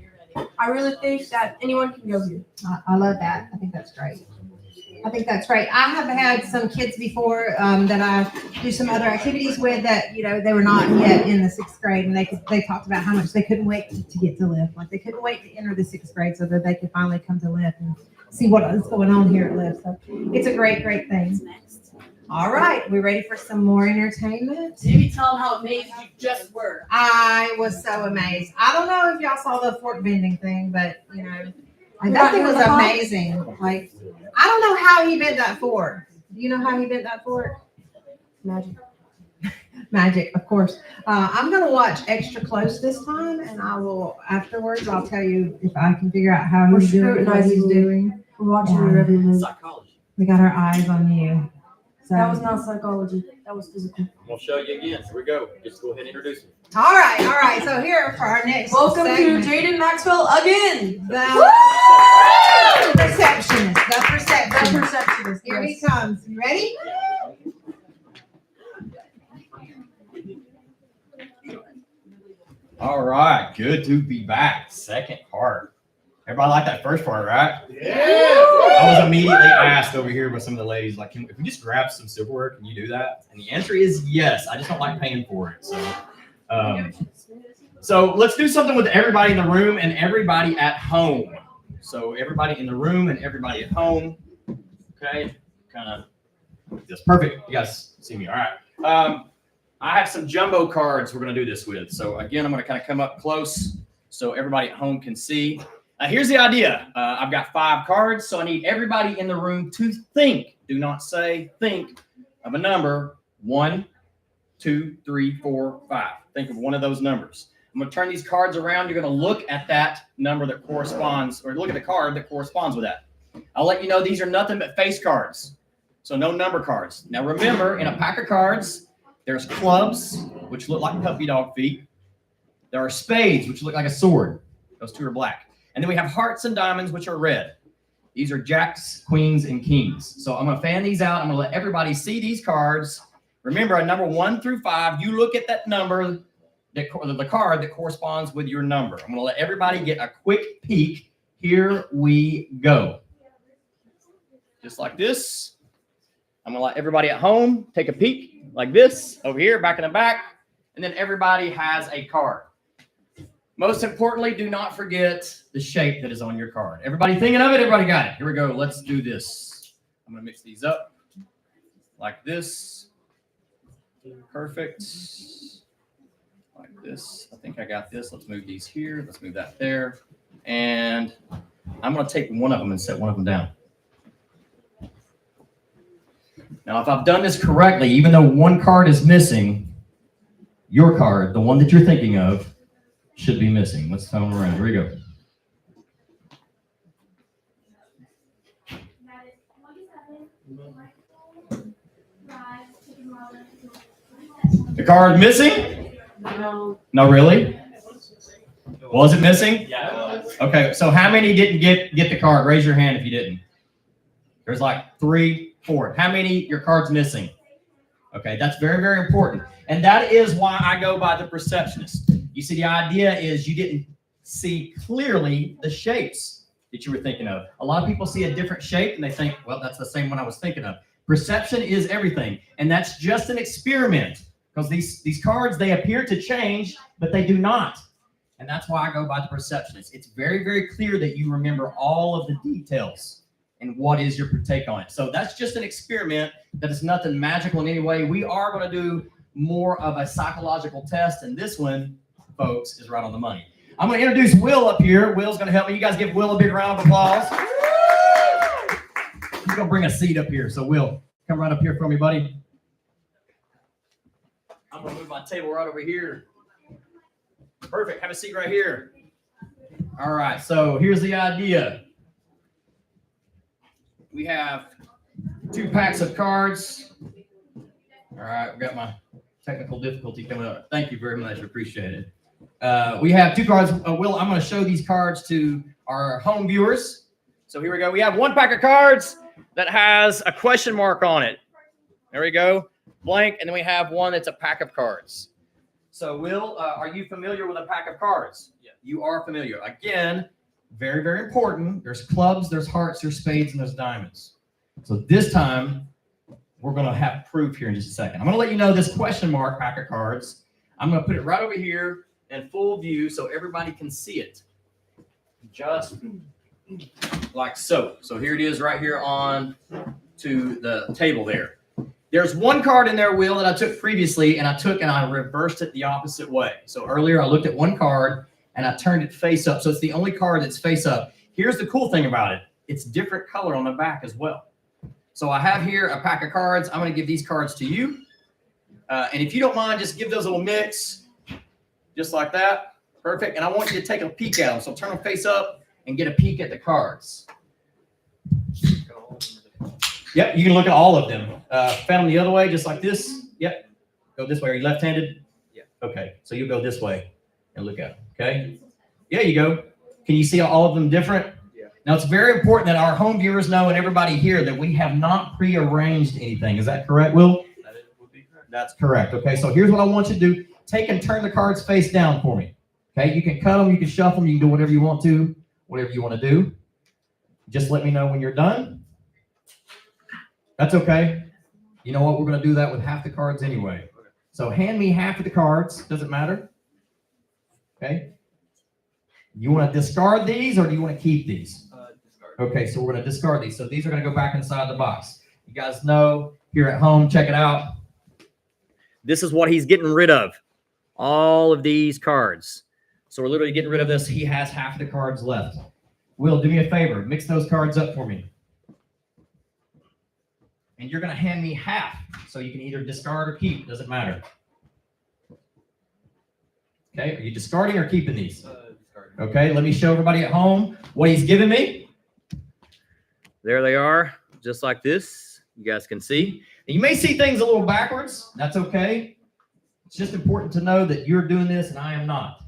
I really think that anyone can go here. I love that. I think that's great. I have had some kids before that I do some other activities with that, you know, they were not yet in the 6th grade, and they talked about how much they couldn't wait to get to Lift. Like they couldn't wait to enter the 6th grade so that they could finally come to Lift and see what is going on here at Lift. So it's a great, great thing. All right, we ready for some more entertainment? Maybe tell them how amazed you just were. I was so amazed. I don't know if y'all saw the fork bending thing, but you know, that thing was amazing. Like, I don't know how he bent that fork. Do you know how he bent that fork? Magic. Magic, of course. I'm going to watch extra close this time, and afterwards, I'll tell you if I can figure out how he's doing, what he's doing. We're watching your every move. Psychology. We got our eyes on you. So. That was not psychology. That was physical. I'm gonna show you again. Here we go. Just go ahead and introduce him. All right. So here for our next Welcome segment. to Jaden Maxwell again. The receptionist. The receptionist. Here he comes. You ready? All right, good to be back. Second part. Everybody like that first part, right? Yeah. I was immediately asked over here by some of the ladies, like, if we just grab some silverware, can you do that? And the answer is yes. I just don't like paying for it. So let's do something with everybody in the room and everybody at home. So everybody in the room and everybody at home. Okay, kind of. That's perfect. You guys see me. All right. I have some jumbo cards we're going to do this with. So again, I'm going to kind of come up close so everybody at home can see. Here's the idea. I've got 5 cards, so I need everybody in the room to think. Do not say think of a number. 1, 2, 3, 4, 5. Think of one of those numbers. I'm going to turn these cards around. You're going to look at that number that corresponds, or look at the card that corresponds with that. I'll let you know these are nothing but face cards. So no number cards. Now remember, in a pack of cards, there's clubs, which look like puppy dog feet. There are spades, which look like a sword. Those 2 are black. And then we have hearts and diamonds, which are red. These are jacks, queens, and kings. So I'm going to fan these out. I'm going to let everybody see these cards. Remember, a number 1 through 5, you look at that number, the card that corresponds with your number. I'm going to let everybody get a quick peek. Here we go. Just like this. I'm going to let everybody at home take a peek like this, over here, back in the back, and then everybody has a card. Most importantly, do not forget the shape that is on your card. Everybody thinking of it? Everybody got it? Here we go. Let's do this. I'm going to mix these up like this. Perfect. Like this. I think I got this. Let's move these here. Let's move that there. And I'm going to take one of them and set one of them down. Now, if I've done this correctly, even though one card is missing, your card, the one that you're thinking of, should be missing. Let's turn them around. Here we go. The card missing? No. No, really? Was it missing? Yeah. Okay, so how many didn't get the card? Raise your hand if you didn't. There's like 3, 4. How many your card's missing? Okay, that's very, very important. And that is why I go by the perceptionist. You see, the idea is you didn't see clearly the shapes that you were thinking of. A lot of people see a different shape and they think, well, that's the same one I was thinking of. Perception is everything. And that's just an experiment because these cards, they appear to change, but they do not. And that's why I go by the perceptionist. It's very, very clear that you remember all of the details and what is your take on it. So that's just an experiment. That is nothing magical in any way. We are going to do more of a psychological test, and this one, folks, is right on the money. I'm going to introduce Will up here. Will's going to help me. You guys give Will a big round of applause. He's going to bring a seat up here. So Will, come right up here for me, buddy. I'm going to move my table right over here. Perfect. Have a seat right here. All right. So here's the idea. We have 2 packs of cards. All right. We got my technical difficulty coming up. Thank you very much. Appreciate it. We have 2 cards. Will, I'm going to show these cards to our home viewers. So here we go. We have 1 pack of cards that has a question mark on it. There we go. Blank. And then we have one that's a pack of cards. So, Will, are you familiar with a pack of cards? Yeah. You are familiar. Again, very, very important. There's clubs, there's hearts, there's spades, and there's diamonds. So this time, we're going to have proof here in just a second. I'm going to let you know this question mark pack of cards. I'm going to put it right over here in full view so everybody can see it. Just like so. So here it is right here on to the table there. There's 1 card in there, Will, that I took previously, and I reversed it the opposite way. So earlier I looked at 1 card, and I turned it face up. So it's the only card that's face up. Here's the cool thing about it. It's different color on the back as well. So I have here a pack of cards. I'm going to give these cards to you. And if you don't mind, just give those a little mix, just like that. Perfect. And I want you to take a peek at them. So turn them face up and get a peek at the cards. Yep, you can look at all of them. Fan them the other way, just like this. Yep. Go this way. Are you left-handed? Yeah. Okay. So you go this way and look at them. Okay. Yeah, you go. Can you see all of them different? Yeah. Now, it's very important that our home viewers know and everybody here that we have not prearranged anything. Is that correct, Will? That would be correct. That's correct. Okay. So here's what I want you to do. Take and turn the cards face down for me. Okay. You can cut them. You can shuffle them. You can do whatever you want to. Whatever you want to do. Just let me know when you're done. That's okay. You know what? We're going to do that with half the cards anyway. So hand me half of the cards. Does it matter? Okay. You want to discard these or do you want to keep these? Discard. Okay, so we're going to discard these. So these are going to go back inside the box. You guys know here at home, check it out. This is what he's getting rid of. All of these cards. So we're literally getting rid of this. He has half of the cards left. Will, do me a favor. Mix those cards up for me. And you're going to hand me half. So you can either discard or keep. Doesn't matter. Okay, are you discarding or keeping these? Okay, let me show everybody at home what he's giving me. There they are, just like this. You guys can see. And you may see things a little backwards. That's okay. It's just important to know that you're doing this and I am not.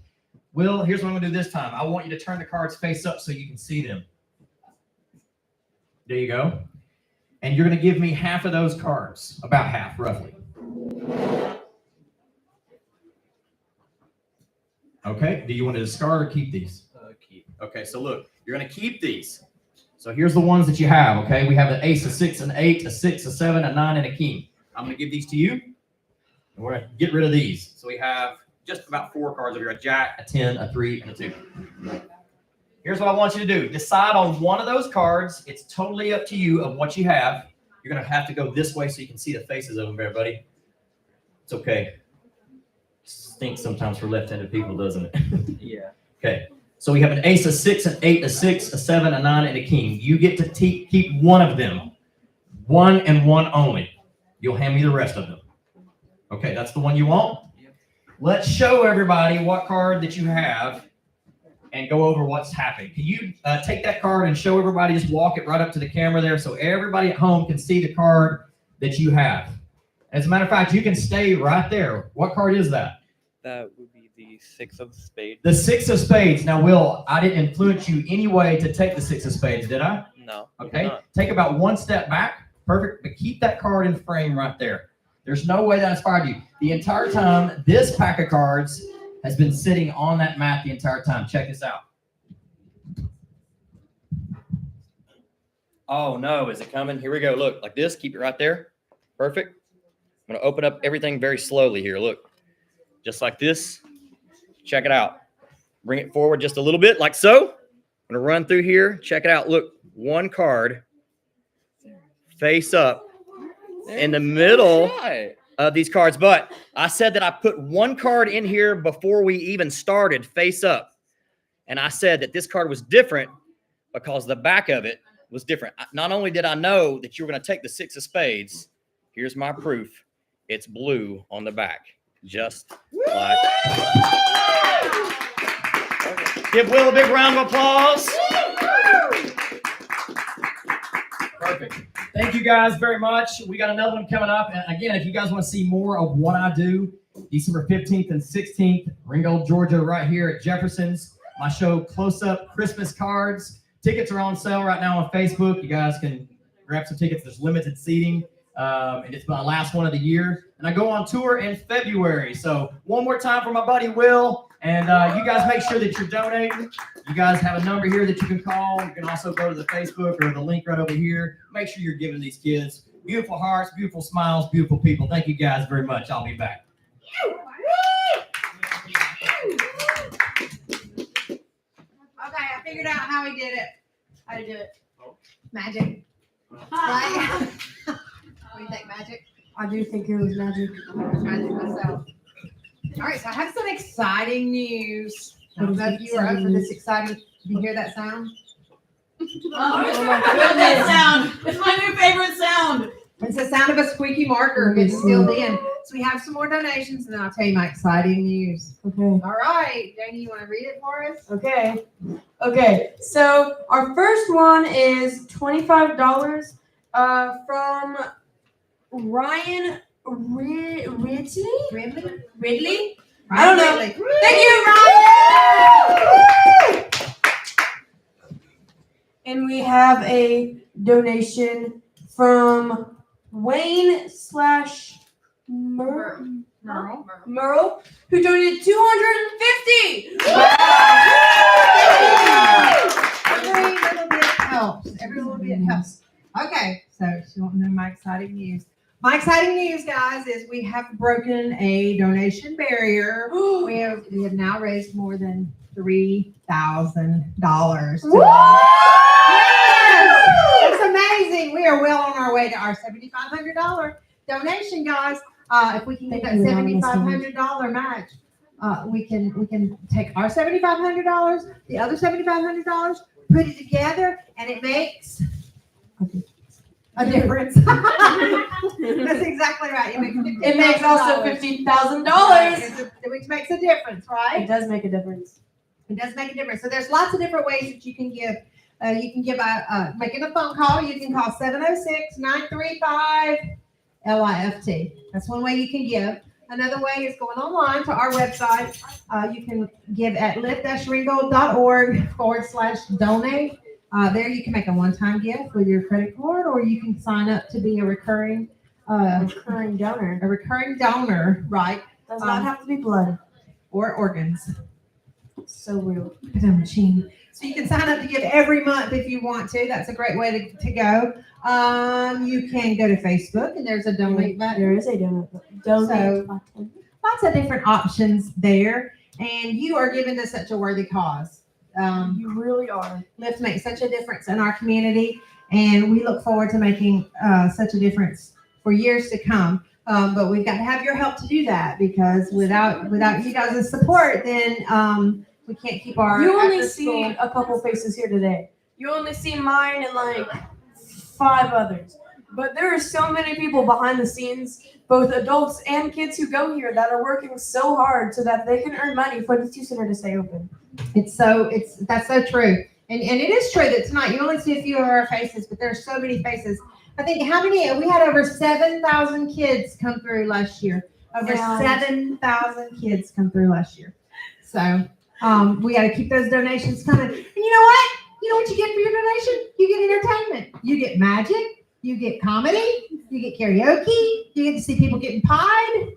Will, here's what I'm going to do this time. I want you to turn the cards face up so you can see them. There you go. And you're going to give me half of those cards, about half, roughly. Okay, do you want to discard or keep these? Keep. Okay, so look, you're going to keep these. So here's the ones that you have, okay? We have an ace, a 6, an 8, a 6, a 7, a 9, and a king. I'm going to give these to you. And we're going to get rid of these. So we have just about 4 cards over here, a jack, a 10, a 3, and a 2. Here's what I want you to do. Decide on one of those cards. It's totally up to you of what you have. You're going to have to go this way so you can see the faces of them, everybody. It's okay. Stinks sometimes for left-handed people, doesn't it? Yeah. Okay. So we have an ace, a 6, an 8, a 6, a 7, a 9, and a king. You get to keep one of them. One and one only. You'll hand me the rest of them. Okay, that's the one you want? Yep. Let's show everybody what card that you have and go over what's happening. Can you take that card and show everybody, just walk it right up to the camera there so everybody at home can see the card that you have. As a matter of fact, you can stay right there. What card is that? That would be the 6 of spades. The 6 of spades. Now, Will, I didn't influence you anyway to take the 6 of spades, did I? No. Okay. Take about 1 step back. Perfect. But keep that card in frame right there. There's no way that inspired you. The entire time, this pack of cards has been sitting on that mat the entire time. Check this out. Oh, no. Is it coming? Here we go. Look, like this. Keep it right there. Perfect. I'm going to open up everything very slowly here. Look. Just like this. Check it out. Bring it forward just a little bit, like so. I'm going to run through here. Check it out. Look, one card face up in the middle of these cards. But I said that I put one card in here before we even started face up. And I said that this card was different because the back of it was different. Not only did I know that you were going to take the 6 of spades, here's my proof. It's blue on the back. Just like. Give Will a big round of applause. Perfect. Thank you guys very much. We got another one coming up. And again, if you guys want to see more of what I do, December 15th and 16th, Ringgold, Georgia, right here at Jefferson's. My show, Close Up Christmas Cards. Tickets are on sale right now on Facebook. You guys can grab some tickets. There's limited seating. And it's my last one of the year. And I go on tour in February. So one more time for my buddy Will. And you guys make sure that you're donating. You guys have a number here that you can call. You can also go to the Facebook or the link right over here. Make sure you're giving these kids beautiful hearts, beautiful smiles, beautiful people. Thank you guys very much. I'll be back. Okay, I figured out how he did it. How to do it. Magic. Right? What do you think, magic? I do think it was magic. Magic myself. All right, so I have some exciting news. I don't know if you are up for this exciting. Did you hear that sound? Oh my goodness. Sound. It's my new favorite sound. It's the sound of a squeaky marker getting sealed in. So we have some more donations, and then I'll tell you my exciting news. Okay. All right, Janie, you want to read it for us? Okay. Okay. So our first one is $25 from Ryan Ridley. Ridley? I don't know. Ridley. Thank you, Ryan. And we have a donation from Wayne / Merle, who donated $250. Every little bit helps. Every little bit helps. Okay, so you want to know my exciting news? My exciting news, guys, is we have broken a donation barrier. We have now raised more than $3,000. Yes! That's amazing. We are well on our way to our $7,500 donation, guys. If we can get that Thank you, Anonymous $7,500 match, we can take our $7,500, the other $7,500, put it together, and it makes a difference. That's exactly right. It makes also $15,000. Which makes a difference, right? It does make a difference. It does make a difference. So there's lots of different ways that you can give. Making a phone call. You can call 706-935-LIFT. That's one way you can give. Another way is going online to our website. You can give at lift-ringgold.org/donate. There you can make a one-time gift with your credit card, or you can sign up to be a recurring donor. A recurring donor, right? Does not have to be blood or organs. So real. Machine. So you can sign up to give every month if you want to. That's a great way to go. You can go to Facebook and there's a donate button. There is a donate So, button. Lots of different options there. And you are giving to such a worthy cause. You really are. Lift makes such a difference in our community. And we look forward to making such a difference for years to come. But we've got to have your help to do that, because without you guys' support, then we can't keep our. You only after see school. a couple faces here today. You only see mine and like 5 others. But there are so many people behind the scenes, both adults and kids who go here, that are working so hard so that they can earn money for the Q Center to stay open. That's so true. And it is true that tonight you only see a few of our faces, but there are so many faces. I think we had over 7,000 kids come through last year. Over 7,000 kids come through last year. So we got to keep those donations coming. And you know what? You know what you get for your donation? You get entertainment. You get magic. You get comedy. You get karaoke. You get to see people getting pied.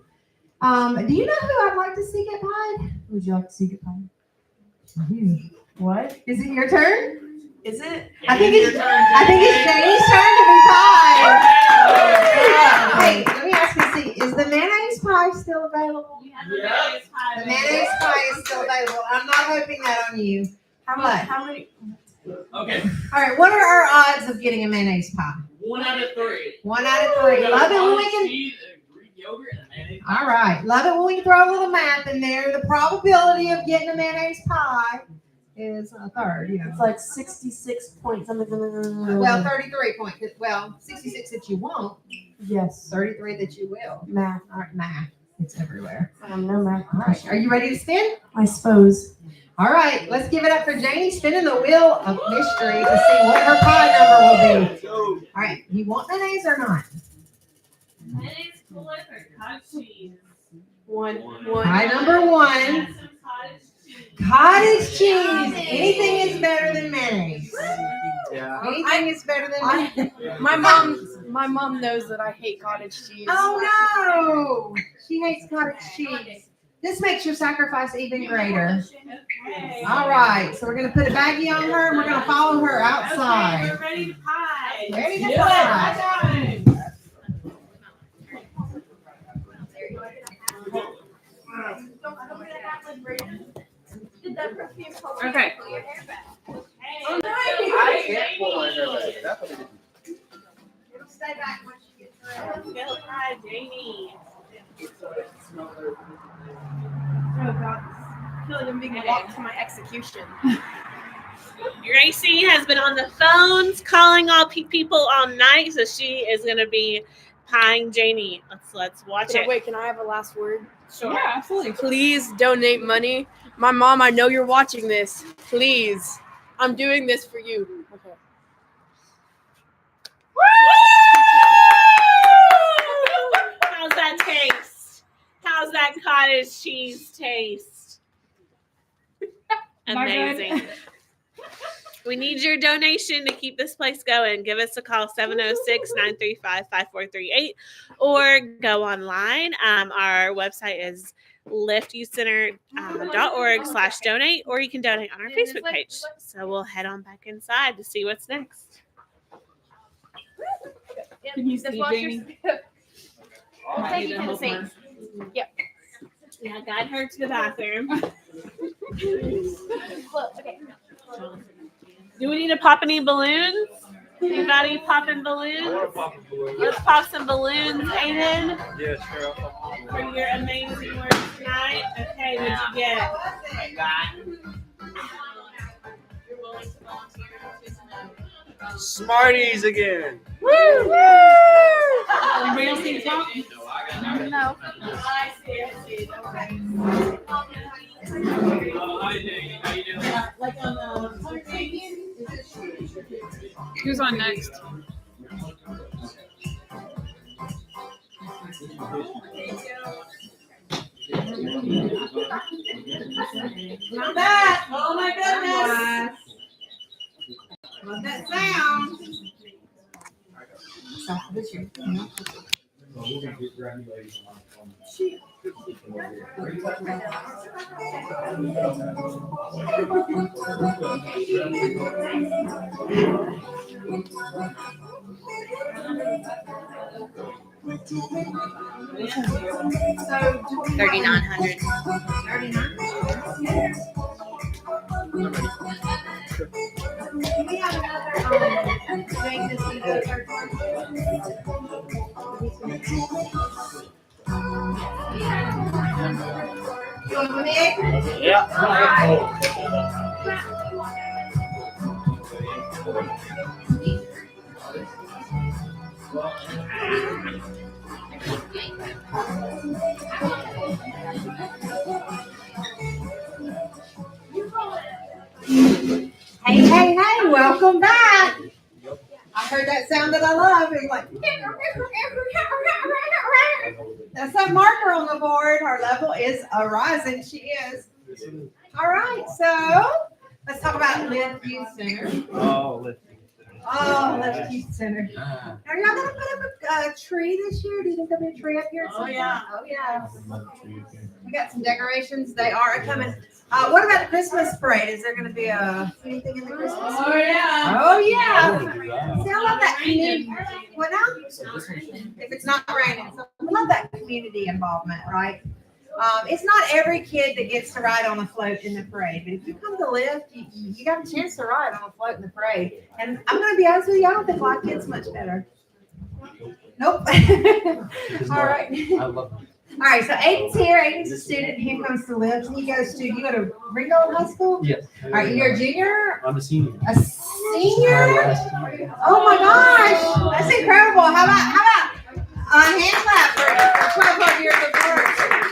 Do you know who I'd like to see get pied? Who would you like to see get pied? What? Is it your turn? Is it? I think it's Janie's turn to be pied. Hey, let me ask you, is the mayonnaise pie still available? The mayonnaise pie is still available. I'm not hoping that on you. How much? How many? Okay. All right. What are our odds of getting a mayonnaise pie? 1 out of 3. 1 out of 3. Love it when we can. Cheese, Greek yogurt, and mayonnaise. All right. Love it when we can throw a little math in there. The probability of getting a mayonnaise pie is a third. You know, It's like 66 points. well, 33 points. Well, 66 that you won't. Yes. 33 that you will. Math. All right, math. It's everywhere. No math. All right. Are you ready to spin? I suppose. All right. Let's give it up for Janie spinning the wheel of mystery to see what her pie number will be. All right. You want mayonnaise or not? Mayonnaise or cottage cheese? One. Pie number 1. Cottage cheese. Anything is better than mayonnaise. Yeah. Anything is better than mayonnaise. My mom knows that I hate cottage cheese. Oh no! She hates cottage cheese. This makes your sacrifice even greater. All right, so we're gonna put a baggie on her and we're gonna follow her outside. We're ready to pie. Ready to pie. Okay. Oh, I can't pull my hair back. That's what it is. Stay back once you get through. Let's go pie, Jamie. Oh God, I feel like I'm being walked to my execution. Gracie has been on the phones calling all people all night, so she is going to be pieing Janie. Let's watch it. Wait, can I have a last word? Sure. Yeah, absolutely. Please donate money. My mom, I know you're watching this. Please. I'm doing this for you. Okay. How's that taste? How's that cottage cheese taste? Amazing. We need your donation to keep this place going. Give us a call, 706-935-5438, or go online. Our website is liftucenter.org/donate, or you can donate on our Facebook page. So we'll head on back inside to see what's next. Can you see Jamie? We'll take you to the sink. Yep. Yeah, guide her to the bathroom. Look, okay. Do we need to pop any balloons? Anybody popping balloons? Let's pop some balloons, Aiden. Yeah, sure. For your amazing work tonight. Okay, what'd you get? I got Smarties again. Woo! Anybody else need to talk? No. I see. Okay. Like on Who's on next? Come back. Oh my goodness. Love that sound. $3,900. We have another thing to see the third one. You want to come in? Hey, welcome back. I heard that sound that I love. It's like, that's that marker on the board. Our level is arising. She is. All right, so let's talk about Lift Youth Center. Oh, Lift. Oh, Lift Youth Center. Are y'all going to put up a tree this year? Do you think there'll be a tree up here? Oh, yeah. Oh, yeah. We got some decorations. They are coming. What about the Christmas parade? Is there going to be anything in the Christmas Oh, parade? yeah. Oh, yeah. See, I love that community. What now? If it's not raining. So I love that community involvement, right? It's not every kid that gets to ride on a float in the parade, but if you come to Lift, you got a chance to ride on a float in the parade. And I'm going to be honest with you, I don't think Live Kid's much better. Nope. All right. I love it. All right, so Aiden's here. Aiden's a student. He comes to Lift. He goes to, you go to Ringgold High School? Yes. All right, you're a junior? I'm a senior. A senior? Oh my gosh, that's incredible. How about a hand clap for 12 years of work?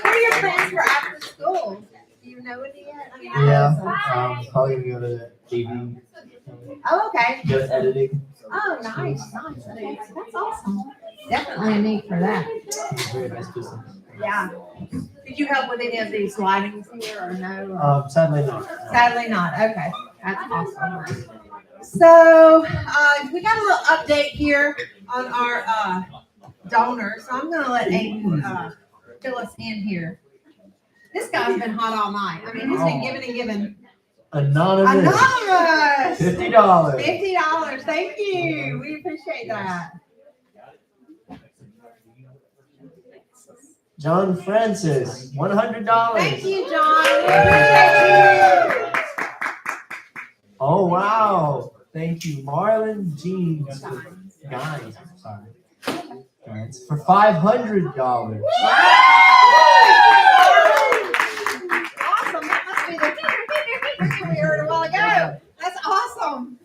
What are your plans for after school? Do you know it yet? I mean, Yeah, probably gonna go to AV. Oh, okay. Go to editing. Oh, nice. That's awesome. Definitely a need for that. It's a very nice business. Yeah. Did you help with any of these lightings here or no? Sadly not. Sadly not. Okay. That's awesome. So we got a little update here on our donors. So I'm going to let Aiden fill us in here. This guy's been hot all night. I mean, he's been giving and giving. Anonymous. $50. $50. Thank you. We appreciate that. John Francis, $100. Thank you, John. We appreciate you. Oh wow! Thank you, Marlon Jeans. Guys, sorry. Guys, for $500. Awesome. That must be the we heard a while ago. That's awesome.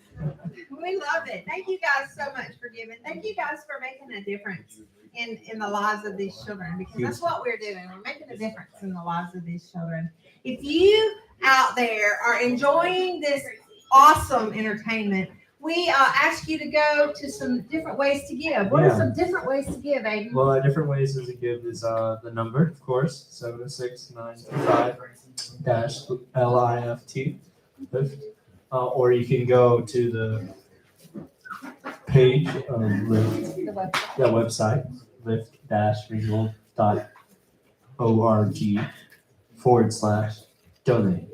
We love it. Thank you guys so much for giving. Thank you guys for making a difference in the lives of these children, because that's what we're doing. We're making a difference in the lives of these children. If you out there are enjoying this awesome entertainment, we ask you to go to some different ways to give. What are some different ways to give, Aiden? Well, different ways to give is the number, of course, 76925-LIFT. Or you can go to the page of Lift, the website, lift-ringgold.org/donate.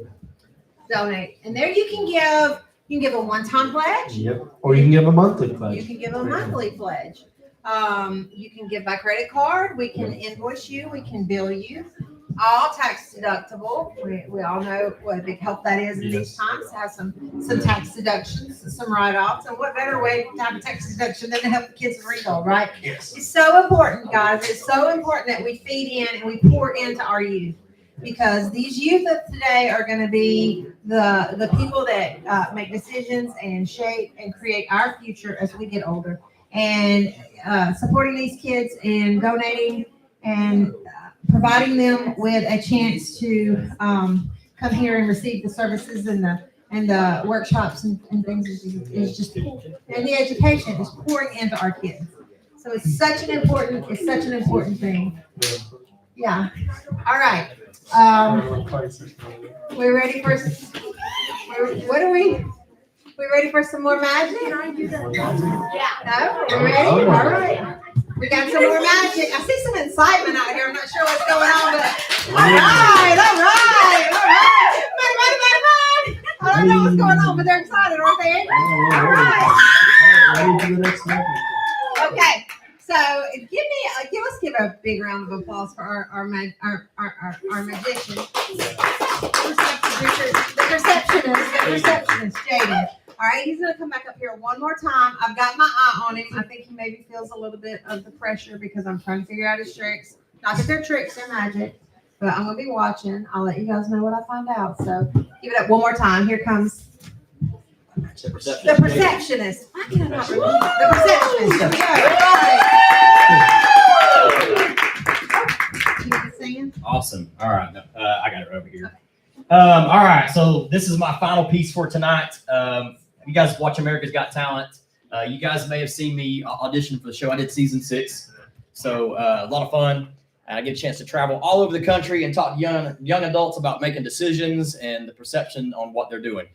Donate. And there you can give. You can give a one-time pledge. Yep. Or you can give a monthly pledge. You can give a monthly pledge. You can give by credit card. We can invoice you. We can bill you. all tax deductible. We all know what a big help that is in these times to have some tax deductions, some write-offs, and what better way to have a tax deduction than to help the kids in Ringgold, right? Yes. It's so important, guys. It's so important that we feed in and we pour into our youth, because these youth of today are going to be the people that make decisions and shape and create our future as we get older. And supporting these kids and donating and providing them with a chance to come here and receive the services and the workshops and things is just, and the education is pouring into our kids. So it's such an important thing. Yeah. All right. We're ready for, what are we ready for some more magic? Yeah. No? We're ready? All right. We got some more magic. I see some excitement out here. I'm not sure what's going on, but all right. I don't know what's going on, but they're excited, aren't they? All right. Okay. So give a big round of applause for our magician, the receptionist, Jaden. All right, he's gonna come back up here one more time. I've got my eye on him. I think he maybe feels a little bit of the pressure because I'm trying to figure out his tricks. Not that they're tricks, they're magic. But I'm gonna be watching. I'll let you guys know what I find out. So give it up one more time. Here comes the perceptionist. Why can I not remember? The perceptionist. Here we go. Awesome. All right. I got it over here. All right. So this is my final piece for tonight. You guys watch America's Got Talent. You guys may have seen me audition for the show. I did season 6. So a lot of fun. I get a chance to travel all over the country and talk to young adults about making decisions and the perception on what they're doing.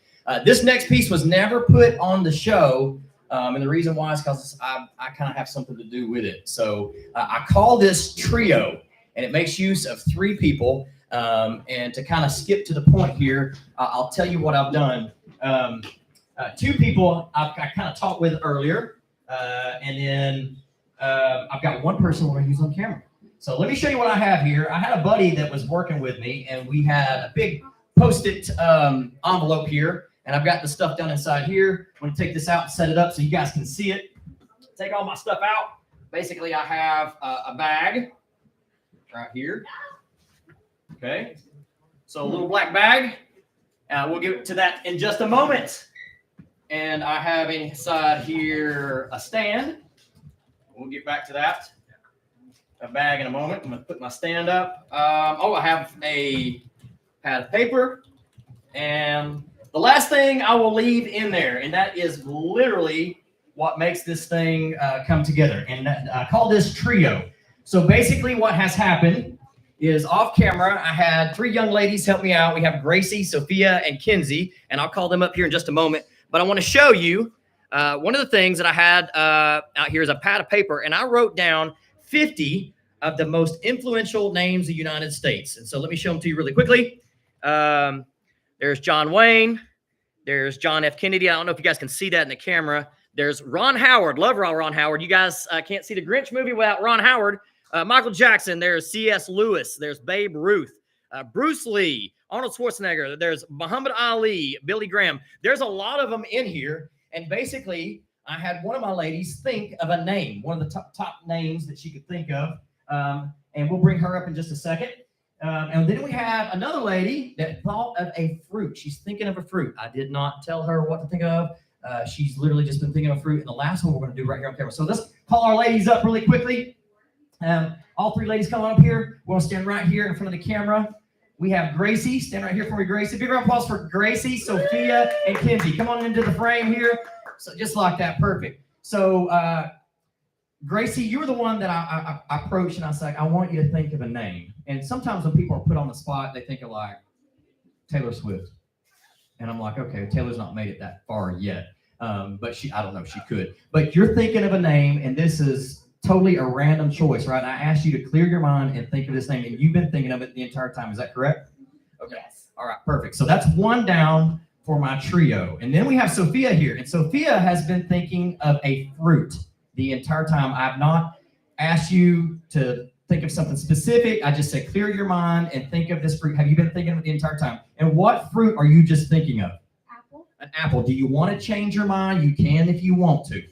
This next piece was never put on the show. And the reason why is because I kind of have something to do with it. So I call this trio, and it makes use of 3 people. And to kind of skip to the point here, I'll tell you what I've done. 2 people I kind of talked with earlier, and then I've got 1 person we're going to use on camera. So let me show you what I have here. I had a buddy that was working with me, and we had a big Post-it envelope here, and I've got the stuff down inside here. I'm going to take this out and set it up so you guys can see it. Take all my stuff out. Basically, I have a bag right here. Okay, so a little black bag. We'll get to that in just a moment. And I have inside here a stand. We'll get back to that. A bag in a moment. I'm going to put my stand up. I have a pad of paper. And the last thing I will leave in there, and that is literally what makes this thing come together. And I call this trio. So basically what has happened is off camera, I had 3 young ladies help me out. We have Gracie, Sophia, and Kinsey, and I'll call them up here in just a moment. But I want to show you one of the things that I had out here is a pad of paper, and I wrote down 50 of the most influential names of the United States. And so let me show them to you really quickly. There's John Wayne. There's John F. Kennedy. I don't know if you guys can see that in the camera. There's Ron Howard. Love Ron Howard. You guys can't see the Grinch movie without Ron Howard. Michael Jackson. There's C.S. Lewis. There's Babe Ruth. Bruce Lee. Arnold Schwarzenegger. There's Muhammad Ali. Billy Graham. There's a lot of them in here. And basically, I had one of my ladies think of a name, one of the top names that she could think of. And we'll bring her up in just a second. And then we have another lady that thought of a fruit. She's thinking of a fruit. I did not tell her what to think of. She's literally just been thinking of a fruit. And the last one we're going to do right here on camera. So let's call our ladies up really quickly. All 3 ladies come on up here. We'll stand right here in front of the camera. We have Gracie. Stand right here for me, Gracie. Big round of applause for Gracie, Sophia, and Kinsey. Come on into the frame here. So just like that. Perfect. So Gracie, you were the one that I approached, and I was like, I want you to think of a name. And sometimes when people are put on the spot, they think of like Taylor Swift. And I'm like, okay, Taylor's not made it that far yet. But I don't know, she could. But you're thinking of a name, and this is totally a random choice, right? I asked you to clear your mind and think of this name, and you've been thinking of it the entire time. Is that correct? Okay. Yes. All right, perfect. So that's 1 down for my trio. And then we have Sophia here. And Sophia has been thinking of a fruit the entire time. I've not asked you to think of something specific. I just say clear your mind and think of this fruit. Have you been thinking of it the entire time? And what fruit are you just thinking of? Apple. An apple. Do you want to change your mind? You can if you want to.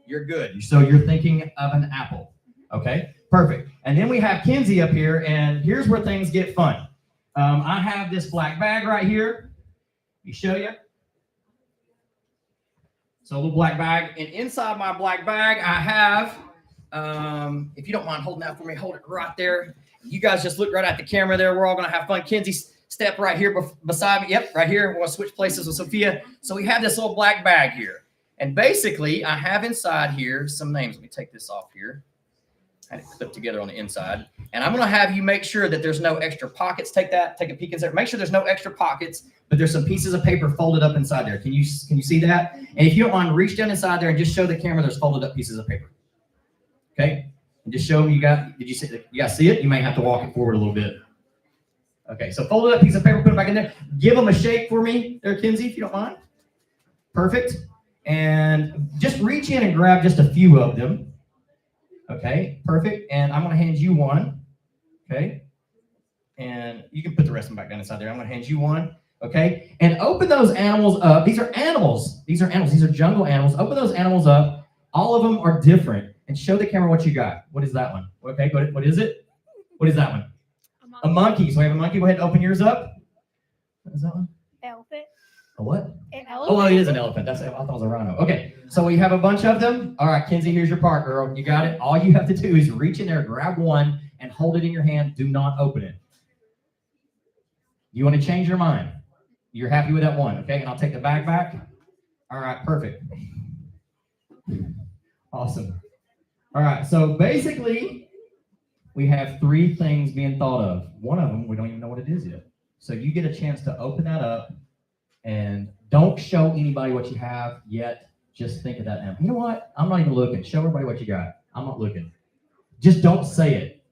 You're good. So you're thinking of an apple. Okay, perfect. And then we have Kinsey up here, and here's where things get fun. I have this black bag right here. Let me show you. So a little black bag, and inside my black bag, I have, if you don't mind holding that for me, hold it right there. You guys just look right at the camera there. We're all going to have fun. Kinsey, step right here beside me. Yep, right here. We're going to switch places with Sophia. So we have this little black bag here. And basically, I have inside here some names. Let me take this off here. I had it clipped together on the inside. And I'm going to have you make sure that there's no extra pockets. Take a peek inside. Make sure there's no extra pockets, but there's some pieces of paper folded up inside there. Can you see that? And if you don't mind, reach down inside there and just show the camera there's folded up pieces of paper. Okay? And just show them you guys see it? You may have to walk it forward a little bit. Okay, so folded up piece of paper, put it back in there. Give them a shake for me there, Kinsey, if you don't mind. Perfect. And just reach in and grab just a few of them. Okay, perfect. And I'm going to hand you one. Okay. And you can put the rest of them back down inside there. I'm going to hand you one. Okay. And open those animals up. These are animals. These are jungle animals. Open those animals up. All of them are different. And show the camera what you got. What is that one? Okay, what is it? What is that one? A monkey. So we have a monkey. Go ahead and open yours up. What is that one? Elephant. A what? An Oh, elephant. well, it is an elephant. I thought it was a rhino. Okay, so we have a bunch of them. All right, Kinsey, here's your part, girl. You got it. All you have to do is reach in there, grab one, and hold it in your hand. Do not open it. You want to change your mind. You're happy with that one, okay? And I'll take the bag back. All right, perfect. Awesome. All right, so basically, we have 3 things being thought of. One of them, we don't even know what it is yet. So you get a chance to open that up. And don't show anybody what you have yet. Just think of that animal. You know what? I'm not even looking. Show everybody what you got. I'm not looking. Just don't say it.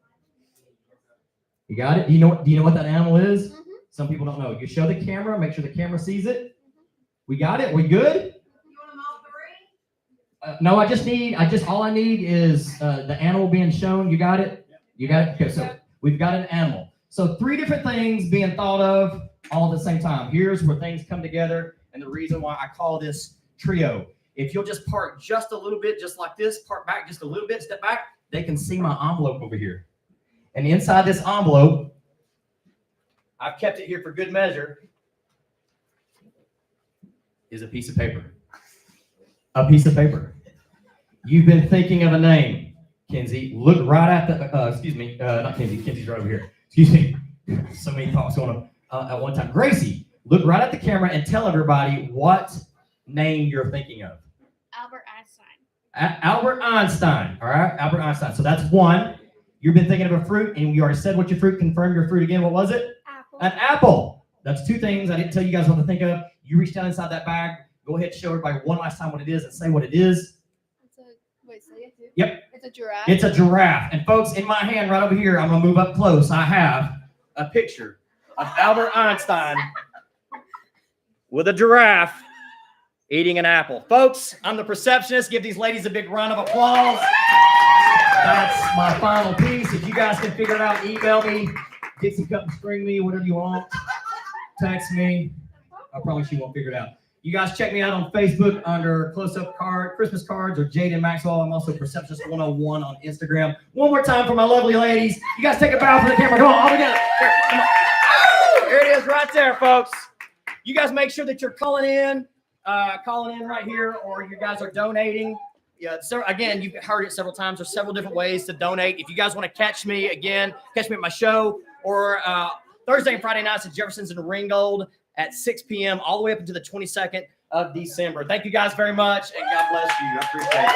You got it? Do you know what that animal is? Mm-hmm. Some people don't know. You show the camera. Make sure the camera sees it. Mm-hmm. We got it? We good? You want them all 3? No, all I need is the animal being shown. You got it? You got it? Okay, so we've got an animal. So 3 different things being thought of all at the same time. Here's where things come together, and the reason why I call this trio. If you'll just part just a little bit, just like this, part back just a little bit, step back, they can see my envelope over here. And inside this envelope, I've kept it here for good measure, is a piece of paper. A piece of paper. You've been thinking of a name, Kinsey. Look right at the, not Kinsey, Kinsey's right over here. Excuse me. So many thoughts going on. At one time. Gracie, look right at the camera and tell everybody what name you're thinking of. Albert Einstein. Albert Einstein. All right, Albert Einstein. So that's 1. You've been thinking of a fruit, and you already said what your fruit. Confirm your fruit again. What was it? Apple. An apple. That's 2 things I didn't tell you guys what to think of. You reach down inside that bag. Go ahead and show everybody one last time what it is and say what it is. Say it too. Yep. It's a giraffe. It's a giraffe. And folks, in my hand right over here, I'm going to move up close. I have a picture of Albert Einstein with a giraffe eating an apple. Folks, I'm the Perceptionist. Give these ladies a big round of applause. That's my final piece. If you guys can figure it out, email me, Dixie Cup and String me, whatever you want. Text me. I promise you won't figure it out. You guys check me out on Facebook under Close-Up Christmas Cards or Jaden Maxwell. I'm also Perceptionist 101 on Instagram. One more time for my lovely ladies. You guys take a bow for the camera. Come on, all together. Here, come on. There it is right there, folks. You guys make sure that you're calling in right here, or you guys are donating. Yeah, so again, you've heard it several times. There's several different ways to donate. If you guys want to catch me at my show, or Thursday and Friday nights at Jefferson's in Ringgold at 6 p.m. all the way up until the 22nd of December. Thank you guys very much, and God bless you. I appreciate it.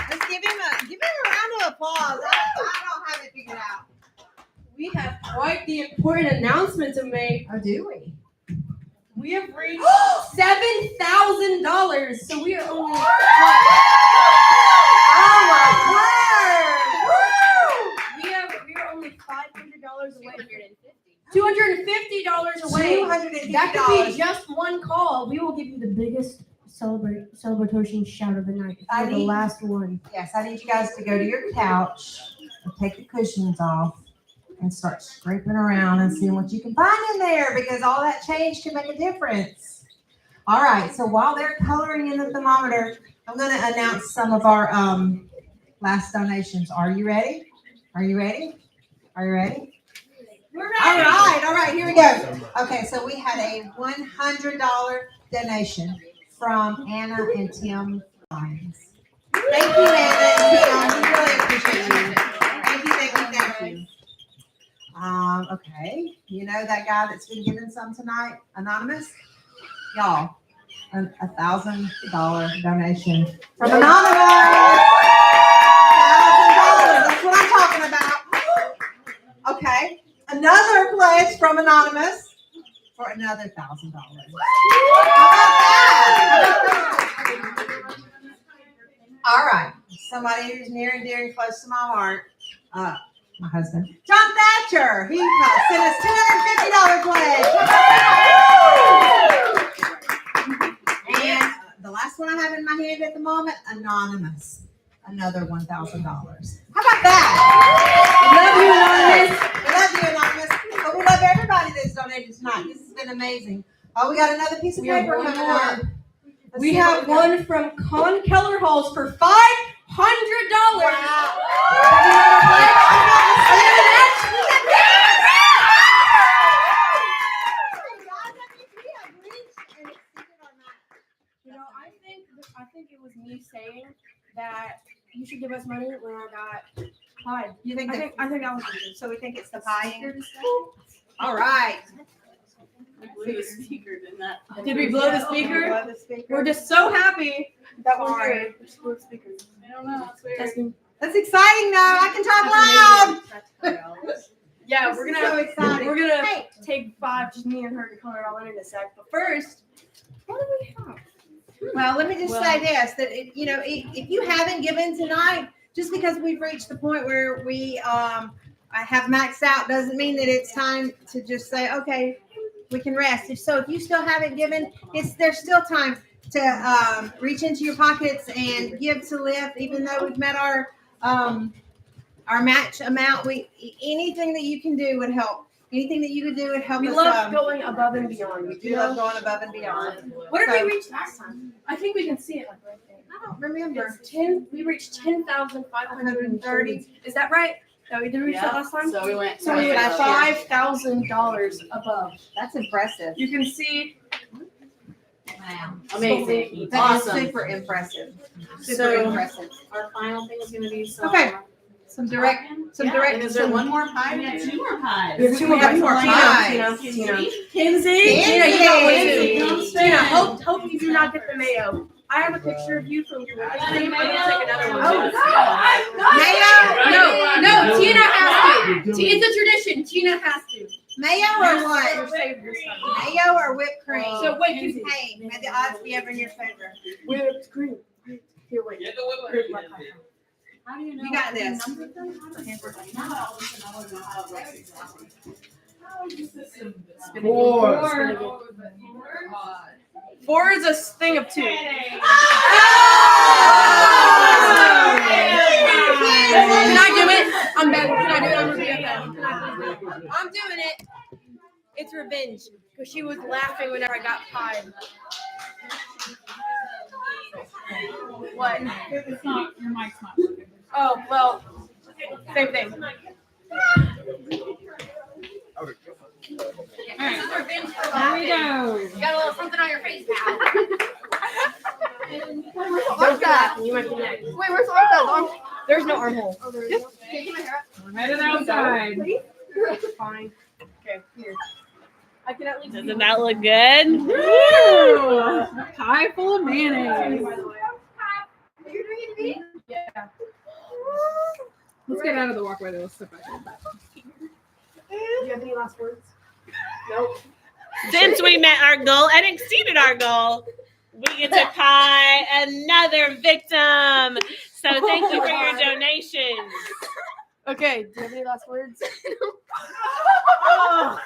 Let's give him a round of applause. I don't have it figured out. We have quite the important announcement to make. Oh, do we? We have reached $7,000, so we are only. Oh my word! We are only $500 away. $250 away. $250. That could be just one call. We will give you the biggest celebration shout of the night. I You're the need- last one. Yes, I need you guys to go to your couch and take the cushions off and start scraping around and seeing what you can find in there because all that change can make a difference. All right, so while they're coloring in the thermometer, I'm going to announce some of our last donations. Are you ready? Are you ready? Are you ready? We're All right, here we go. Okay, so we had a $100 donation from Anna and Tim Lyons. Thank you, Anna and Tim. We really appreciate you. Thank you. Okay, you know that guy that's been given some tonight, anonymous? Y'all, $1,000 donation from anonymous. $1,000. That's what I'm talking about. Okay, another pledge from anonymous for another $1,000. All right, somebody who's near and dear and close to my heart, my husband, John Thatcher. He sent us $250 pledge. And the last one I have in my hand at the moment, anonymous, another $1,000. How about that? We love you, anonymous. But we love everybody that's donated tonight. This has been amazing. Oh, we got another piece of paper coming up. We have one from Con Keller Halls for $500. Wow. I think it was me saying that you should give us money when I got pie. You think? I think that was it. So we think it's the pie. All right. Blew the speaker, didn't that? Did we blow the speaker? Blow the speaker. We're just so happy that we're Sorry. here. We just blew the speakers. I don't know. It's weird. Testing. That's exciting though. I can talk loud. Yeah, This we're is gonna so exciting. we're gonna Hey. take 5, just me and her, to color it all in a sec. But first, what do we have? Well, let me just say this: that if you haven't given tonight, just because we've reached the point where we I have maxed out, doesn't mean that it's time to just say, okay, we can rest. If you still haven't given, there's still time to reach into your pockets and give to Lyft, even though we've met our match amount. Anything that you can do would help. Anything that you could do would help We us. love going above and beyond. We do love going above and beyond. What did So- we reach last time? I think we can see it like right there. I don't remember. It's 10. We reached 10,530. Is that right? That we did reach that last time. So we went. So we went $5,000 above. That's impressive. You can see. Wow. Amazing. That Awesome. is super impressive. Super So- impressive. Our final thing is going to be some. Okay. Some direct. And is there one more pie? We got 2 more pies. We have 2 more pies. Tina. Kinsey. Tina, you got one too. Kinsey. Tina, hope you do not get the mayo. I have a picture of you from your wedding. I'm gonna take another one. No, Tina has to. It's a tradition. Tina has to. Mayo or what? Mayo or whipped cream? So wait, Kinsey. Hey, may the odds be ever in your favor. Whipped cream. Here, wait. Get the whipped cream. How do you know? You got this. Four is a thing of 2. Can I do it? I'm bad. Can I do it? I'm gonna be a fan. I'm doing it. It's revenge because she was laughing whenever I got pied. What? It's not, your mic's not working. Oh, well, same thing. Alright, This is revenge for here we go. You got a little something on your face now. What's that? You might be next. Wait, where's the arm? There's no armhole. Oh, there is. Can you get my hair up? We're headed outside. Fine. Okay, here. I can at least. Doesn't that look good? Woo! Pie full of mayonnaise. You're doing it to me? Yeah. Let's get out of the walkway. Let's sit back in. Do you have any last words? Nope. Since we met our goal and exceeded our goal, we get to pie another victim. So thank you for your donations. Okay, do you have any last words? Oh.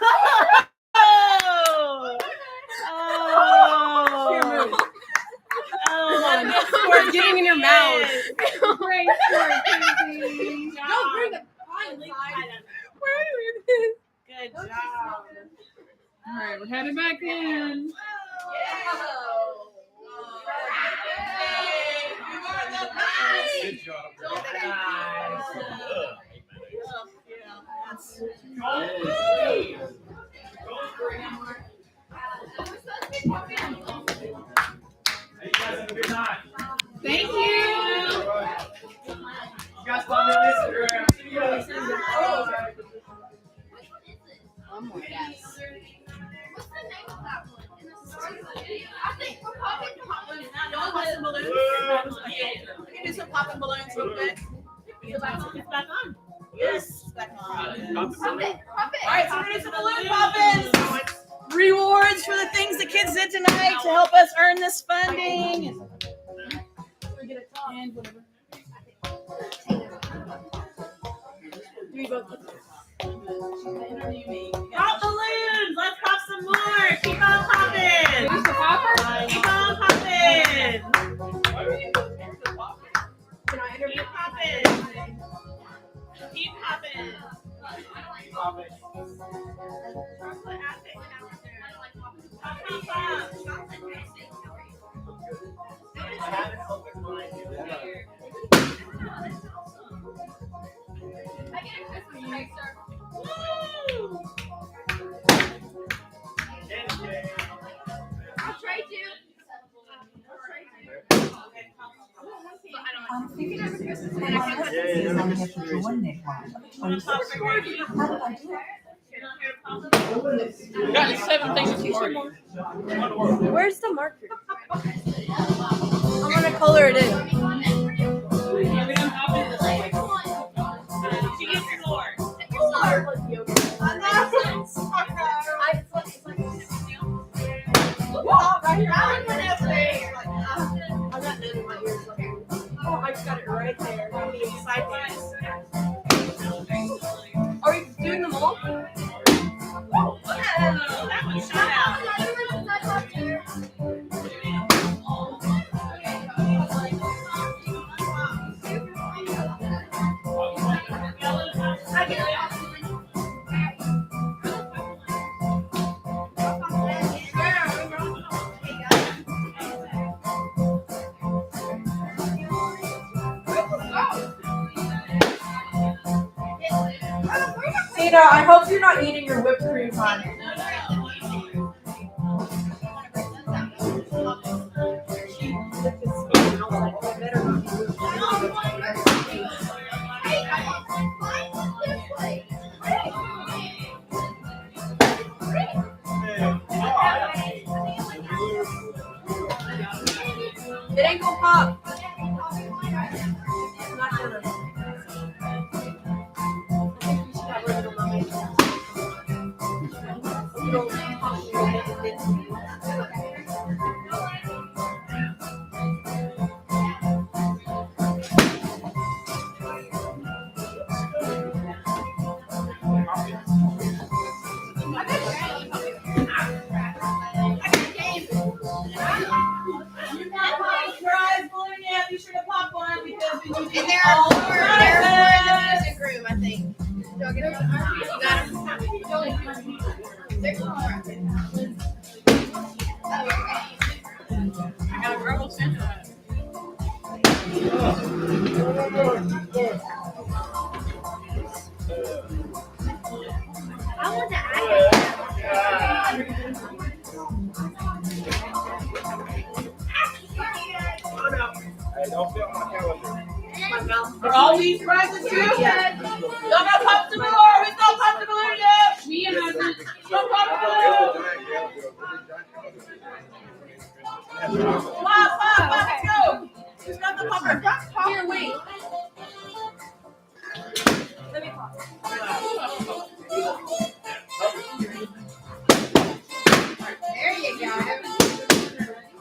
Oh. We're headed back in. Good job. Hey, you guys have a good night. Thank you. You guys follow me on Instagram. See you guys. One more, yes. What's the name of that one? I think we're popping No one wants some balloons. We can do some popping balloons real quick. It's back on. Yes, it's back on. All right, so we're gonna do some balloon poppins. Rewards for the things the kids did tonight to help us earn this funding. And whatever. Pop balloons! Let's pop some more! Keep on popping! Who's the popper? Keep on popping! Can I interview? Keep popping! Keep popping! Pop, pop, pop. I haven't opened mine yet. Woo! I'll trade you. I'm thinking of Christmas and my husband says I'm here to join their club. How did I do it? We got 7 things to party. Where's the marker? I'm gonna color it in. I just got it right there. That'll be exciting. Are we doing them all? That one shot out. Tina, I hope you're not eating your whipped cream, hon. It ain't gonna pop. It's not gonna. Be sure to pop one because we need And there are more in the music room, I think. You got them. There's more. I got a verbal Santa. I want to add Hey, don't film my calendar. Are all these prizes too? Yeah. Y'all gotta pop some more. Who's not popped the balloon yet? Me and my Don't pop the balloon. Pop, let's go. Who's got the popper? Here, wait. Let me pop. There you go.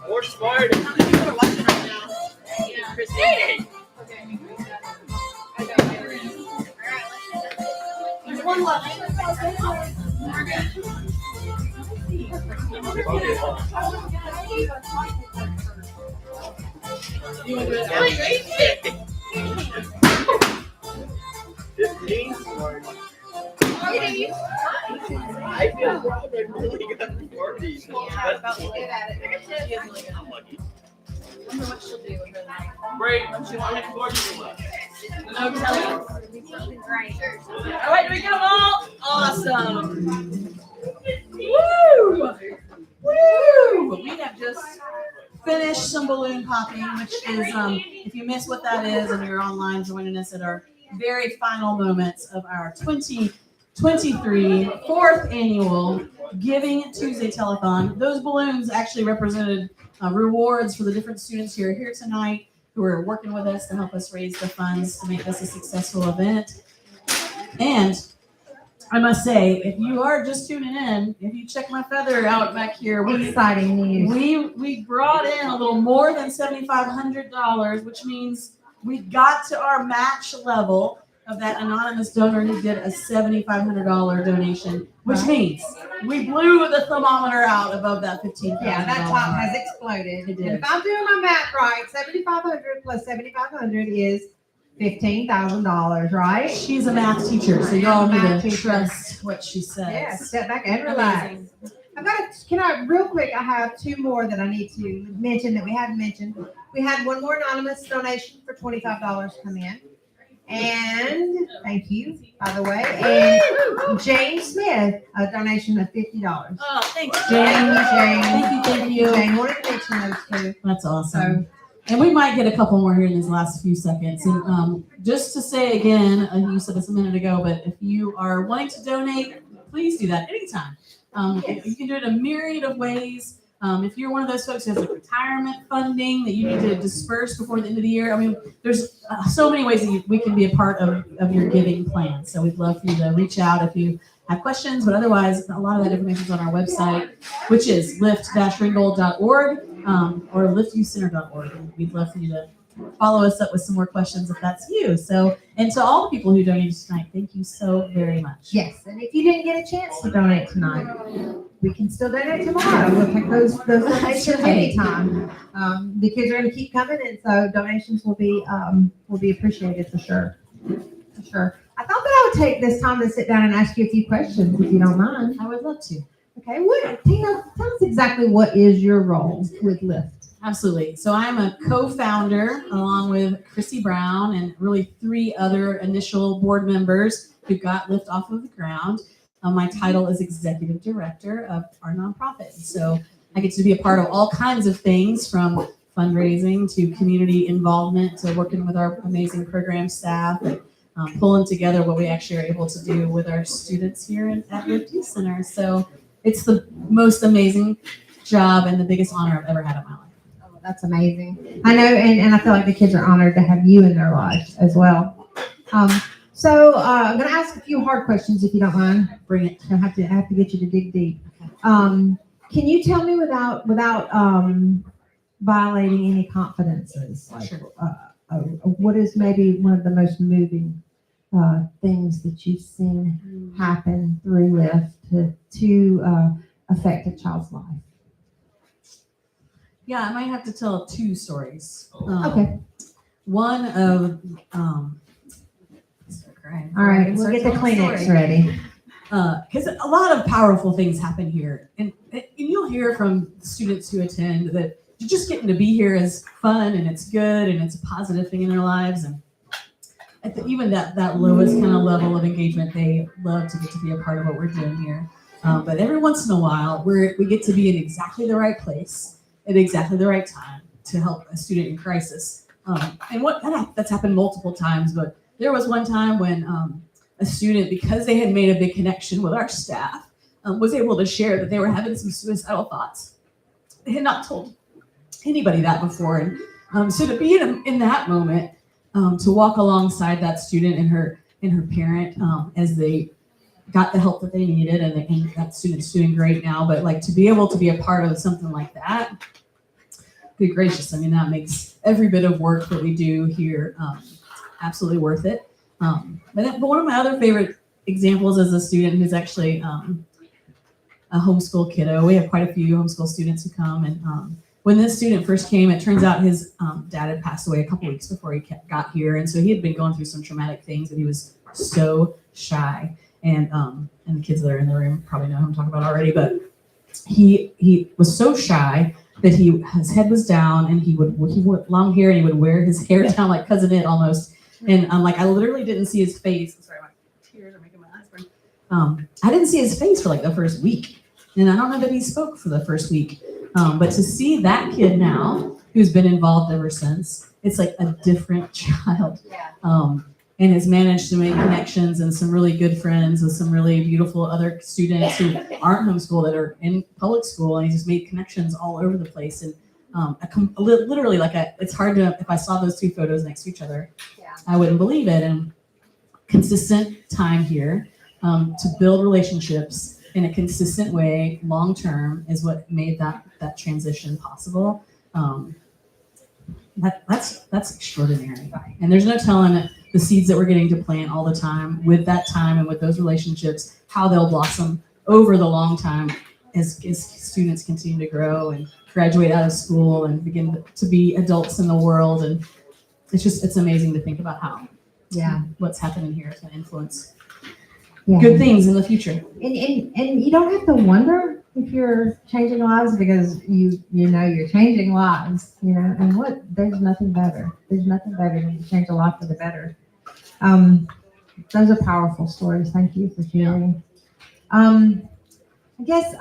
More smart. Christine. There's one left. I feel really good. piece. Yeah, about to get at it. I'm lucky. I don't know what she'll do with her life. Braden, how many floors do you left? No telling. It'll be something great. All right, do we get them all? Awesome. Woo! Woo! We have just finished some balloon popping, which is, if you miss what that is and you're online joining us at our very final moments of our 2023 4th annual Giving Tuesday Telethon. Those balloons actually represented rewards for the different students who are here tonight who are working with us to help us raise the funds to make this a successful event. And I must say, if you are just tuning in, if you check my feather out back here, Exciting news. we brought in a little more than $7,500, which means we got to our match level of that anonymous donor who did a $7,500 donation, which means we blew the thermometer out above that $15,000. Yeah, that top has exploded. It did. And if I'm doing my math right, 7,500 plus 7,500 is $15,000, right? She's a math teacher, so y'all need Math to teacher. trust what she says. Yeah, step back and relax. Amazing. Real quick, I have two more that I need to mention that we haven't mentioned. We had one more anonymous donation for $25 come in. And thank you, by the way. And Jane Smith, a donation of $50. Oh, thank you, Jane. Thank you. Jane wanted to mention those two. That's awesome. And we might get a couple more here in these last few seconds. And just to say again, you said this a minute ago, but if you are wanting to donate, please do that anytime. You can do it a myriad of ways. If you're one of those folks who has like retirement funding that you need to disperse before the end of the year, I mean, there's so many ways that we can be a part of your giving plan. So we'd love for you to reach out if you have questions, but otherwise, a lot of that information is on our website, which is lift-ringgold.org or liftyoucenter.org. And we'd love for you to follow us up with some more questions if that's you. So, and to all the people who donated tonight, thank you so very much. Yes, and if you didn't get a chance to donate tonight, we can still donate tomorrow. We'll take those donations right. anytime. The kids are going to keep coming, and so donations will be appreciated for sure. For sure. I thought that I would take this time to sit down and ask you a few questions, if you don't mind. I would love to. Okay, Tina, tell us exactly what is your role with Lyft. Absolutely. So I'm a co-founder along with Chrissy Brown and really 3 other initial board members who got Lyft off of the ground. My title is executive director of our nonprofit. So I get to be a part of all kinds of things from fundraising to community involvement to working with our amazing program staff and pulling together what we actually are able to do with our students here at Lyft Youth Center. So it's the most amazing job and the biggest honor I've ever had in my life. That's amazing. I know, and I feel like the kids are honored to have you in their lives as well. So I'm going to ask a few hard questions if you don't mind. Bring it. I have to get you to dig deep. Can you tell me without violating any confidences? Like, Sure. What is maybe one of the most moving things that you've seen happen through Lyft to affect a child's life? Yeah, I might have to tell 2 stories. Okay. One of All right, we'll get the Kleenex ready. Because a lot of powerful things happen here, and you'll hear from students who attend that just getting to be here is fun and it's good and it's a positive thing in their lives. And even that lowest kind of level of engagement, they love to get to be a part of what we're doing here. But every once in a while, we get to be in exactly the right place at exactly the right time to help a student in crisis. And that's happened multiple times, but there was one time when a student, because they had made a big connection with our staff, was able to share that they were having some suicidal thoughts. They had not told anybody that before. And so to be in that moment, to walk alongside that student and her parent as they got the help that they needed, and that student's doing great now, but like to be able to be a part of something like that, good gracious, I mean, that makes every bit of work that we do here absolutely worth it. But one of my other favorite examples is a student who's actually a homeschool kiddo. We have quite a few homeschool students who come, and when this student first came, it turns out his dad had passed away a couple weeks before he got here, and so he had been going through some traumatic things, and he was so shy. And the kids that are in the room probably know who I'm talking about already, but he was so shy that his head was down, and he wore long hair, and he would wear his hair down like Cousin It almost. And like I literally didn't see his face. I'm sorry, my tears are making my eyes burn. I didn't see his face for like the first week, and I don't know that he spoke for the first week. But to see that kid now, who's been involved ever since, it's like a different child. And has managed to make connections and some really good friends with some really beautiful other students who aren't homeschooled that are in public school, and he's just made connections all over the place. And literally, it's hard to, if I saw those two photos next to each other, I wouldn't believe it. And consistent time here to build relationships in a consistent way, long term, is what made that transition possible. That's extraordinary, and there's no telling the seeds that we're getting to plant all the time with that time and with those relationships, how they'll blossom over the long time as students continue to grow and graduate out of school and begin to be adults in the world. And it's amazing to think about how what's happening here is going to influence good things in the future. And you don't have to wonder if you're changing lives, because you know you're changing lives, and there's nothing better. There's nothing better than to change a life for the better. Those are powerful stories. Thank you for sharing. I guess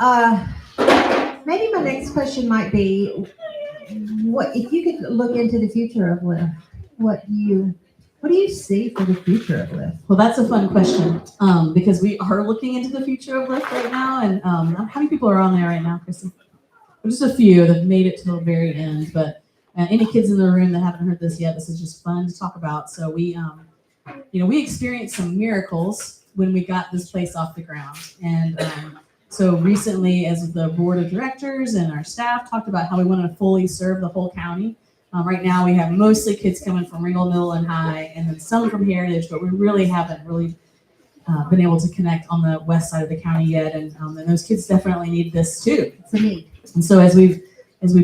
maybe my next question might be, what if you could look into the future of Lyft? What do you see for the future of Lyft? Well, that's a fun question, because we are looking into the future of Lyft right now. And how many people are on there right now, Kristen? Just a few that have made it to the very end. But any kids in the room that haven't heard this yet, this is just fun to talk about. So we experienced some miracles when we got this place off the ground. And so recently, as the board of directors and our staff talked about how we want to fully serve the whole county. Right now, we have mostly kids coming from Ringgold Middle and High, and then some from Heritage, but we really haven't been able to connect on the west side of the county yet. And those kids definitely need this too. It's a need. And so as we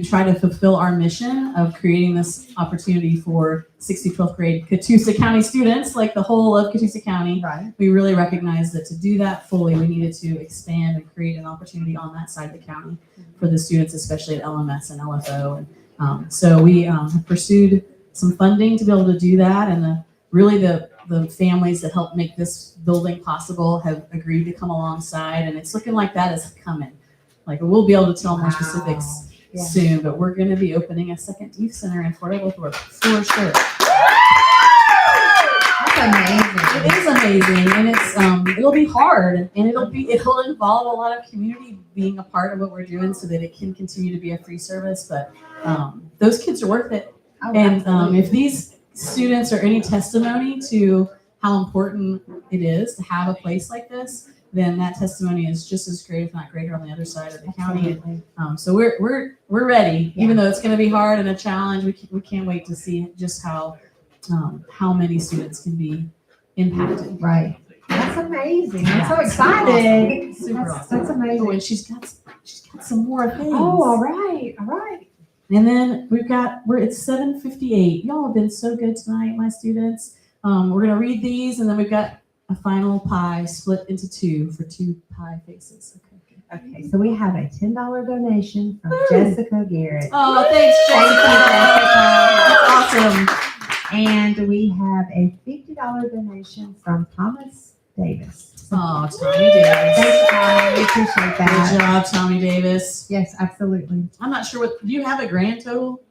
try to fulfill our mission of creating this opportunity for 6th to 12th grade Catoosa County students, like the whole of Catoosa County, we really recognize that to do that fully, we needed to expand and create an opportunity on that side of the county for the students, especially at LMS and LFO. And so we have pursued some funding to be able to do that, and the families that helped make this building possible have agreed to come alongside, and it's looking like that is coming. Like, we'll be able to tell more specifics soon, but we're going to be opening a second youth center in Fort Edward for sure. That's amazing. It is amazing, and it'll be hard, and it'll involve a lot of community being a part of what we're doing so that it can continue to be a free service. But those kids are worth it. And if these students are any testimony to how important it is to have a place like this, then that testimony is just as great, if not greater, on the other side of the county. And so we're ready, even though it's going to be hard and a challenge. We can't wait to see just how many students can be impacted. Right. That's amazing. I'm so it's excited. Awesome. Super awesome. That's amazing. Oh, and she's got some more things. Oh, all right. And then we're at 7:58. Y'all have been so good tonight, my students. We're gonna read these, and then we've got a final pie split into two for two pie faces. Okay, so we have a $10 donation from Jessica Garrett. Oh, thanks, Jessica. That's awesome. And we have a $50 donation from Thomas Davis. Oh, Tommy Davis. Thanks, Tommy. We appreciate that. Good job, Tommy Davis. Yes, absolutely. I'm not sure do you have a grand total?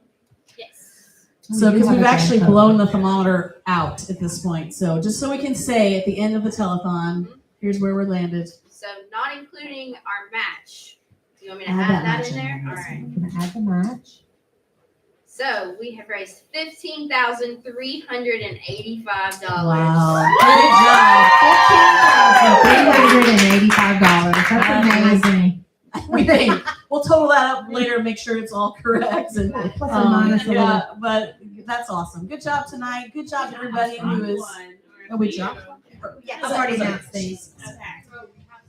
Yes. So, because we've actually blown the thermometer out at this point. So, just so we can say at the end of the telethon, here's where we're landed. So not including our match. Do you want me to add that in there? All right. I'm going to add the match. So we have raised $15,385. Wow. $15,385. That's amazing. We think we'll total that up later and make sure it's all correct. And plus or minus a little. But that's awesome. Good job tonight. Good job, everybody who is. Oh, we dropped. Yes, I've already announced these.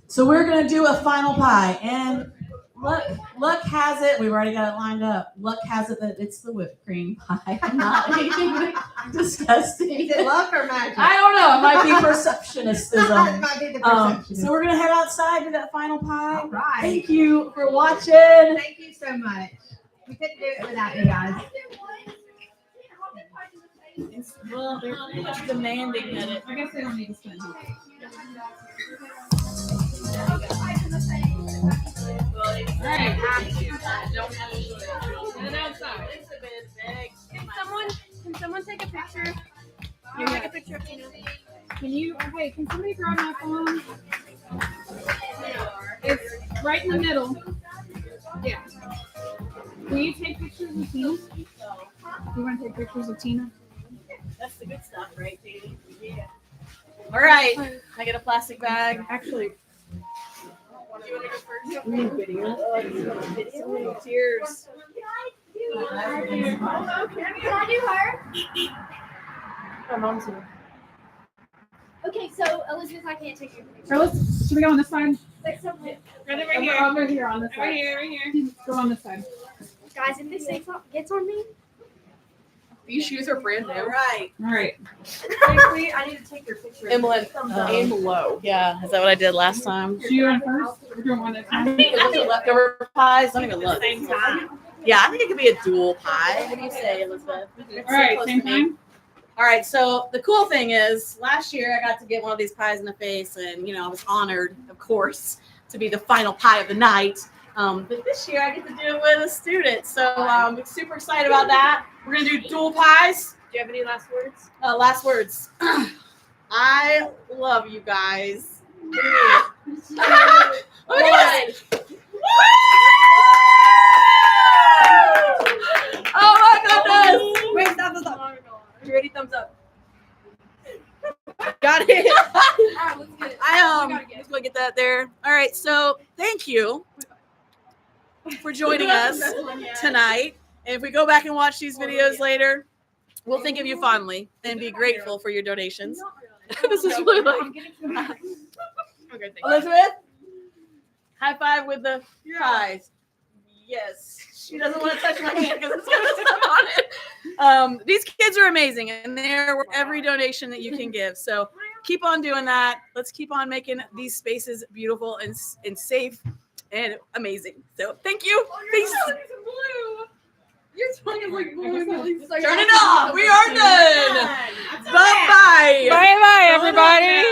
So we're gonna do a final pie, and Luck has it. We've already got it lined up. Luck has it that it's the whipped cream pie, not anything disgusting. Is it luck or magic? I don't know. It might be perceptionism. It might be the perceptionism. So we're gonna head outside to that final pie. All right. Thank you for watching. Thank you so much. We couldn't do it without you guys. Well, they're pretty much demanding that it. I guess they don't need to spend. Alright. And outside. Can someone take a picture? Can you take a picture of Tina? Can somebody grab my phone? It's right in the middle. Yeah. Can you take pictures of Tina? You want to take pictures of Tina? That's the good stuff, right, Katie? Yeah. All right. I get a plastic bag. Actually. Do you want to go first? Video. Cheers. Can I do her? My mom's here. Okay, so Elizabeth, I can't take your picture. Should we go on this side? Like something. Right over here. Over here on this side. Right here. Go on this side. Guys, if this thing gets on me. These shoes are brand new. All right. All right. I need to take your picture. Emily, aim low. Yeah, is that what I did last time? So you want first? We're doing one at a time. I think those are leftover pies. Don't even look. Same time. Yeah, I think it could be a dual pie. What do you say, Elizabeth? All right, same time. All right, so the cool thing is, last year I got to get one of these pies in the face, and I was honored, of course, to be the final pie of the night. But this year I get to do it with a student, so I'm super excited about that. We're gonna do dual pies. Do you have any last words? Last words. I love you guys. Look at this. Oh my goodness! Wait, stop. You ready? Thumbs up. Got it. Alright, let's get it. Let's go get that there. All right, so thank you for joining us tonight. And if we go back and watch these videos later, we'll think of you fondly and be grateful for your donations. This is really like Elizabeth. High five with the pies. Yes. She doesn't want to touch my hand because it's going to sit on it. These kids are amazing, and they're worth every donation that you can give. So keep on doing that. Let's keep on making these spaces beautiful and safe and amazing. So thank you. Peace. Your tongue is like blue. Turn it off. We are done. Bye-bye. Bye-bye, everybody.